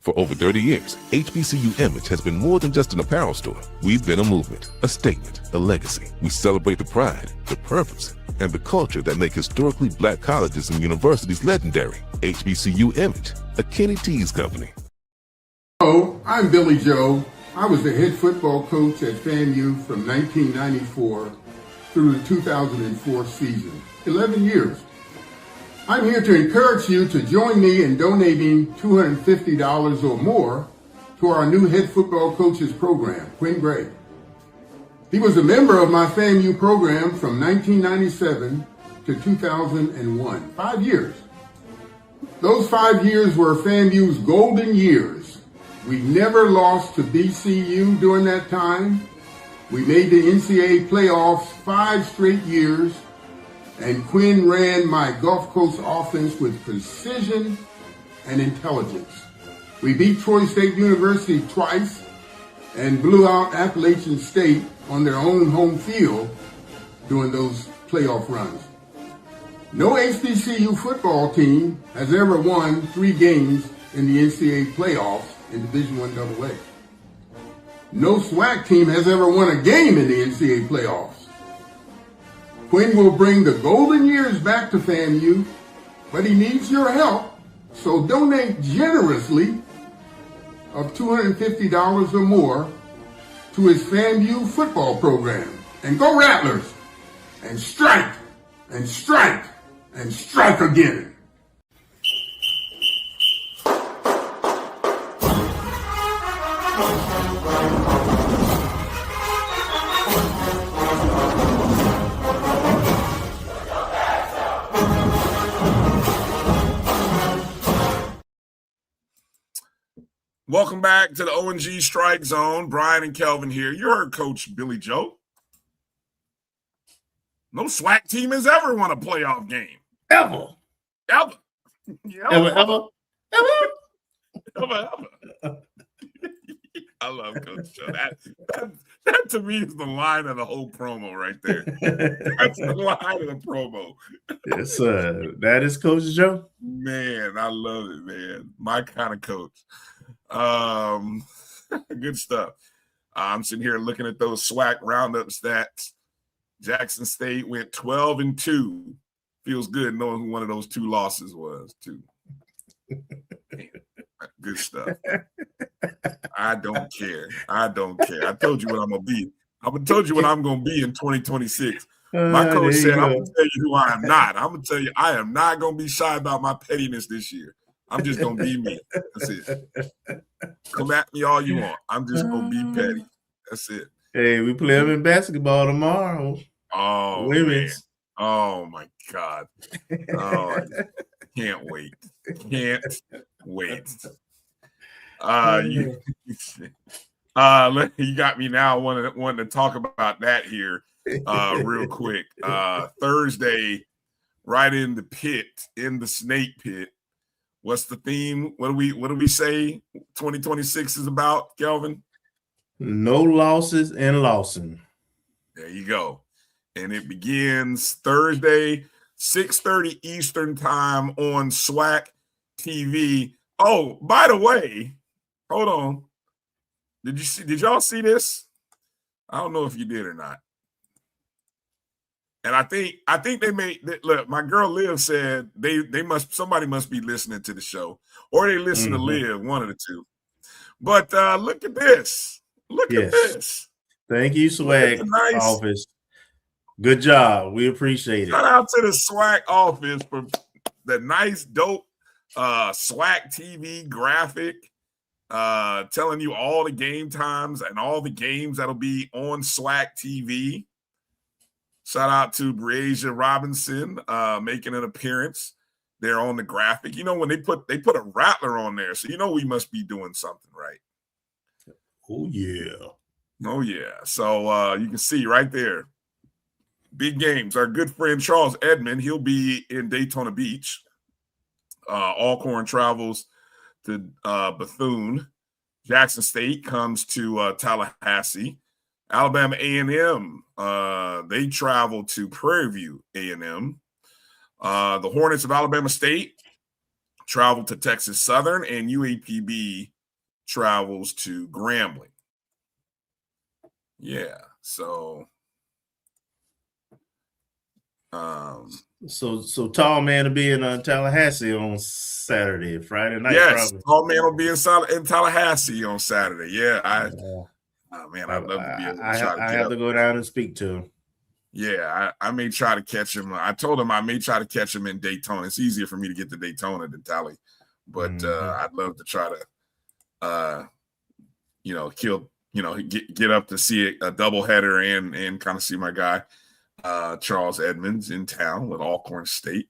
For over 30 years, HBCU Image has been more than just an apparel store. We've been a movement, a statement, a legacy. We celebrate the pride, the purpose, and the culture that make historically black colleges and universities legendary. HBCU Image, a Kenny T's company. Hello, I'm Billy Joe. I was the head football coach at FAMU from 1994 through the 2004 season, 11 years. I'm here to encourage you to join me in donating $250 or more to our new head football coaches program, Quinn Gray. He was a member of my FAMU program from 1997 to 2001, 5 years. Those 5 years were FAMU's golden years. We never lost to BCU during that time. We made the NCAA playoffs 5 straight years. And Quinn ran my Gulf Coast offense with precision and intelligence. We beat Troy State University twice and blew out Appalachian State on their own home field during those playoff runs. No HBCU football team has ever won 3 games in the NCAA playoffs in Division I AA. No SWAC team has ever won a game in the NCAA playoffs. Quinn will bring the golden years back to FAMU, but he needs your help, so donate generously of $250 or more to his FAMU football program. And go Rattlers! And strike! And strike! And strike again! Welcome back to the O&G Strike Zone. Bryan and Kelvin here. You heard Coach Billy Joe. No SWAC team has ever won a playoff game. Ever. Ever. Ever. I love Coach Joe. That to me is the line of the whole promo right there. That's the line of the promo. Yes, sir. That is Coach Joe. Man, I love it, man. My kind of coach. Good stuff. I'm sitting here looking at those SWAC roundup stats. Jackson State went 12-2. Feels good knowing who one of those 2 losses was, too. Good stuff. I don't care. I told you what I'm gonna be. I told you what I'm gonna be in 2026. My coach said, I'm gonna tell you who I am not. I'm gonna tell you I am not gonna be shy about my pettiness this year. I'm just gonna be me. That's it. Come at me all you want. I'm just gonna be petty. That's it. Hey, we play them in basketball tomorrow. Oh, women's. Man. Oh my God. Oh, I can't wait. Can't wait. You got me now wanting to talk about that here real quick. Thursday, right in the pit, in the snake pit. What's the theme? What do we say 2026 is about, Kelvin? No losses in Lawson. There you go. And it begins Thursday, 6:30 Eastern time on SWAC TV. Oh, by the way, hold on. Did y'all see this? I don't know if you did or not. And I think they made look, my girl Liv said somebody must be listening to the show, or they listen to Liv, one of the two. But look at this. Look at this. Thank you, SWAC office. Good job. We appreciate it. Shout out to the SWAC office for the nice, dope SWAC TV graphic, telling you all the game times and all the games that'll be on SWAC TV. Shout out to Breasia Robinson making an appearance there on the graphic. You know, when they put a Rattler on there, so you know we must be doing something right. Oh yeah. Oh yeah. So you can see right there. Big games. Our good friend Charles Edmond, he'll be in Daytona Beach. Alcorn travels to Bethune. Jackson State comes to Tallahassee. Alabama A&M, they travel to Prairie View A&M. The Hornets of Alabama State travel to Texas Southern, and UAPB travels to Grambling. Yeah, so So tall man will be in Tallahassee on Saturday, Friday night. Yes, probably. tall man will be in Tallahassee on Saturday. Yeah, I'd love to be able to try to I have to go down and speak to him. Yeah, I may try to catch him. I told him I may try to catch him in Daytona. It's easier for me to get to Daytona than Tally, but I'd love to try to, get up to see a doubleheader and kind of see my guy, Charles Edmonds in town with Alcorn State.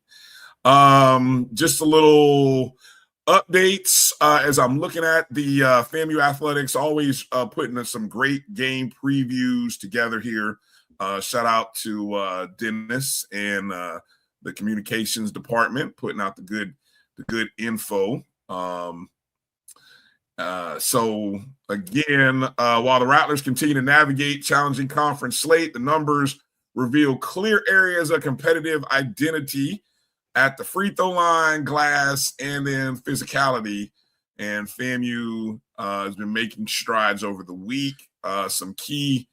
Just a little updates as I'm looking at the FAMU Athletics, always putting some great game previews together here. Shout out to Dennis and the communications department putting out the good info. So again, while the Rattlers continue to navigate challenging conference slate, the numbers reveal clear areas of competitive identity at the free throw line, glass, and then physicality. And FAMU has been making strides over the week. Some key,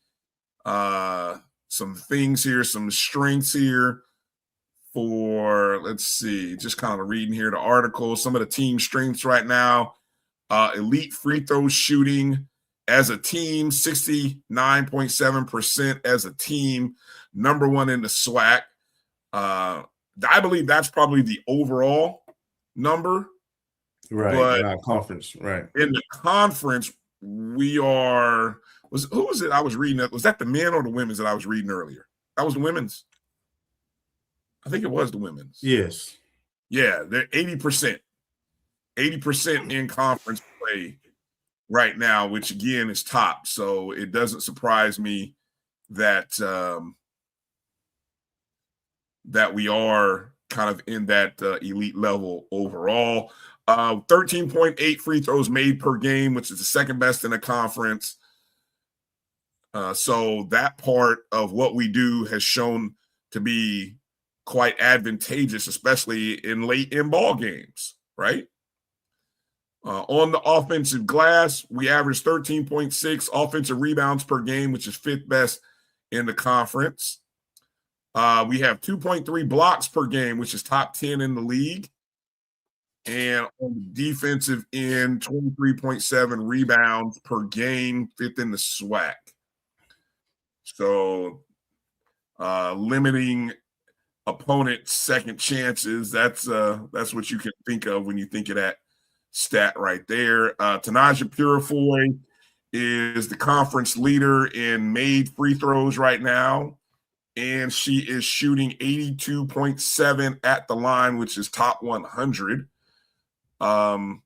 some things here, some strengths here for, let's see, just kind of reading here the article. Some of the team strengths right now. Elite free throw shooting as a team, 69.7% as a team, number one in the SWAC. I believe that's probably the overall number. Right, but in our conference, right. In the conference, we are – who was it I was reading? Was that the men or the women's that I was reading earlier? That was the women's. I think it was the women's. Yes. Yeah, they're 80%. 80% in conference play right now, which again is top. So it doesn't surprise me that that we are kind of in that elite level overall. 13.8 free throws made per game, which is the second best in the conference. So that part of what we do has shown to be quite advantageous, especially in late in ball games, right? On the offensive glass, we average 13.6 offensive rebounds per game, which is fifth best in the conference. We have 2.3 blocks per game, which is top 10 in the league. And on the defensive end, 23.7 rebounds per game, fifth in the SWAC. So limiting opponent second chances, that's what you can think of when you think of that stat right there. Tanaja Purifoy is the conference leader in made free throws right now, and she is shooting 82.7 at the line, which is top 100. Let's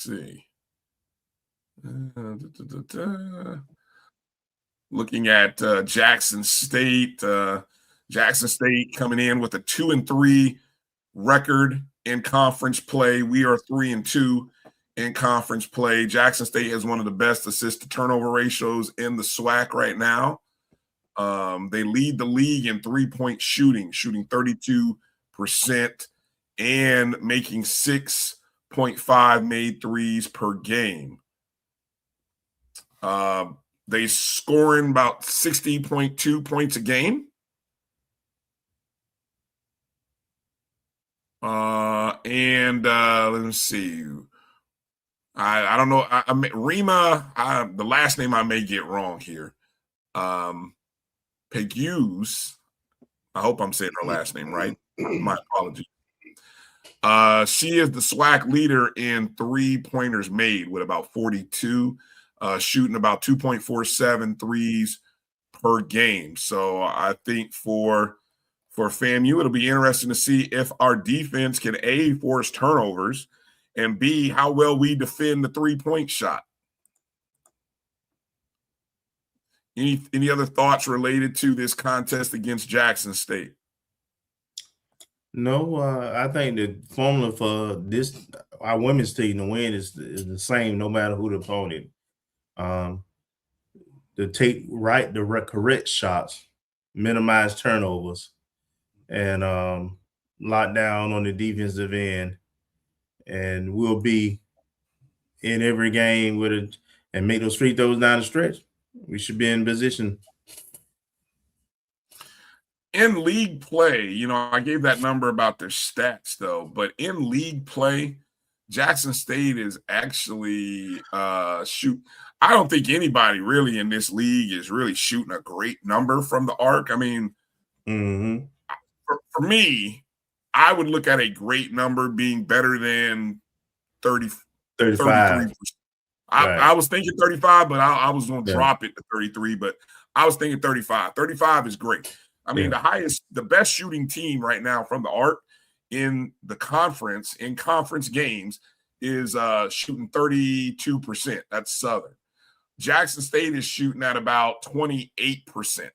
see. Looking at Jackson State. Jackson State coming in with a 2-3 record in conference play. We are 3-2 in conference play. Jackson State has one of the best assist to turnover ratios in the SWAC right now. They lead the league in 3-point shooting 32% and making 6.5 made threes per game. They scoring about 60.2 points a game. Let me see. I don't know. Rima, the last name I may get wrong here. Pegues. I hope I'm saying her last name right. My apologies. She is the SWAC leader in 3-pointers made with about 42, shooting about 2.47 threes per game. So I think for FAMU, it'll be interesting to see if our defense can A, force turnovers, and B, how well we defend the 3-point shot. Any other thoughts related to this contest against Jackson State? No, I think the formula for this, our women's team to win is the same no matter who the opponent. To take the correct shots, minimize turnovers, and lock down on the defensive end, and we'll be in every game with it and make those free throws down the stretch. We should be in position. In league play, I gave that number about their stats, though, but in league play, Jackson State is actually I don't think anybody really in this league is really shooting a great number from the arc. I mean, for me, I would look at a great number being better than 35. 33%. I was thinking 35, but I was going to drop it to 33, but I was thinking 35. 35 is great. I mean, the best shooting team right now from the arc in the conference, in conference games, is shooting 32%. That's Southern. Jackson State is shooting at about 28%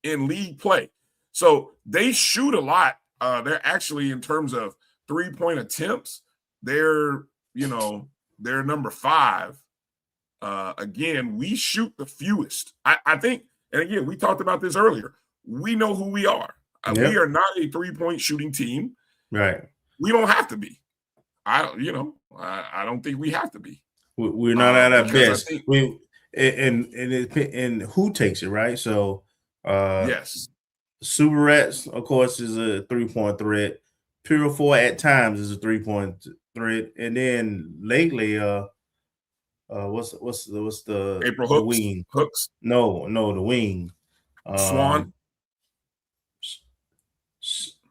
in league play. So they shoot a lot. They're actually, in terms of 3-point attempts, they're number 5. Again, we shoot the fewest. I think, and again, we talked about this earlier. We know who we are. We are not a 3-point shooting team. Right. We don't have to be. I don't think we have to be. We're not at our best. And who takes it, right? So yes. Super Rats, of course, is a 3-point threat. Pure 4 at times is a 3-point threat. And then lately, what's the April the Hooks? wing? Hooks? No, the wing. Swan?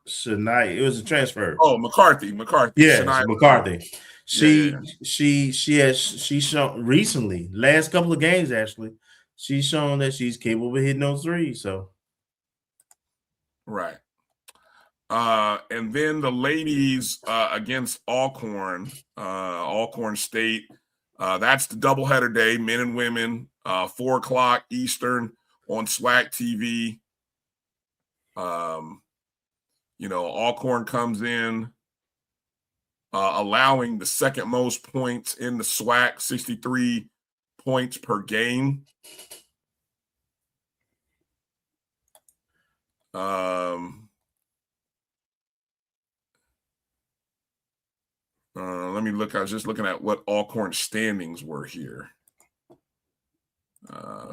Shania, it was a transfer. Oh, McCarthy. Yes, Shania McCarthy. She's shown recently, last couple of games actually, she's shown that she's capable of hitting those threes. So right. And then the ladies against Alcorn State. That's the doubleheader day, men and women, 4:00 Eastern on SWAC TV. Alcorn comes in allowing the second most points in the SWAC, 63 points per game. Let me look. I was just looking at what Alcorn standings were here.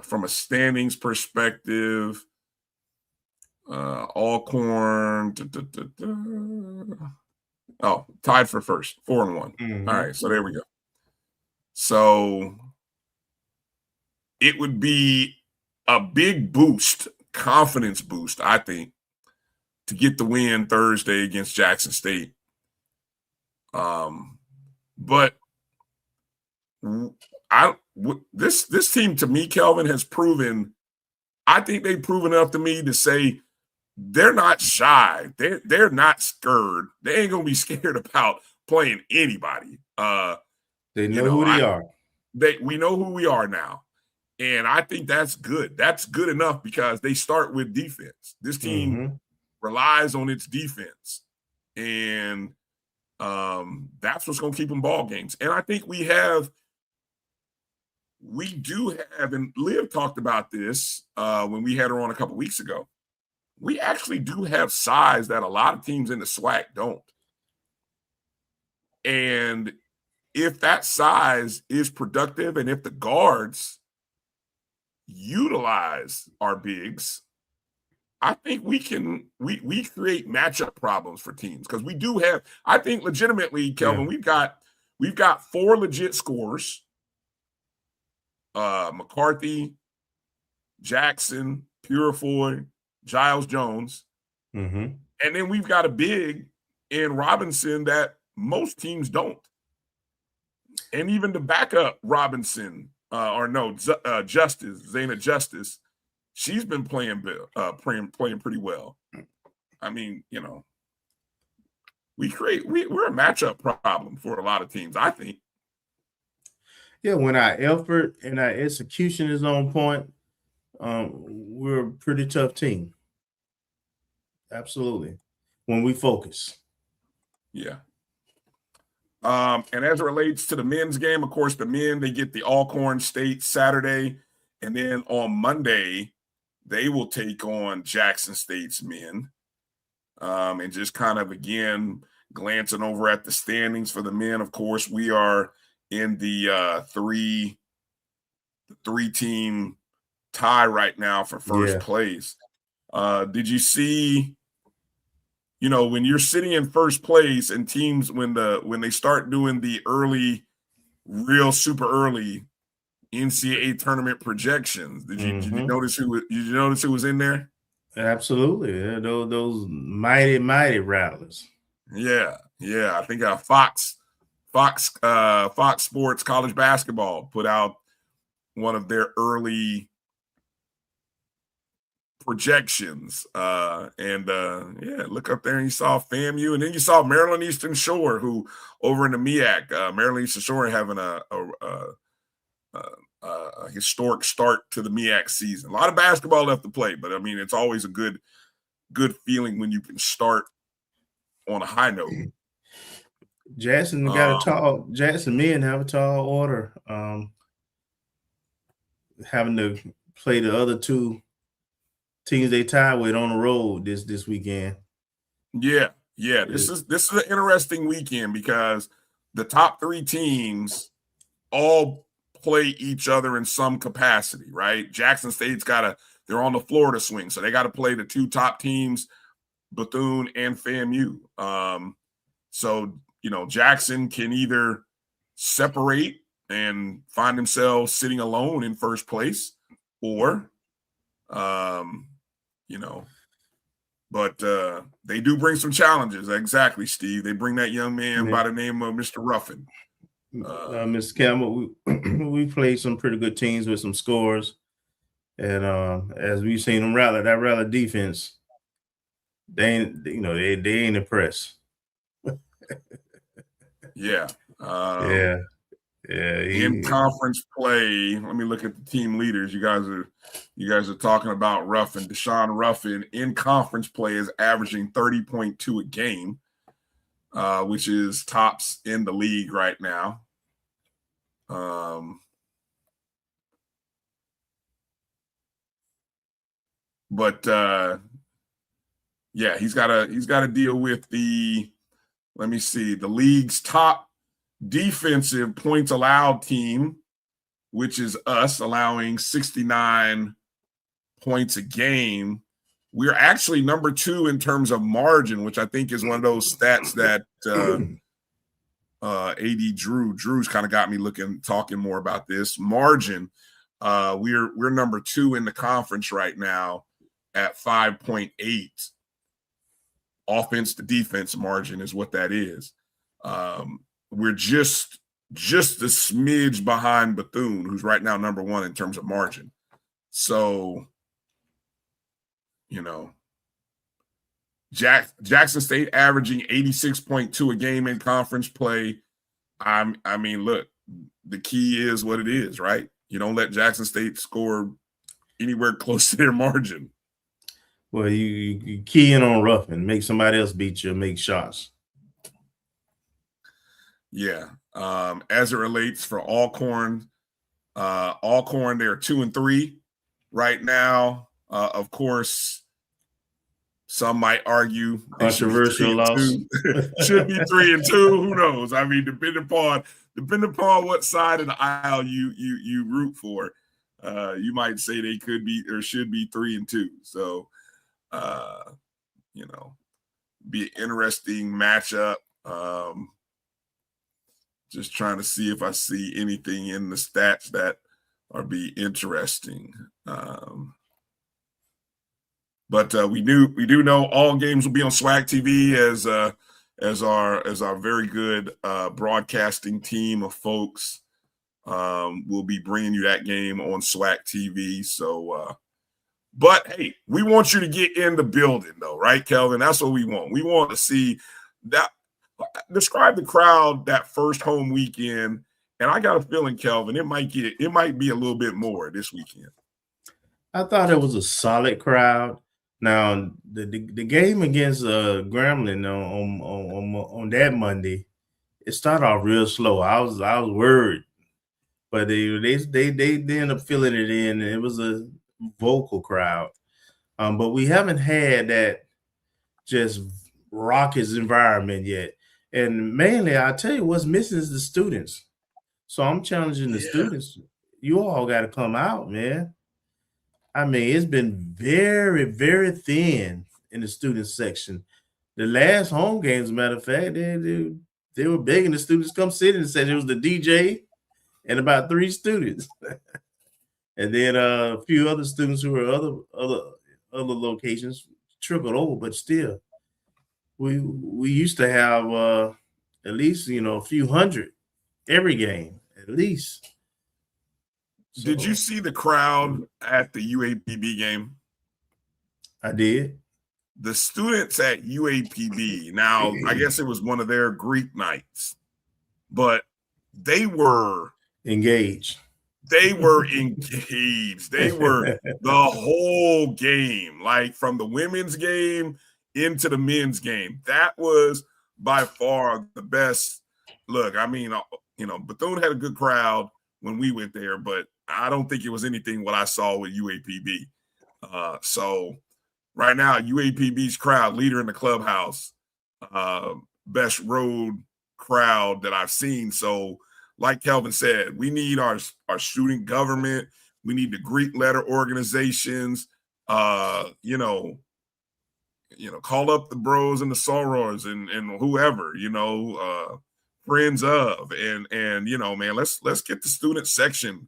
From a standings perspective, Alcorn, tied for first, 4-1. Mm-hmm. All right, so there we go. So it would be a big boost, confidence boost, I think, to get the win Thursday against Jackson State. But this team, to me, Kelvin, has proven. I think they've proven enough to me to say they're not shy. They're not scared. They ain't gonna be scared about playing anybody. They know who they are. We know who we are now. And I think that's good. That's good enough because they start with defense. This team relies on its defense. And that's what's going to keep them ball games. And I think we do have, and Liv talked about this when we had her on a couple weeks ago. We actually do have size that a lot of teams in the SWAC don't. And if that size is productive and if the guards utilize our bigs, I think we create matchup problems for teams because we do have, I think legitimately, Kelvin, we've got 4 legit scorers. McCarthy, Jackson, Purifoy, Giles Jones. And then we've got a big in Robinson that most teams don't. And even the backup Robinson, Justice, Zayna Justice, she's been playing pretty well. I mean, we're a matchup problem for a lot of teams, I think. Yeah, when our effort and our execution is on point, we're a pretty tough team. Absolutely. When we focus. Yeah. And as it relates to the men's game, of course, the men, they get the Alcorn State Saturday. And then on Monday, they will take on Jackson State's men. And just kind of, again, glancing over at the standings for the men, of course, we are in the three-team tie right now for first place. Did you see, when you're sitting in first place and teams, when they start doing the super early NCAA tournament projections, did you notice who was in there? Absolutely. Yeah, those mighty Rattlers. Yeah. I think Fox Sports College Basketball put out one of their early projections. Look up there and you saw FAMU, and then you saw Maryland Eastern Shore, who over in the MEAC, Maryland Eastern Shore having a historic start to the MEAC season. A lot of basketball left to play, but I mean, it's always a good feeling when you can start on a high note. Jackson men have a tall order. Having to play the other 2 teams they tied with on the road this weekend. Yeah. This is an interesting weekend because the top 3 teams all play each other in some capacity, right? Jackson State's they're on the Florida swing, so they got to play the 2 top teams, Bethune and FAMU. So Jackson can either separate and find themselves sitting alone in first place, or but they do bring some challenges. Exactly, Steve. They bring that young man by the name of Mr. Ruffin. Mr. Campbell, we played some pretty good teams with some scores. And as we've seen them that Rattler defense, they ain't impressed. Yeah. In conference play, let me look at the team leaders. You guys are talking about Ruffin. Deshaun Ruffin in conference play is averaging 30.2 a game, which is tops in the league right now. He's got to deal with the league's top defensive points allowed team, which is us, allowing 69 points a game. We're actually number 2 in terms of margin, which I think is one of those stats that AD Drew's kind of got me talking more about this margin. We're number 2 in the conference right now at 5.8. Offense to defense margin is what that is. We're just a smidge behind Bethune, who's right now number 1 in terms of margin. So, Jackson State averaging 86.2 a game in conference play. I mean, look, the key is what it is, right? You don't let Jackson State score anywhere close to their margin. Well, you key in on roughing, make somebody else beat you, make shots. Yeah. As it relates for Alcorn, they're 2-3 right now. Of course, some might argue controversial loss. Should be 3-2. Who knows? I mean, depending upon what side of the aisle you root for, you might say they could be or should be 3-2. So, be an interesting matchup. Just trying to see if I see anything in the stats that are be interesting. But we do know all games will be on SWAC TV as our very good broadcasting team of folks will be bringing you that game on SWAC TV. So, but hey, we want you to get in the building though, right, Kelvin? That's what we want. We want to see that. Describe the crowd that first home weekend, and I got a feeling, Kelvin, it might be a little bit more this weekend. I thought it was a solid crowd. Now the game against Grambling on that Monday, it started off real slow. I was worried, but they ended up filling it in, and it was a vocal crowd. But we haven't had that just raucous environment yet. And mainly, I'll tell you what's missing is the students. So I'm challenging the students. You all got to come out, man. I mean, it's been very, very thin in the student section. The last home game, as a matter of fact, they were begging the students to come sit and said it was the DJ and about 3 students. And then a few other students who were other locations trickled over, but still. We used to have at least, a few hundred every game, at least. So, did you see the crowd at the UAPB game? I did. The students at UAPB, now, I guess it was one of their Greek nights, but they were engaged. They were engaged. They were the whole game, like from the women's game into the men's game. That was by far the best. Look, I mean, Bethune had a good crowd when we went there, but I don't think it was anything what I saw with UAPB. So right now, UAPB's crowd, leader in the clubhouse, best road crowd that I've seen. So like Kelvin said, we need our student government. We need the Greek letter organizations, call up the bros and the sorors and whoever, friends of, and man, let's get the student section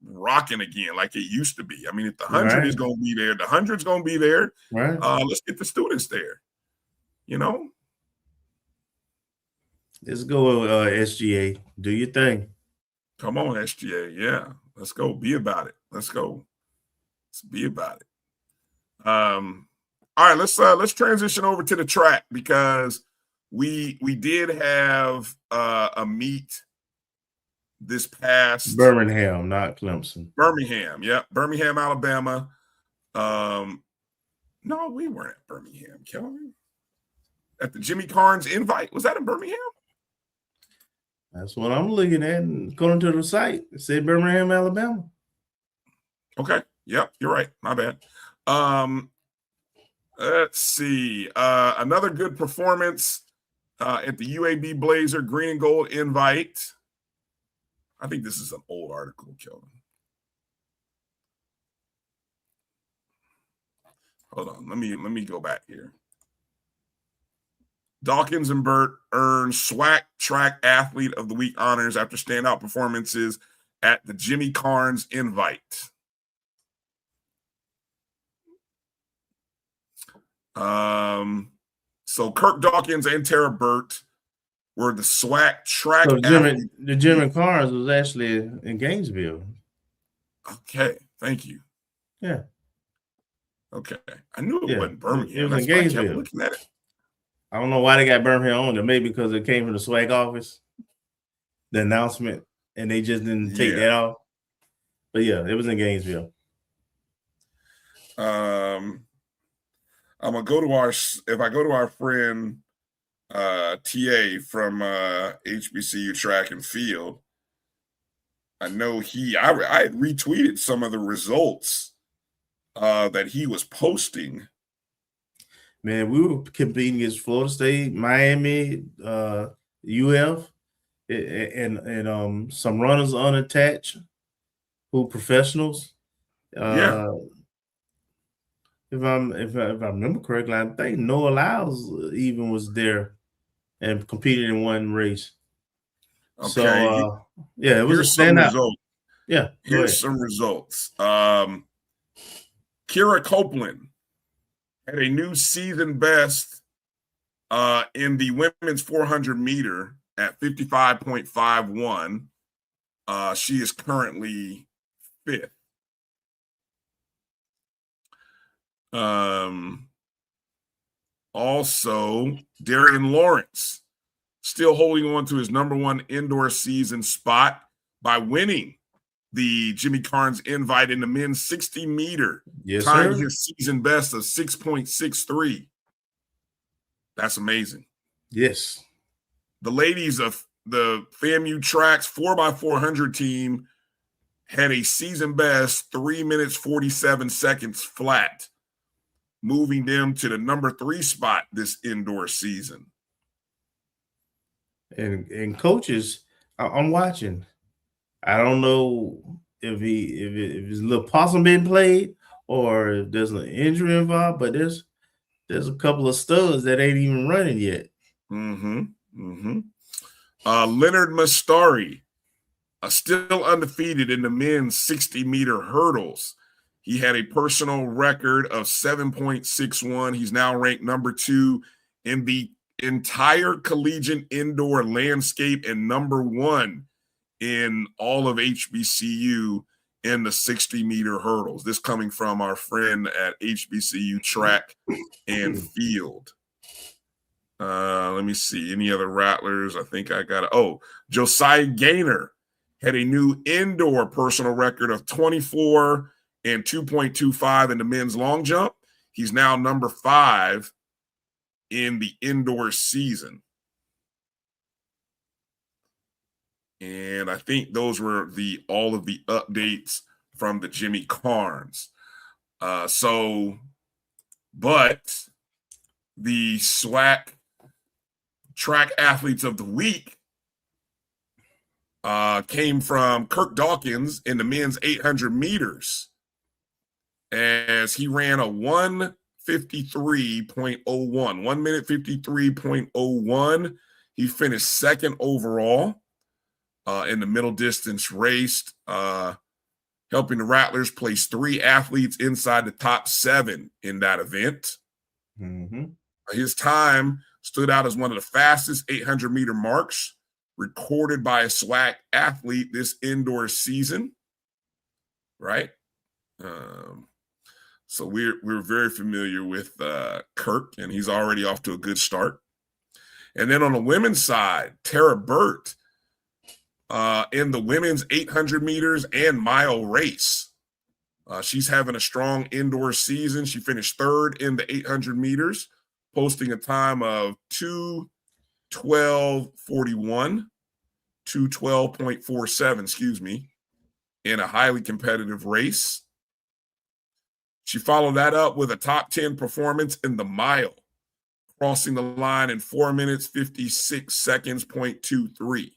rocking again like it used to be. I mean, if the 100 is going to be there, the 100's going to be there. Right. Let's get the students there. Let's go, SGA. Do your thing. Come on, SGA. Yeah, let's go. Be about it. Let's go. Let's be about it. All right, let's transition over to the track because we did have a meet this past Birmingham, not Clemson. Birmingham, yeah, Birmingham, Alabama. No, we weren't at Birmingham, Kelvin. At the Jimmy Carnes Invite, was that in Birmingham? That's what I'm looking at. And going to the site, it said Birmingham, Alabama. Okay, yep, you're right. My bad. Let's see. Another good performance at the UAB Blazer Green and Gold Invite. I think this is an old article, Kelvin. Hold on. Let me go back here. Dawkins and Burt earned SWAC Track Athlete of the Week honors after standout performances at the Jimmy Carnes Invite. So Kirk Dawkins and Tara Burt were the SWAC track. So the Jimmy Carnes was actually in Gainesville. Okay, thank you. Yeah. Okay. I knew it wasn't Birmingham. It was That's in why I kept Gainesville. looking at it. I don't know why they got Birmingham on there. Maybe because it came from the SWAC office, the announcement, and they just didn't take that off. But yeah, it was in Gainesville. I'm gonna go to our friend TA from HBCU track and field. I know I had retweeted some of the results that he was posting. Man, we were competing against Florida State, Miami, UF, and some runners unattached who professionals. If I remember correctly, I think Noah Lyles even was there and competed in one race. Okay. So it was Here's a standout. Results. Yeah. Here's some results. Kira Copeland had a new season best in the women's 400 meter at 55.51. She is currently 5th. Also, Darian Lawrence still holding on to his #1 indoor season spot by winning the Jimmy Carnes invite in the men's 60 meter, tying his season best of 6.63. That's amazing. Yes. The ladies of the FAMU Tracks 4x400 team had a season best 3 minutes 47 seconds flat, moving them to the #3 spot this indoor season. And coaches, I'm watching. I don't know if his little possum been played or if there's an injury involved, but there's a couple of studs that ain't even running yet. Leonard Mastari, still undefeated in the men's 60 meter hurdles. He had a personal record of 7.61. He's now ranked #2 in the entire collegiate indoor landscape and #1 in all of HBCU in the 60 meter hurdles. This coming from our friend at HBCU track and field. Let me see. Any other Rattlers? I think I got it. Josiah Gaynor had a new indoor personal record of 24 and 2.25 in the men's long jump. He's now #5 in the indoor season. And I think those were all of the updates from the Jimmy Carnes. But the SWAC track athletes of the week came from Kirk Dawkins in the men's 800 meters, as he ran a 1:53.01, 1 minute 53.01. He finished 2nd overall in the middle distance race, helping the Rattlers place 3 athletes inside the top 7 in that event. His time stood out as one of the fastest 800 meter marks recorded by a SWAC athlete this indoor season, right? So we're very familiar with Kirk, and he's already off to a good start. And then on the women's side, Tara Burt in the women's 800 meters and mile race. She's having a strong indoor season. She finished 3rd in the 800 meters, posting a time of 2:12.41, 2:12.47, in a highly competitive race. She followed that up with a top 10 performance in the mile, crossing the line in 4 minutes, 56 seconds, .23.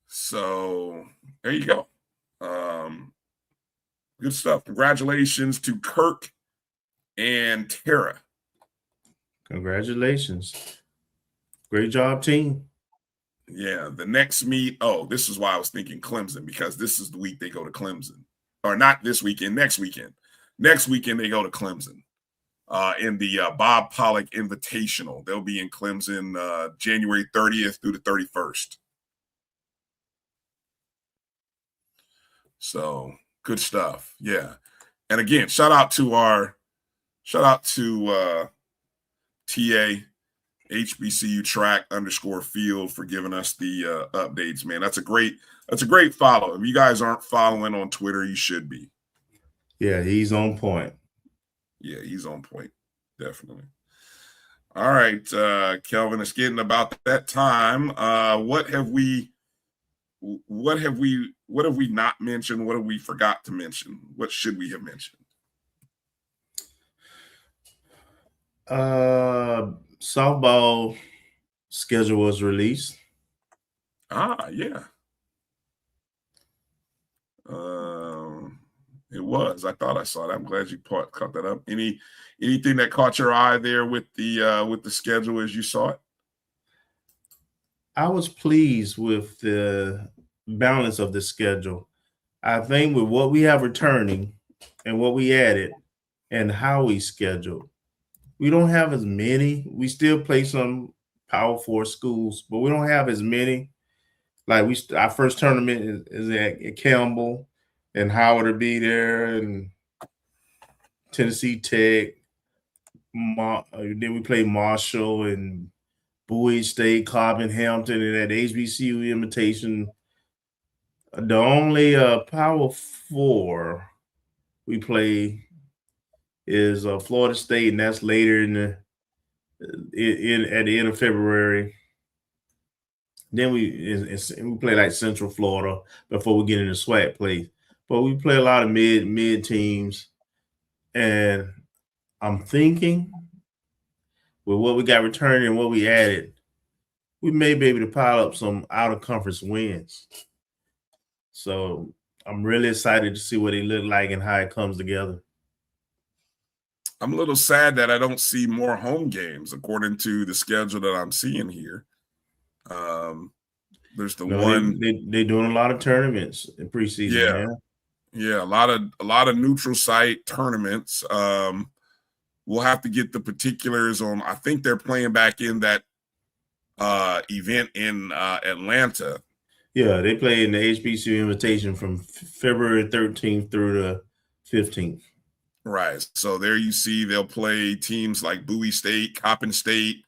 So there you go. Good stuff. Congratulations to Kirk and Tara. Congratulations. Great job, team. Yeah, the next meet. This is why I was thinking Clemson, because this is the week they go to Clemson. Or not this weekend, next weekend. Next weekend they go to Clemson in the Bob Pollock Invitational. They'll be in Clemson January 30th through the 31st. So Good stuff. Yeah. And again, shout out to TA HBCU track_field for giving us the updates, man. That's a great follow. If you guys aren't following on Twitter, you should be. Yeah, he's on point. Yeah, he's on point. Definitely. All right, Kelvin, it's getting about that time. What have we not mentioned? What have we forgot to mention? What should we have mentioned? Softball schedule was released. Yeah. It was. I thought I saw that. I'm glad you caught that up. Anything that caught your eye there with the schedule as you saw it? I was pleased with the balance of the schedule. I think with what we have returning and what we added and how we scheduled, we don't have as many. We still play some Power 4 schools, but we don't have as many. Like our first tournament is at Campbell, and Howard will be there, and Tennessee Tech. Then we play Marshall and Bowie State, Cobb and Hampton, and at HBCU Invitation. The only Power 4 we play is Florida State, and that's later at the end of February. Then we play like Central Florida before we get into SWAC play. But we play a lot of mid teams, and I'm thinking with what we got returned and what we added, we may be able to pile up some out of conference wins. So I'm really excited to see what they look like and how it comes together. I'm a little sad that I don't see more home games according to the schedule that I'm seeing here. There's one they're doing a lot of tournaments in preseason. Yeah, man. Yeah, a lot of neutral site tournaments. We'll have to get the particulars on. I think they're playing back in that event in Atlanta. Yeah, they play in the HBCU Invitation from February 13th through the 15th. Right. So there you see they'll play teams like Bowie State, Coppin State,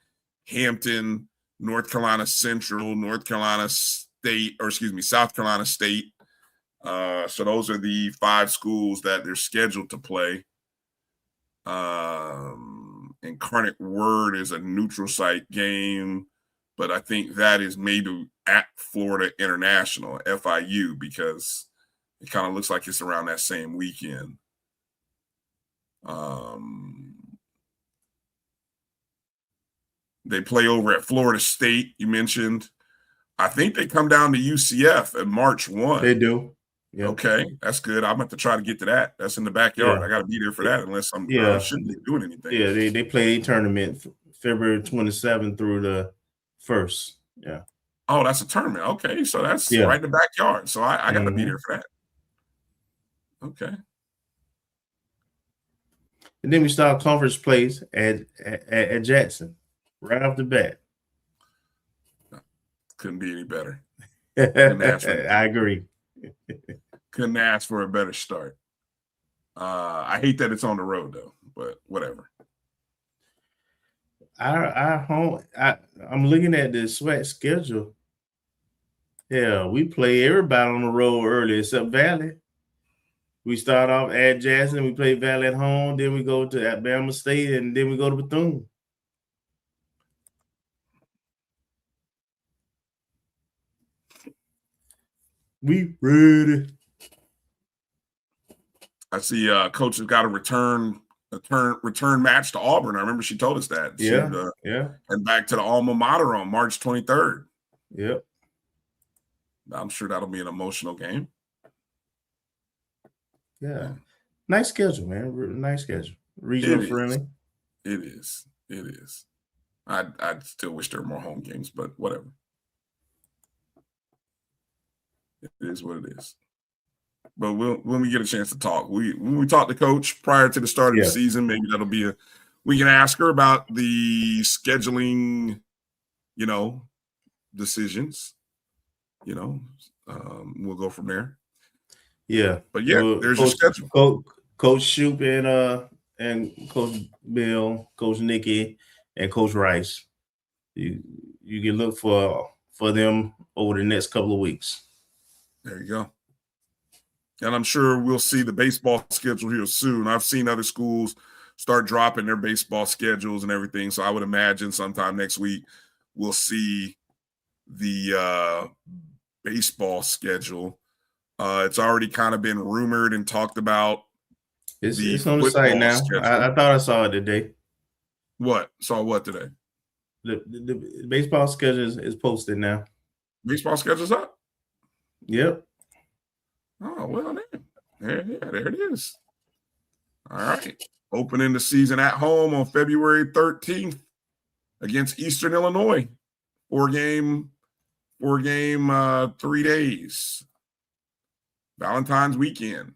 Hampton, North Carolina Central, South Carolina State. So those are the 5 schools that they're scheduled to play. Incarnate Word is a neutral site game, but I think that is maybe at Florida International, FIU, because it kind of looks like it's around that same weekend. They play over at Florida State, you mentioned. I think they come down to UCF at March 1. They do. Yep. Okay, that's good. I'm going to have to try to get to that. That's in the backyard. Yeah. I got to be there for that unless I'm shouldn't be doing anything. Yeah, they play a tournament February 27th through the 1st. Yeah. Oh, that's a tournament. Okay, so that's right in the backyard. So I got to be there for that. Okay. And then we start conference plays at Jackson right off the bat. Couldn't be any better. I agree. Couldn't ask for a better start. I hate that it's on the road though, but whatever. I'm looking at the SWAC schedule. Yeah, we play everybody on the road early except Valley. We start off at Jackson, we play Valley at home, then we go to Alabama State, and then we go to Bethune. We ready. I see coach has got a return match to Auburn. I remember she told us that. And back to the alma mater on March 23rd. Yep. I'm sure that'll be an emotional game. Yeah. Nice schedule, man. Nice schedule. Regional friendly. It is. I still wish there were more home games, but whatever. It is what it is. But when we get a chance to talk, when we talk to coach prior to the start of the season, maybe that'll be we can ask her about the scheduling, decisions. We'll go from there. Yeah. But yeah, there's your schedule. Coach Shoop and Coach Bill, Coach Nikki, and Coach Rice. You can look for them over the next couple of weeks. There you go. And I'm sure we'll see the baseball schedule here soon. I've seen other schools start dropping their baseball schedules and everything. So I would imagine sometime next week we'll see the baseball schedule. It's already kind of been rumored and talked about. It's on the site now. I thought I saw it today. What? Saw what today? The baseball schedule is posted now. Baseball schedule's up? Yep. Oh, well, there it is. All right. Opening the season at home on February 13th against Eastern Illinois. 4-game, 3 days. Valentine's weekend.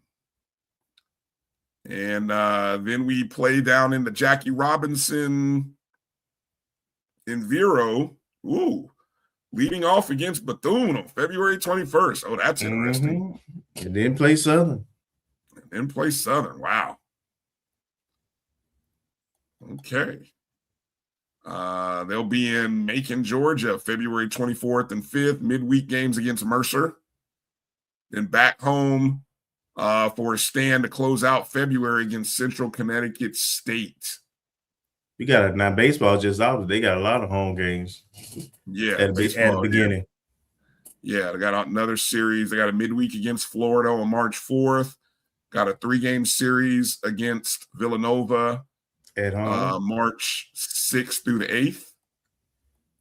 And then we play down in the Jackie Robinson in Vero. Ooh. Leading off against Bethune on February 21st. Oh, that's interesting. And then play Southern. Wow. Okay. They'll be in Macon, Georgia, February 24th and 5th. Midweek games against Mercer. Then back home for a stand to close out February against Central Connecticut State. We got now baseball just out. They got a lot of home games. Yeah, at the beginning. Yeah, they got another series. They got a midweek against Florida on March 4th. Got a 3-game series against Villanova at home March 6th through the 8th.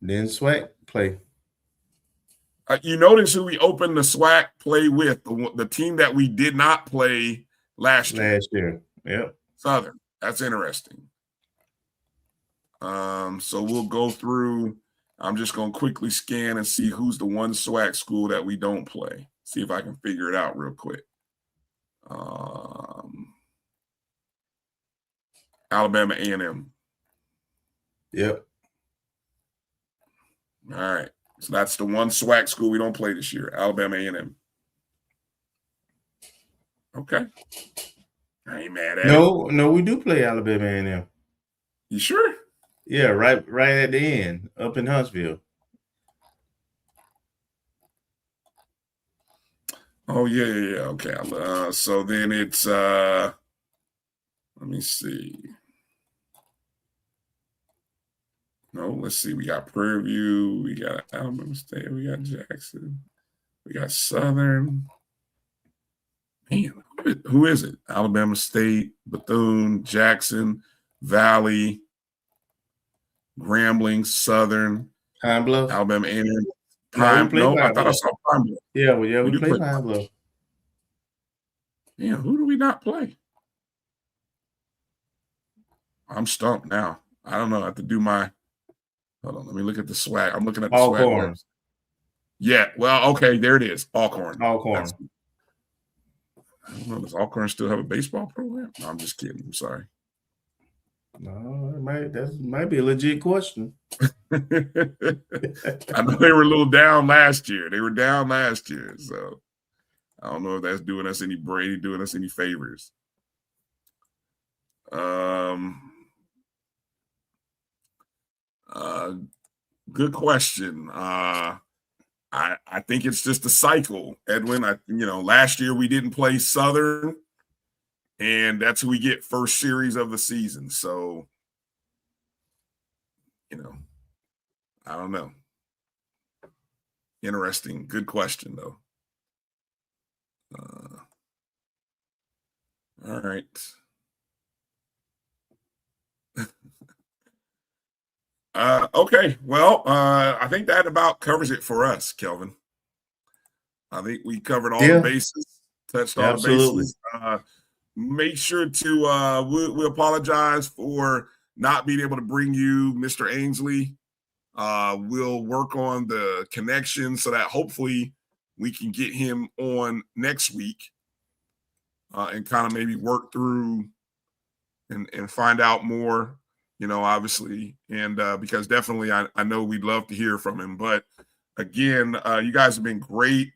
Then SWAC play. You notice who we opened the SWAC play with, the team that we did not play last year. Yep. Southern. That's interesting. So we'll go through. I'm just going to quickly scan and see who's the one SWAC school that we don't play. See if I can figure it out real quick. Alabama A&M. Yep. All right. So that's the one SWAC school we don't play this year, Alabama A&M. Okay. I ain't mad at it. No, we do play Alabama A&M. You sure? Yeah, right at the end, up in Huntsville. Oh, yeah. Okay. So then it's let me see. No, let's see. We got Prairie View, we got Alabama State, we got Jackson, we got Southern. Man, who is it? Alabama State, Bethune, Jackson, Valley, Grambling, Southern, Pine Bluff, Alabama A&M. I thought I saw Pine Bluff. Yeah, we play Pine Bluff. Yeah, who do we not play? I'm stumped now. I don't know. I have to do my. Hold on. Let me look at the SWAC. I'm looking at the Alcorn. SWAC. Yeah. Well, okay. There it is. Alcorn. I don't know. Does Alcorn still have a baseball program? No, I'm just kidding. I'm sorry. No, that might be a legit question. I know they were a little down last year. So I don't know if that's doing us any favors. Good question. I think it's just a cycle, Edwin. Last year we didn't play Southern, and that's who we get first series of the season. So, I don't know. Interesting. Good question, though. All right. Okay. Well, I think that about covers it for us, Kelvin. I think we covered all the bases, touched all the bases. Make sure to we apologize for not being able to bring you Mr. Ansley. We'll work on the connection so that hopefully we can get him on next week and kind of maybe work through and find out more, obviously. And because definitely I know we'd love to hear from him. But again, you guys have been great.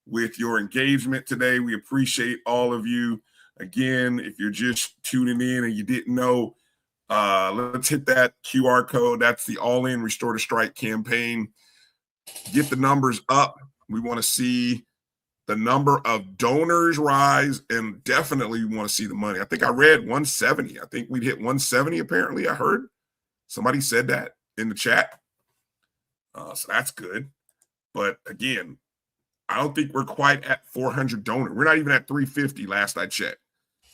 with your engagement today. We appreciate all of you. Again, if you're just tuning in and you didn't know, let's hit that QR code. That's the All In Restore to Strike campaign. Get the numbers up. We want to see the number of donors rise, and definitely we want to see the money. I think I read 170. I think we'd hit 170 apparently. I heard somebody said that in the chat. So that's good. But again, I don't think we're quite at 400 donors. We're not even at 350 last I checked.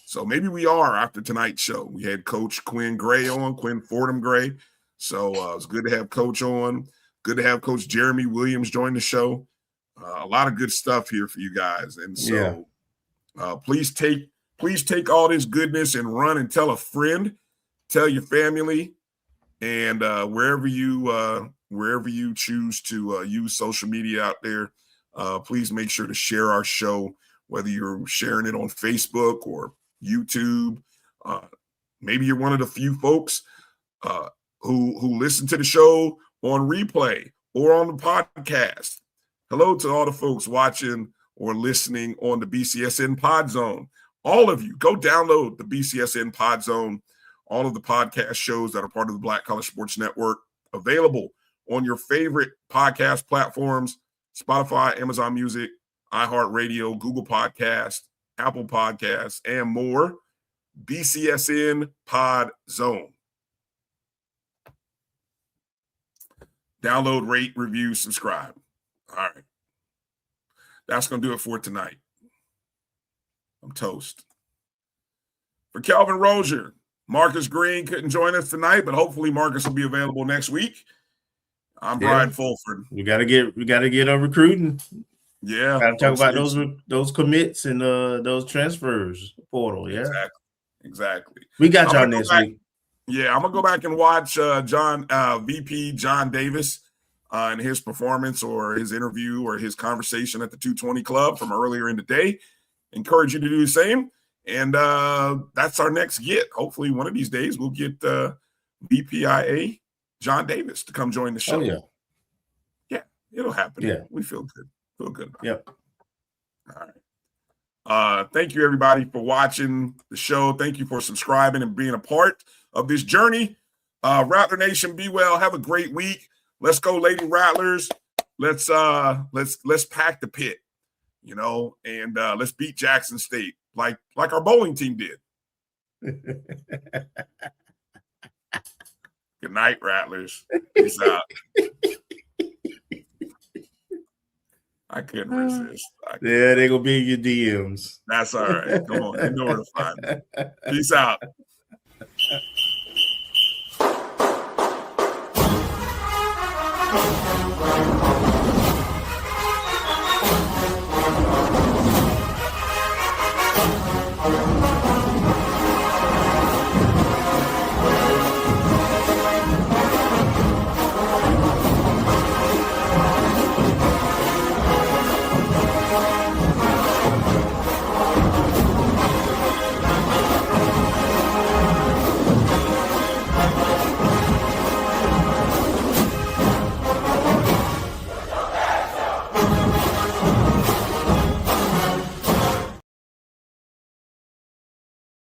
So maybe we are after tonight's show. We had Coach Quinn Fordham Gray. So it's good to have Coach on. Good to have Coach Jeramy Williams join the show. A lot of good stuff here for you guys. And so please take all this goodness and run and tell a friend, tell your family, and wherever you choose to use social media out there, please make sure to share our show, whether you're sharing it on Facebook or YouTube. Maybe you're one of the few folks who listen to the show on replay or on the podcast. Hello to all the folks watching or listening on the BCSN Pod Zone. All of you, go download the BCSN Pod Zone. All of the podcast shows that are part of the Black College Sports Network available on your favorite podcast platforms: Spotify, Amazon Music, iHeartRadio, Google Podcast, Apple Podcasts, and more. BCSN Pod Zone. Download, rate, review, subscribe. All right. That's going to do it for tonight. I'm toast. For Kelvin Rozier, Marcus Green couldn't join us tonight, but hopefully Marcus will be available next week. I'm Bryan Fulford. We gotta get recruiting. Yeah. Gotta talk about those commits and those transfers portal. Yeah. Exactly. We got y'all next week. Yeah, I'm gonna go back and watch VP John Davis and his performance or his interview or his conversation at the 220 Club from earlier in the day. Encourage you to do the same. And that's our next get. Hopefully one of these days we'll get VPIA John Davis to come join the show. Oh, yeah, it'll happen. Yeah. We feel good. Feel good about it. All right. Thank you, everybody, for watching the show. Thank you for subscribing and being a part of this journey. Rattler Nation, be well. Have a great week. Let's go, Lady Rattlers. Let's pack the pit, and let's beat Jackson State like our bowling team did. Good night, Rattlers. Peace out. I couldn't resist. Yeah, they're going to be in your DMs. That's all right. Come on. You know where to find me. Peace out. Thank you.